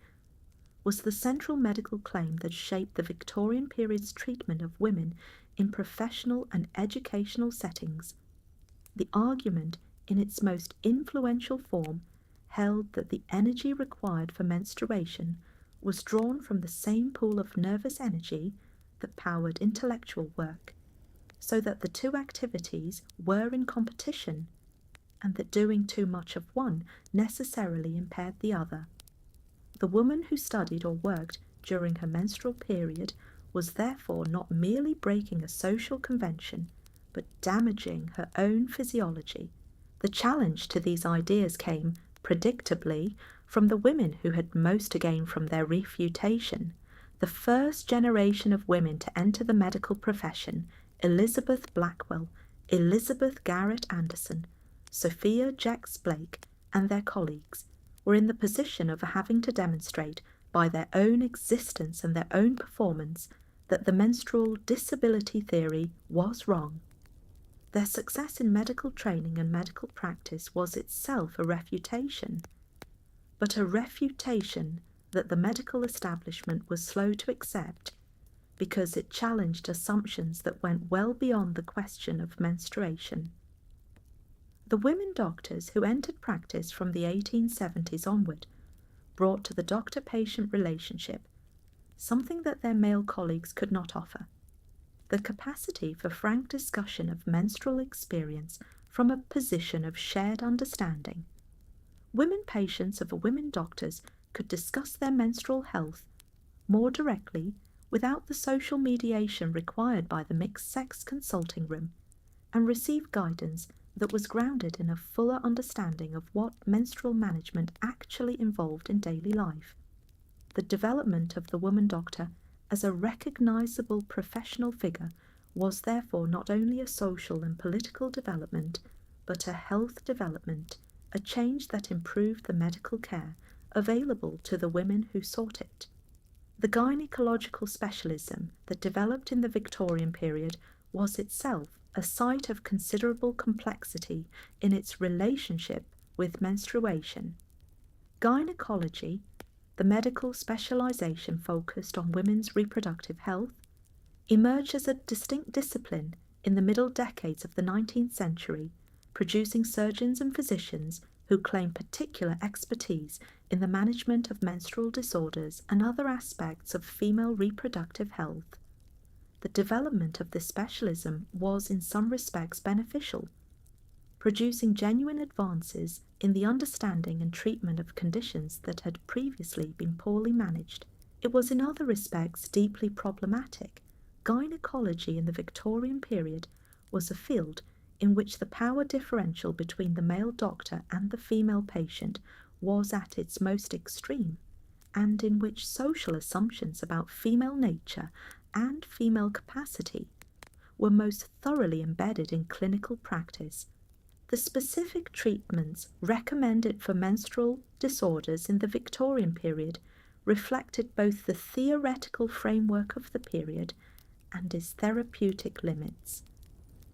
was the central medical claim that shaped the Victorian period's treatment of women in professional and educational settings. The argument, in its most influential form, held that the energy required for menstruation was drawn from the same pool of nervous energy that powered intellectual work, so that the two activities were in competition, and that doing too much of one necessarily impaired the other. The woman who studied or worked during her menstrual period was therefore not merely breaking a social convention, but damaging her own physiology. The challenge to these ideas came, predictably, from the women who had most to gain from their refutation. The first generation of women to enter the medical profession, Elizabeth Blackwell, Elizabeth Garrett Anderson, Sophia Jex Blake, and their colleagues, were in the position of having to demonstrate by their own existence and their own performance that the menstrual disability theory was wrong. Their success in medical training and medical practice was itself a refutation, but a refutation that the medical establishment was slow to accept because it challenged assumptions that went well beyond the question of menstruation. The women doctors who entered practice from the 1870s onward brought to the doctor-patient relationship something that their male colleagues could not offer: the capacity for frank discussion of menstrual experience from a position of shared understanding. Women patients of women doctors could discuss their menstrual health more directly without the social mediation required by the mixed-sex consulting room, and receive guidance that was grounded in a fuller understanding of what menstrual management actually involved in daily life. The development of the woman doctor as a recognizable professional figure was therefore not only a social and political development, but a health development, a change that improved the medical care available to the women who sought it. The gynecological specialism that developed in the Victorian period was itself a site of considerable complexity in its relationship with menstruation. Gynecology, the medical specialization focused on women's reproductive health, emerged as a distinct discipline in the middle decades of the 19th century, producing surgeons and physicians who claimed particular expertise in the management of menstrual disorders and other aspects of female reproductive health. The development of this specialism was in some respects beneficial, producing genuine advances in the understanding and treatment of conditions that had previously been poorly managed. It was in other respects deeply problematic. Gynecology in the Victorian period was a field in which the power differential between the male doctor and the female patient was at its most extreme, and in which social assumptions about female nature and female capacity were most thoroughly embedded in clinical practice. The specific treatments recommended for menstrual disorders in the Victorian period reflected both the theoretical framework of the period and its therapeutic limits.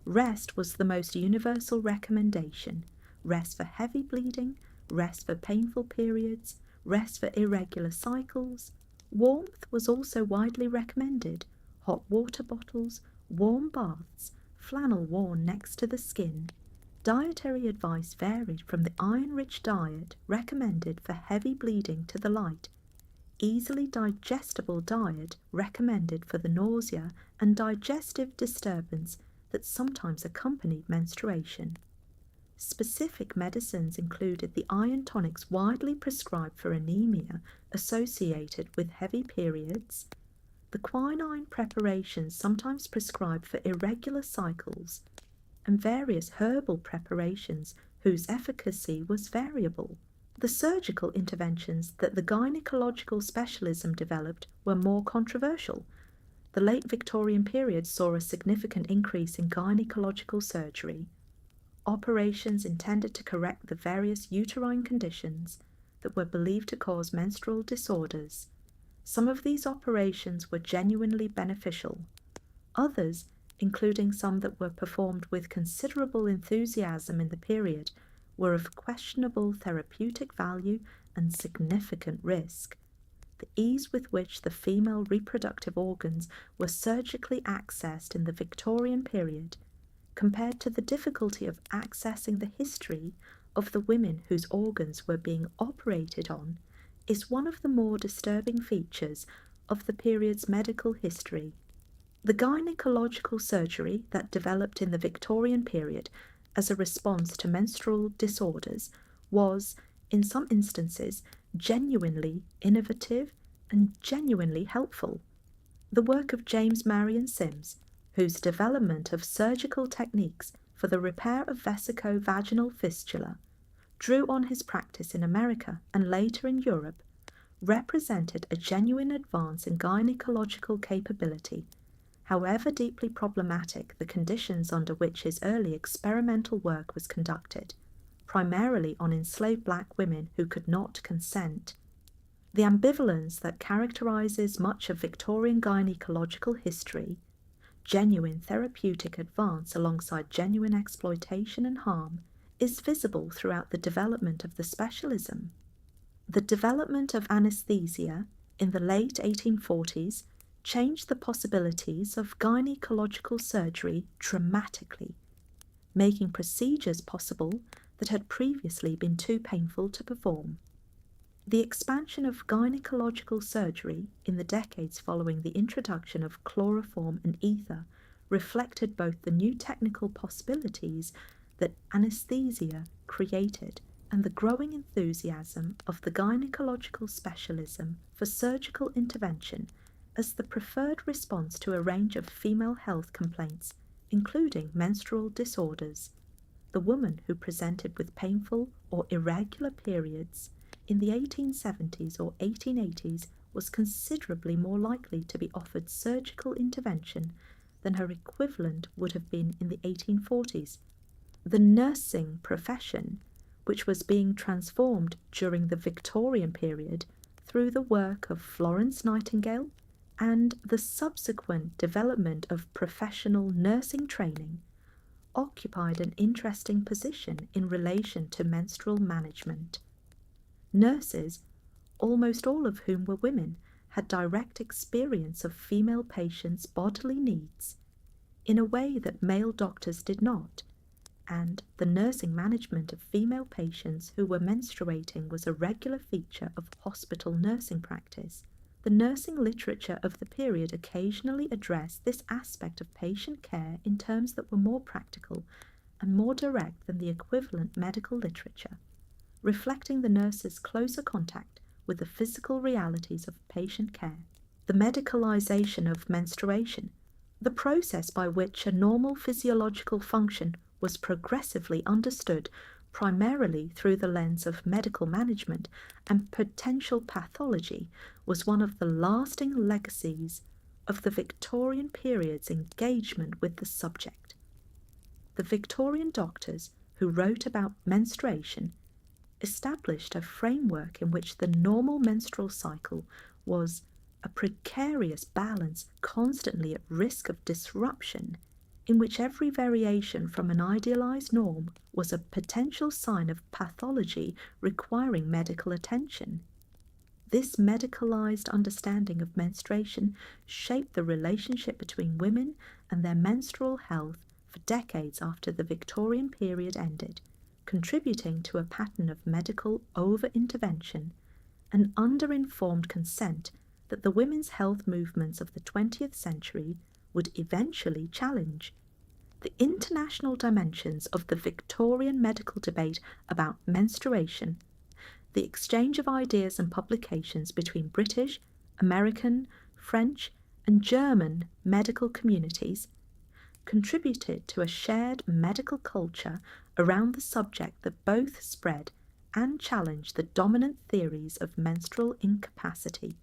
Rest was the most universal recommendation: rest for heavy bleeding, rest for painful periods, rest for irregular cycles. Warmth was also widely recommended: hot water bottles, warm baths, flannel worn next to the skin. Dietary advice varied from the iron-rich diet recommended for heavy bleeding to the light, easily digestible diet recommended for the nausea and digestive disturbance that sometimes accompanied menstruation. Specific medicines included the iron tonics widely prescribed for anemia associated with heavy periods, the quinine preparations sometimes prescribed for irregular cycles, and various herbal preparations whose efficacy was variable. The surgical interventions that the gynecological specialism developed were more controversial. The late Victorian period saw a significant increase in gynecological surgery, operations intended to correct the various uterine conditions that were believed to cause menstrual disorders. Some of these operations were genuinely beneficial. Others including some that were performed with considerable enthusiasm in the period, were of questionable therapeutic value and significant risk. The ease with which the female reproductive organs were surgically accessed in the Victorian period, compared to the difficulty of accessing the history of the women whose organs were being operated on, is one of the more disturbing features of the period's medical history. The gynecological surgery that developed in the Victorian period as a response to menstrual disorders was, in some instances, genuinely innovative and genuinely helpful. The work of James Marion Sims, whose development of surgical techniques for the repair of vesico-vaginal fistula drew on his practice in America and later in Europe, represented a genuine advance in gynecological capability, however deeply problematic the conditions under which his early experimental work was conducted, primarily on enslaved black women who could not consent. The ambivalence that characterizes much of Victorian gynecological history, genuine therapeutic advance alongside genuine exploitation and harm, is visible throughout the development of the specialism. The development of anesthesia in the late 1840s changed the possibilities of gynecological surgery dramatically, making procedures possible that had previously been too painful to perform. The expansion of gynecological surgery in the decades following the introduction of chloroform and ether reflected both the new technical possibilities that anesthesia created and the growing enthusiasm of the gynecological specialism for surgical intervention as the preferred response to a range of female health complaints, including menstrual disorders. The woman who presented with painful or irregular periods in the 1870s or 1880s was considerably more likely to be offered surgical intervention than her equivalent would have been in the 1840s. The nursing profession, which was being transformed during the Victorian period through the work of Florence Nightingale and the subsequent development of professional nursing training, occupied an interesting position in relation to menstrual management. Nurses, almost all of whom were women, had direct experience of female patients' bodily needs in a way that male doctors did not, and the nursing management of female patients who were menstruating was a regular feature of hospital nursing practice. The nursing literature of the period occasionally addressed this aspect of patient care in terms that were more practical and more direct than the equivalent medical literature, reflecting the nurse's closer contact with the physical realities of patient care. The medicalization of menstruation, the process by which a normal physiological function was progressively understood primarily through the lens of medical management and potential pathology, was one of the lasting legacies of the Victorian period's engagement with the subject. The Victorian doctors who wrote about menstruation established a framework in which the normal menstrual cycle was a precarious balance constantly at risk of disruption, in which every variation from an idealized norm was a potential sign of pathology requiring medical attention. This medicalized understanding of menstruation shaped the relationship between women and their menstrual health for decades after the Victorian period ended, contributing to a pattern of medical over-intervention and under-informed consent that the women's health movements of the 20th century would eventually challenge. The international dimensions of the Victorian medical debate about menstruation, the exchange of ideas and publications between British, American, French, and German medical communities, contributed to a shared medical culture around the subject that both spread and challenged the dominant theories of menstrual incapacity.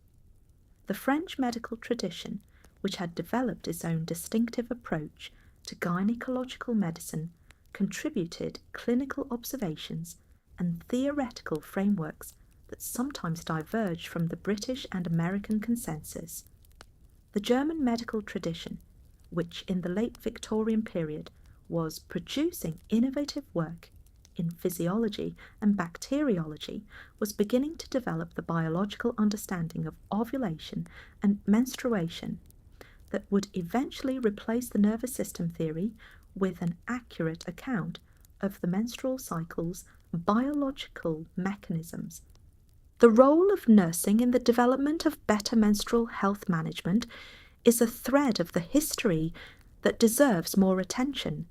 The French medical tradition, which had developed its own distinctive approach to gynecological medicine, contributed clinical observations and theoretical frameworks that sometimes diverged from the British and American consensus. The German medical tradition, which in the late Victorian period was producing innovative work in physiology and bacteriology, was beginning to develop the biological understanding of ovulation and menstruation that would eventually replace the nervous system theory with an accurate account of the menstrual cycle's biological mechanisms. The role of nursing in the development of better menstrual health management is a thread of the history that deserves more attention.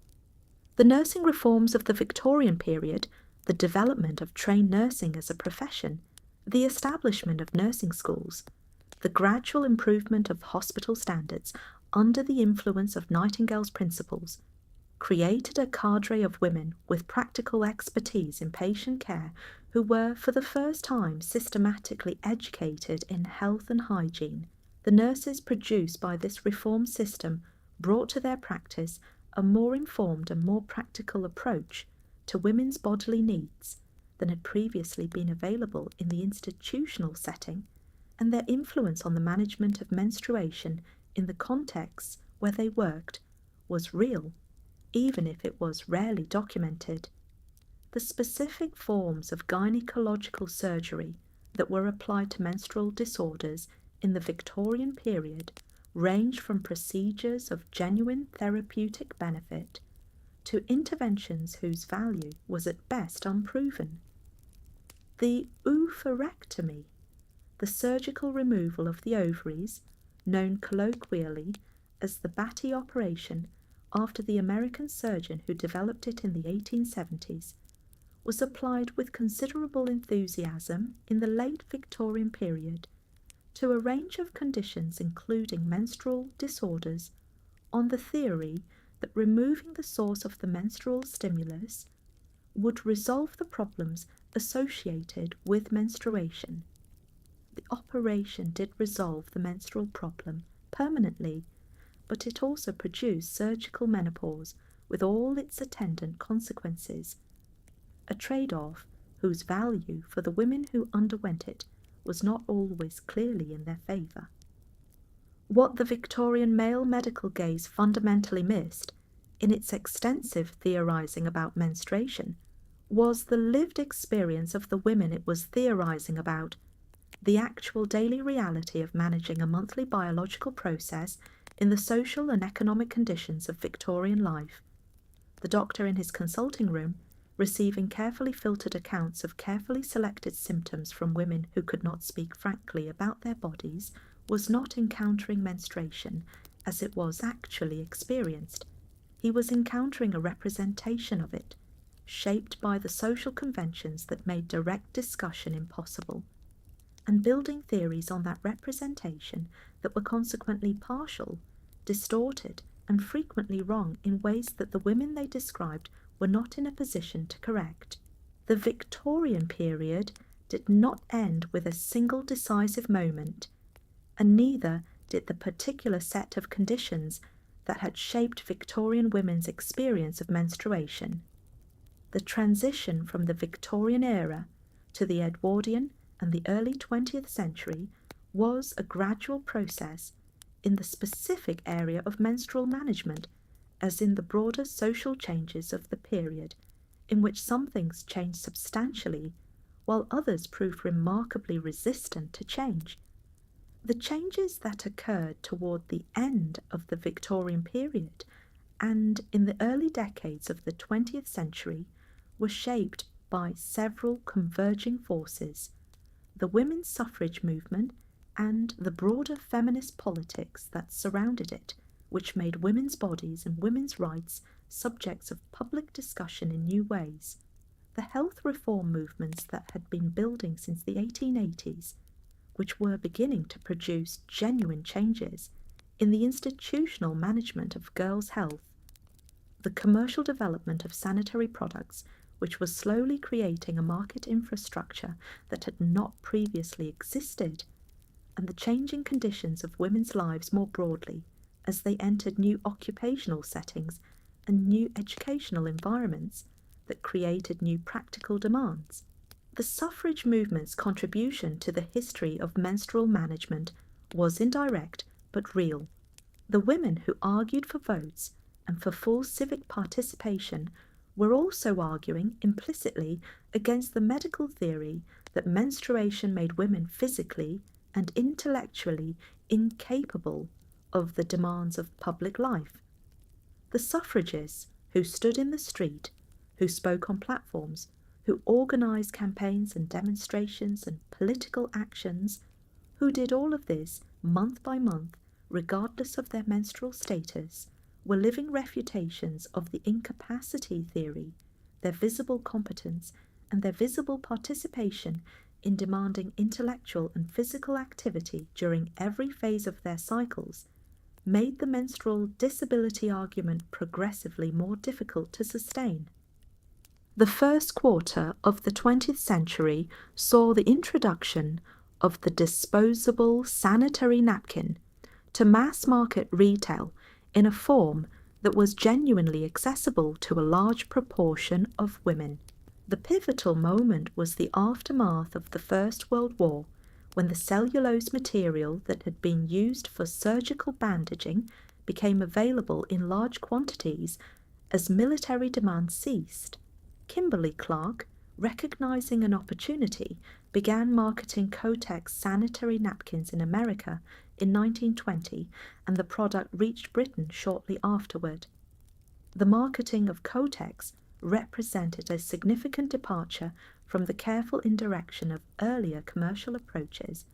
The nursing reforms of the Victorian period, the development of trained nursing as a profession, the establishment of nursing schools, the gradual improvement of hospital standards under the influence of Nightingale's principles, created a cadre of women with practical expertise in patient care who were for the first time systematically educated in health and hygiene. The nurses produced by this reform system brought to their practice a more informed and more practical approach to women's bodily needs than had previously been available in the institutional setting, and their influence on the management of menstruation in the contexts where they worked was real, even if it was rarely documented. The specific forms of gynecological surgery that were applied to menstrual disorders in the Victorian period ranged from procedures of genuine therapeutic benefit to interventions whose value was at best unproven. The oophorectomy, the surgical removal of the ovaries, known colloquially as the Batty operation after the American surgeon who developed it in the 1870s, was applied with considerable enthusiasm in the late Victorian period to a range of conditions including menstrual disorders on the theory that removing the source of the menstrual stimulus would resolve the problems associated with menstruation. The operation did resolve the menstrual problem permanently, but it also produced surgical menopause with all its attendant consequences, a trade-off whose value for the women who underwent it was not always clearly in their favour. What the Victorian male medical gaze fundamentally missed, in its extensive theorising about menstruation, was the lived experience of the women it was theorising about, the actual daily reality of managing a monthly biological process in the social and economic conditions of Victorian life. The doctor in his consulting room, receiving carefully filtered accounts of carefully selected symptoms from women who could not speak frankly about their bodies, was not encountering menstruation as it was actually experienced. He was encountering a representation of it, shaped by the social conventions that made direct discussion impossible, and building theories on that representation that were consequently partial, distorted, and frequently wrong in ways that the women they described were not in a position to correct. The Victorian period did not end with a single decisive moment, and neither did the particular set of conditions that had shaped Victorian women's experience of menstruation. The transition from the Victorian era to the Edwardian and the early 20th century was a gradual process in the specific area of menstrual management, as in the broader social changes of the period, in which some things changed substantially, while others proved remarkably resistant to change. The changes that occurred toward the end of the Victorian period and in the early decades of the 20th century were shaped by several converging forces: the women's suffrage movement and the broader feminist politics that surrounded it, which made women's bodies and women's rights subjects of public discussion in new ways. The health reform movements that had been building since the 1880s, which were beginning to produce genuine changes in the institutional management of girls' health. The commercial development of sanitary products, which was slowly creating a market infrastructure that had not previously existed, and the changing conditions of women's lives more broadly as they entered new occupational settings and new educational environments that created new practical demands. The suffrage movement's contribution to the history of menstrual management was indirect but real. The women who argued for votes and for full civic participation were also arguing implicitly against the medical theory that menstruation made women physically and intellectually incapable of the demands of public life. The suffragists who stood in the street, who spoke on platforms, who organised campaigns and demonstrations and political actions, who did all of this month by month, regardless of their menstrual status, were living refutations of the incapacity theory, their visible competence, and their visible participation in demanding intellectual and physical activity during every phase of their cycles, made the menstrual disability argument progressively more difficult to sustain. The first quarter of the 20th century saw the introduction of the disposable sanitary napkin to mass market retail in a form that was genuinely accessible to a large proportion of women. The pivotal moment was the aftermath of the First World War, when the cellulose material that had been used for surgical bandaging became available in large quantities as military demand ceased. Kimberly-Clark, recognizing an opportunity, began marketing Kotex sanitary napkins in America in 1920, and the product reached Britain shortly afterward. The marketing of Kotex represented a significant departure from the careful indirection of earlier commercial approaches.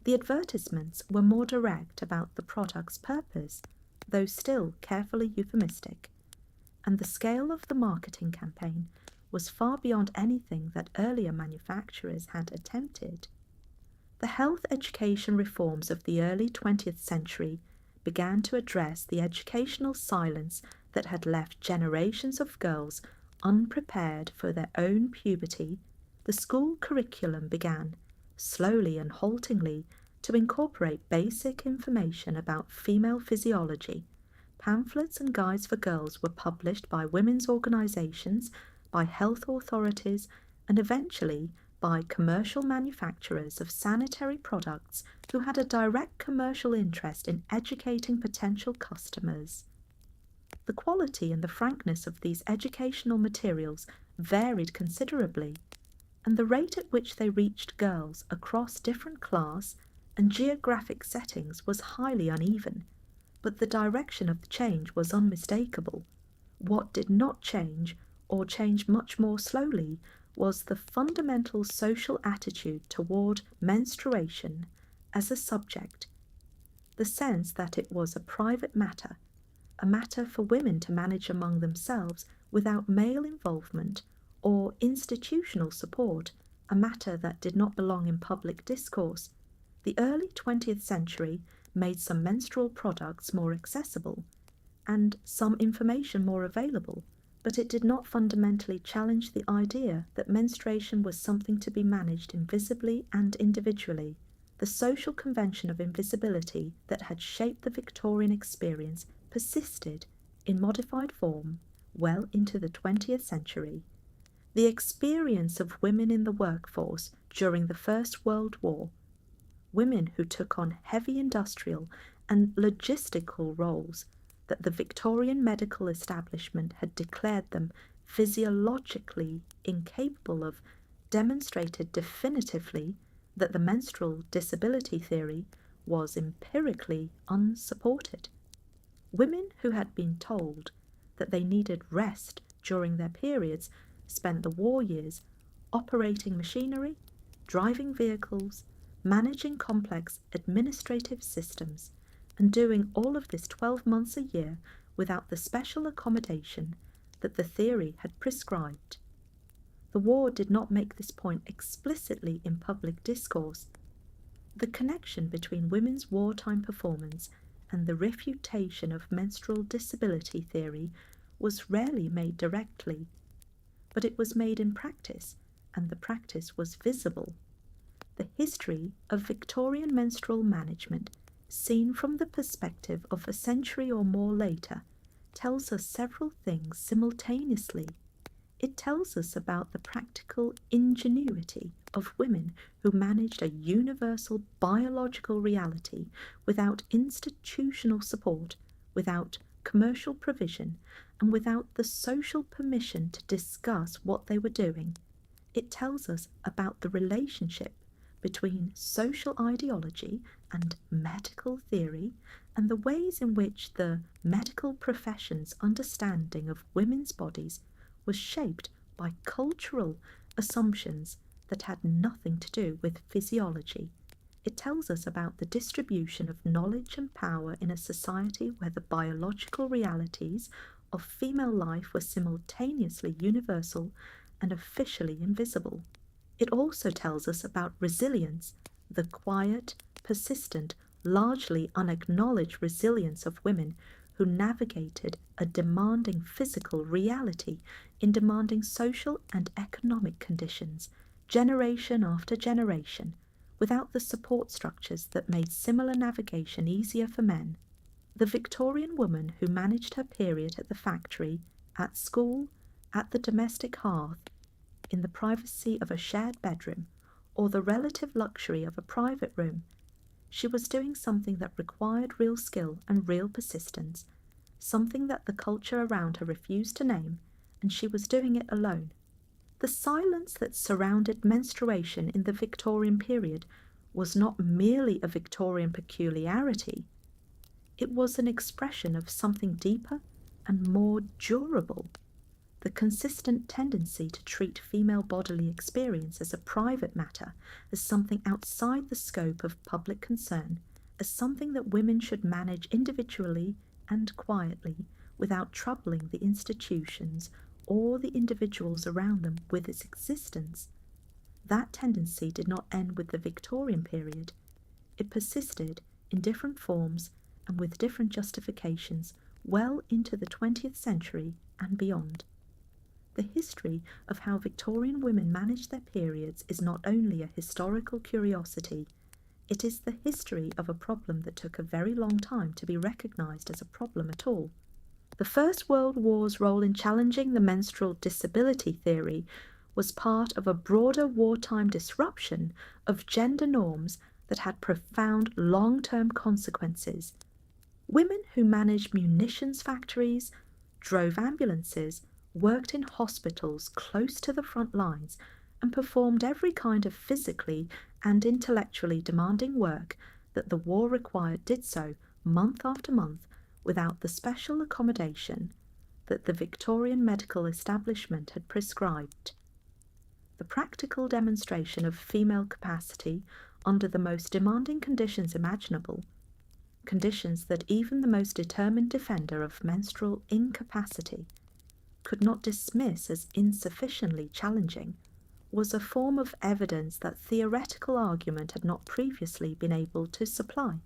The advertisements were more direct about the product's purpose, though still carefully euphemistic, and the scale of the marketing campaign was far beyond anything that earlier manufacturers had attempted. The health education reforms of the early 20th century began to address the educational silence that had left generations of girls unprepared for their own puberty. The school curriculum began, slowly and haltingly, to incorporate basic information about female physiology. Pamphlets and guides for girls were published by women's organizations, by health authorities, and eventually by commercial manufacturers of sanitary products who had a direct commercial interest in educating potential customers. The quality and the frankness of these educational materials varied considerably, and the rate at which they reached girls across different class and geographic settings was highly uneven, but the direction of the change was unmistakable. What did not change, or change much more slowly, was the fundamental social attitude toward menstruation as a subject, the sense that it was a private matter, a matter for women to manage among themselves without male involvement or institutional support, a matter that did not belong in public discourse. The early 20th century made some menstrual products more accessible and some information more available, but it did not fundamentally challenge the idea that menstruation was something to be managed invisibly and individually. The social convention of invisibility that had shaped the Victorian experience persisted in modified form well into the 20th century. The experience of women in the workforce during the First World War, women who took on heavy industrial and logistical roles that the Victorian medical establishment had declared them physiologically incapable of, demonstrated definitively that the menstrual disability theory was empirically unsupported. Women who had been told that they needed rest during their periods spent the war years operating machinery, driving vehicles, managing complex administrative systems, and doing all of this 12 months a year without the special accommodation that the theory had prescribed. The war did not make this point explicitly in public discourse. The connection between women's wartime performance and the refutation of menstrual disability theory was rarely made directly, but it was made in practice, and the practice was visible. The history of Victorian menstrual management, seen from the perspective of a century or more later, tells us several things simultaneously. It tells us about the practical ingenuity of women who managed a universal biological reality without institutional support, without commercial provision, and without the social permission to discuss what they were doing. It tells us about the relationship between social ideology and medical theory, and the ways in which the medical profession's understanding of women's bodies was shaped by cultural assumptions that had nothing to do with physiology. It tells us about the distribution of knowledge and power in a society where the biological realities of female life were simultaneously universal and officially invisible. It also tells us about resilience, the quiet, persistent, largely unacknowledged resilience of women who navigated a demanding physical reality in demanding social and economic conditions, generation after generation, without the support structures that made similar navigation easier for men. The Victorian woman who managed her period at the factory, at school, at the domestic hearth, in the privacy of a shared bedroom, or the relative luxury of a private room, she was doing something that required real skill and real persistence, something that the culture around her refused to name, and she was doing it alone. The silence that surrounded menstruation in the Victorian period was not merely a Victorian peculiarity, it was an expression of something deeper and more durable. The consistent tendency to treat female bodily experience as a private matter, as something outside the scope of public concern, as something that women should manage individually and quietly without troubling the institutions or the individuals around them with its existence. That tendency did not end with the Victorian period. It persisted in different forms and with different justifications well into the 20th century and beyond. The history of how Victorian women managed their periods is not only a historical curiosity, it is the history of a problem that took a very long time to be recognised as a problem at all. The First World War's role in challenging the menstrual disability theory was part of a broader wartime disruption of gender norms that had profound long-term consequences. Women who managed munitions factories, drove ambulances, worked in hospitals close to the front lines, and performed every kind of physically and intellectually demanding work that the war required did so month after month without the special accommodation that the Victorian medical establishment had prescribed. The practical demonstration of female capacity under the most demanding conditions imaginable, conditions that even the most determined defender of menstrual incapacity could not dismiss as insufficiently challenging, was a form of evidence that theoretical argument had not previously been able to supply.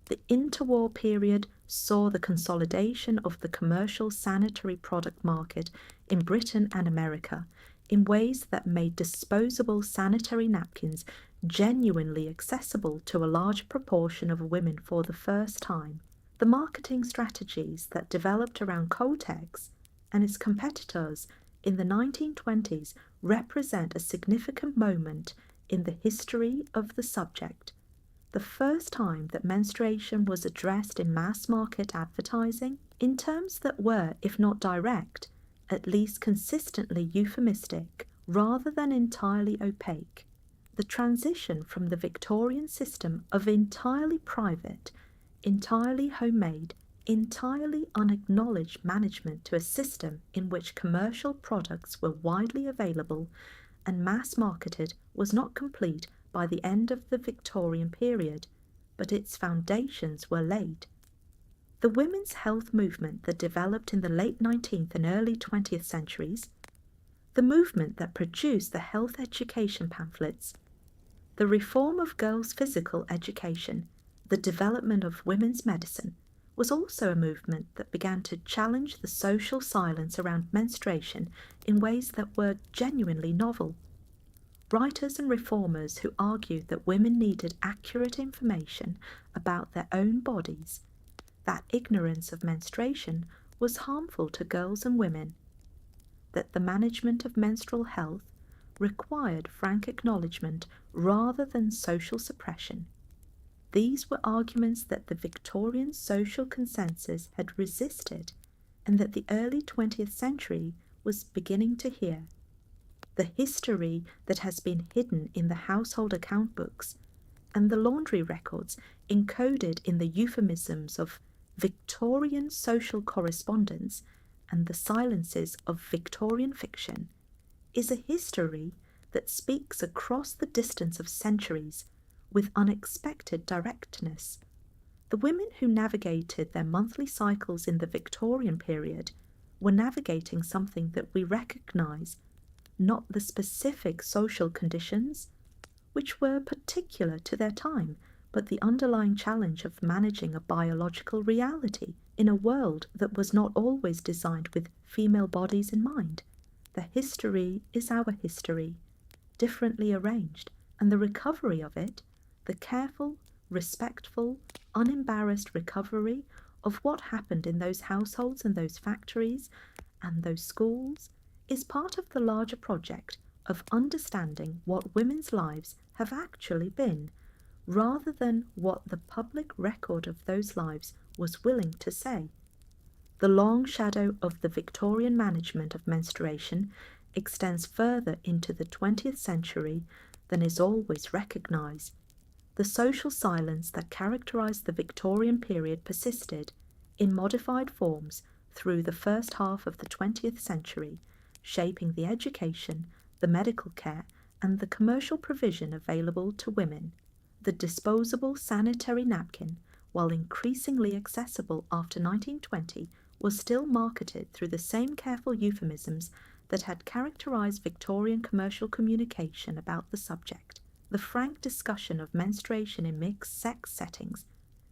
The interwar period saw the consolidation of the commercial sanitary product market in Britain and America in ways that made disposable sanitary napkins genuinely accessible to a large proportion of women for the first time. The marketing strategies that developed around Kotex and its competitors in the 1920s represent a significant moment in the history of the subject. The first time that menstruation was addressed in mass market advertising in terms that were, if not direct, at least consistently euphemistic rather than entirely opaque. The transition from the Victorian system of entirely private, entirely homemade, entirely unacknowledged management to a system in which commercial products were widely available and mass marketed was not complete by the end of the Victorian period, but its foundations were laid. The women's health movement that developed in the late 19th and early 20th centuries, the movement that produced the health education pamphlets, the reform of girls' physical education, the development of women's medicine, was also a movement that began to challenge the social silence around menstruation in ways that were genuinely novel. Writers and reformers who argued that women needed accurate information about their own bodies, that ignorance of menstruation was harmful to girls and women, that the management of menstrual health required frank acknowledgement rather than social suppression. These were arguments that the Victorian social consensus had resisted and that the early 20th century was beginning to hear. The history that has been hidden in the household account books and the laundry records encoded in the euphemisms of Victorian social correspondence and the silences of Victorian fiction is a history that speaks across the distance of centuries with unexpected directness. The women who navigated their monthly cycles in the Victorian period were navigating something that we recognise, not the specific social conditions, which were particular to their time, but the underlying challenge of managing a biological reality in a world that was not always designed with female bodies in mind. The history is our history, differently arranged, and the recovery of it, the careful, respectful, unembarrassed recovery of what happened in those households and those factories and those schools, is part of the larger project of understanding what women's lives have actually been, rather than what the public record of those lives was willing to say. The long shadow of the Victorian management of menstruation extends further into the 20th century than is always recognised. The social silence that characterised the Victorian period persisted, in modified forms, through the first half of the 20th century, shaping the education, the medical care, and the commercial provision available to women. The disposable sanitary napkin, while increasingly accessible after 1920, was still marketed through the same careful euphemisms that had characterised Victorian commercial communication about the subject. The frank discussion of menstruation in mixed-sex settings,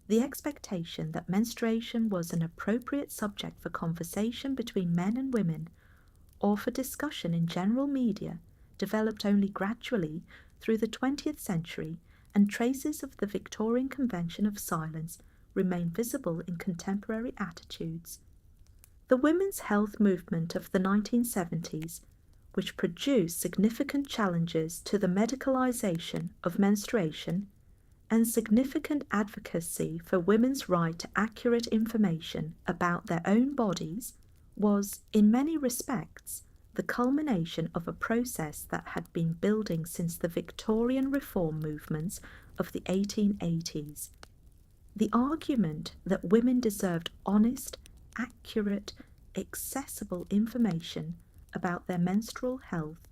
the expectation that menstruation was an appropriate subject for conversation between men and women, or for discussion in general media, developed only gradually through the 20th century, and traces of the Victorian Convention of Silence remain visible in contemporary attitudes. The women's health movement of the 1970s, which produced significant challenges to the medicalisation of menstruation and significant advocacy for women's right to accurate information about their own bodies, was, in many respects, the culmination of a process that had been building since the Victorian reform movements of the 1880s. The argument that women deserved honest, accurate, accessible information about their menstrual health,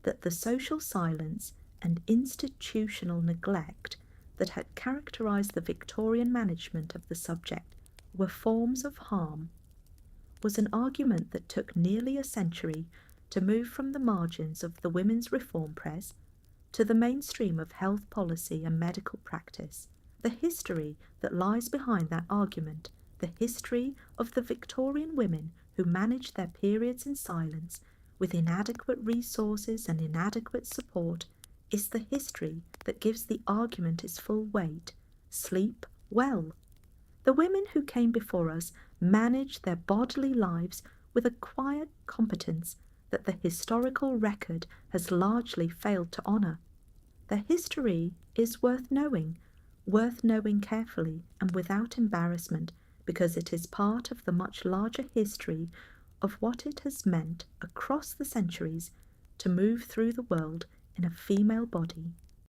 that the social silence and institutional neglect that had characterised the Victorian management of the subject were forms of harm, was an argument that took nearly a century to move from the margins of the women's reform press to the mainstream of health policy and medical practice. The history that lies behind that argument, the history of the Victorian women who managed their periods in silence with inadequate resources and inadequate support, is the history that gives the argument its full weight. Sleep well. The women who came before us managed their bodily lives with a quiet competence that the historical record has largely failed to honour. Their history is worth knowing carefully and without embarrassment, because it is part of the much larger history of what it has meant across the centuries to move through the world in a female body.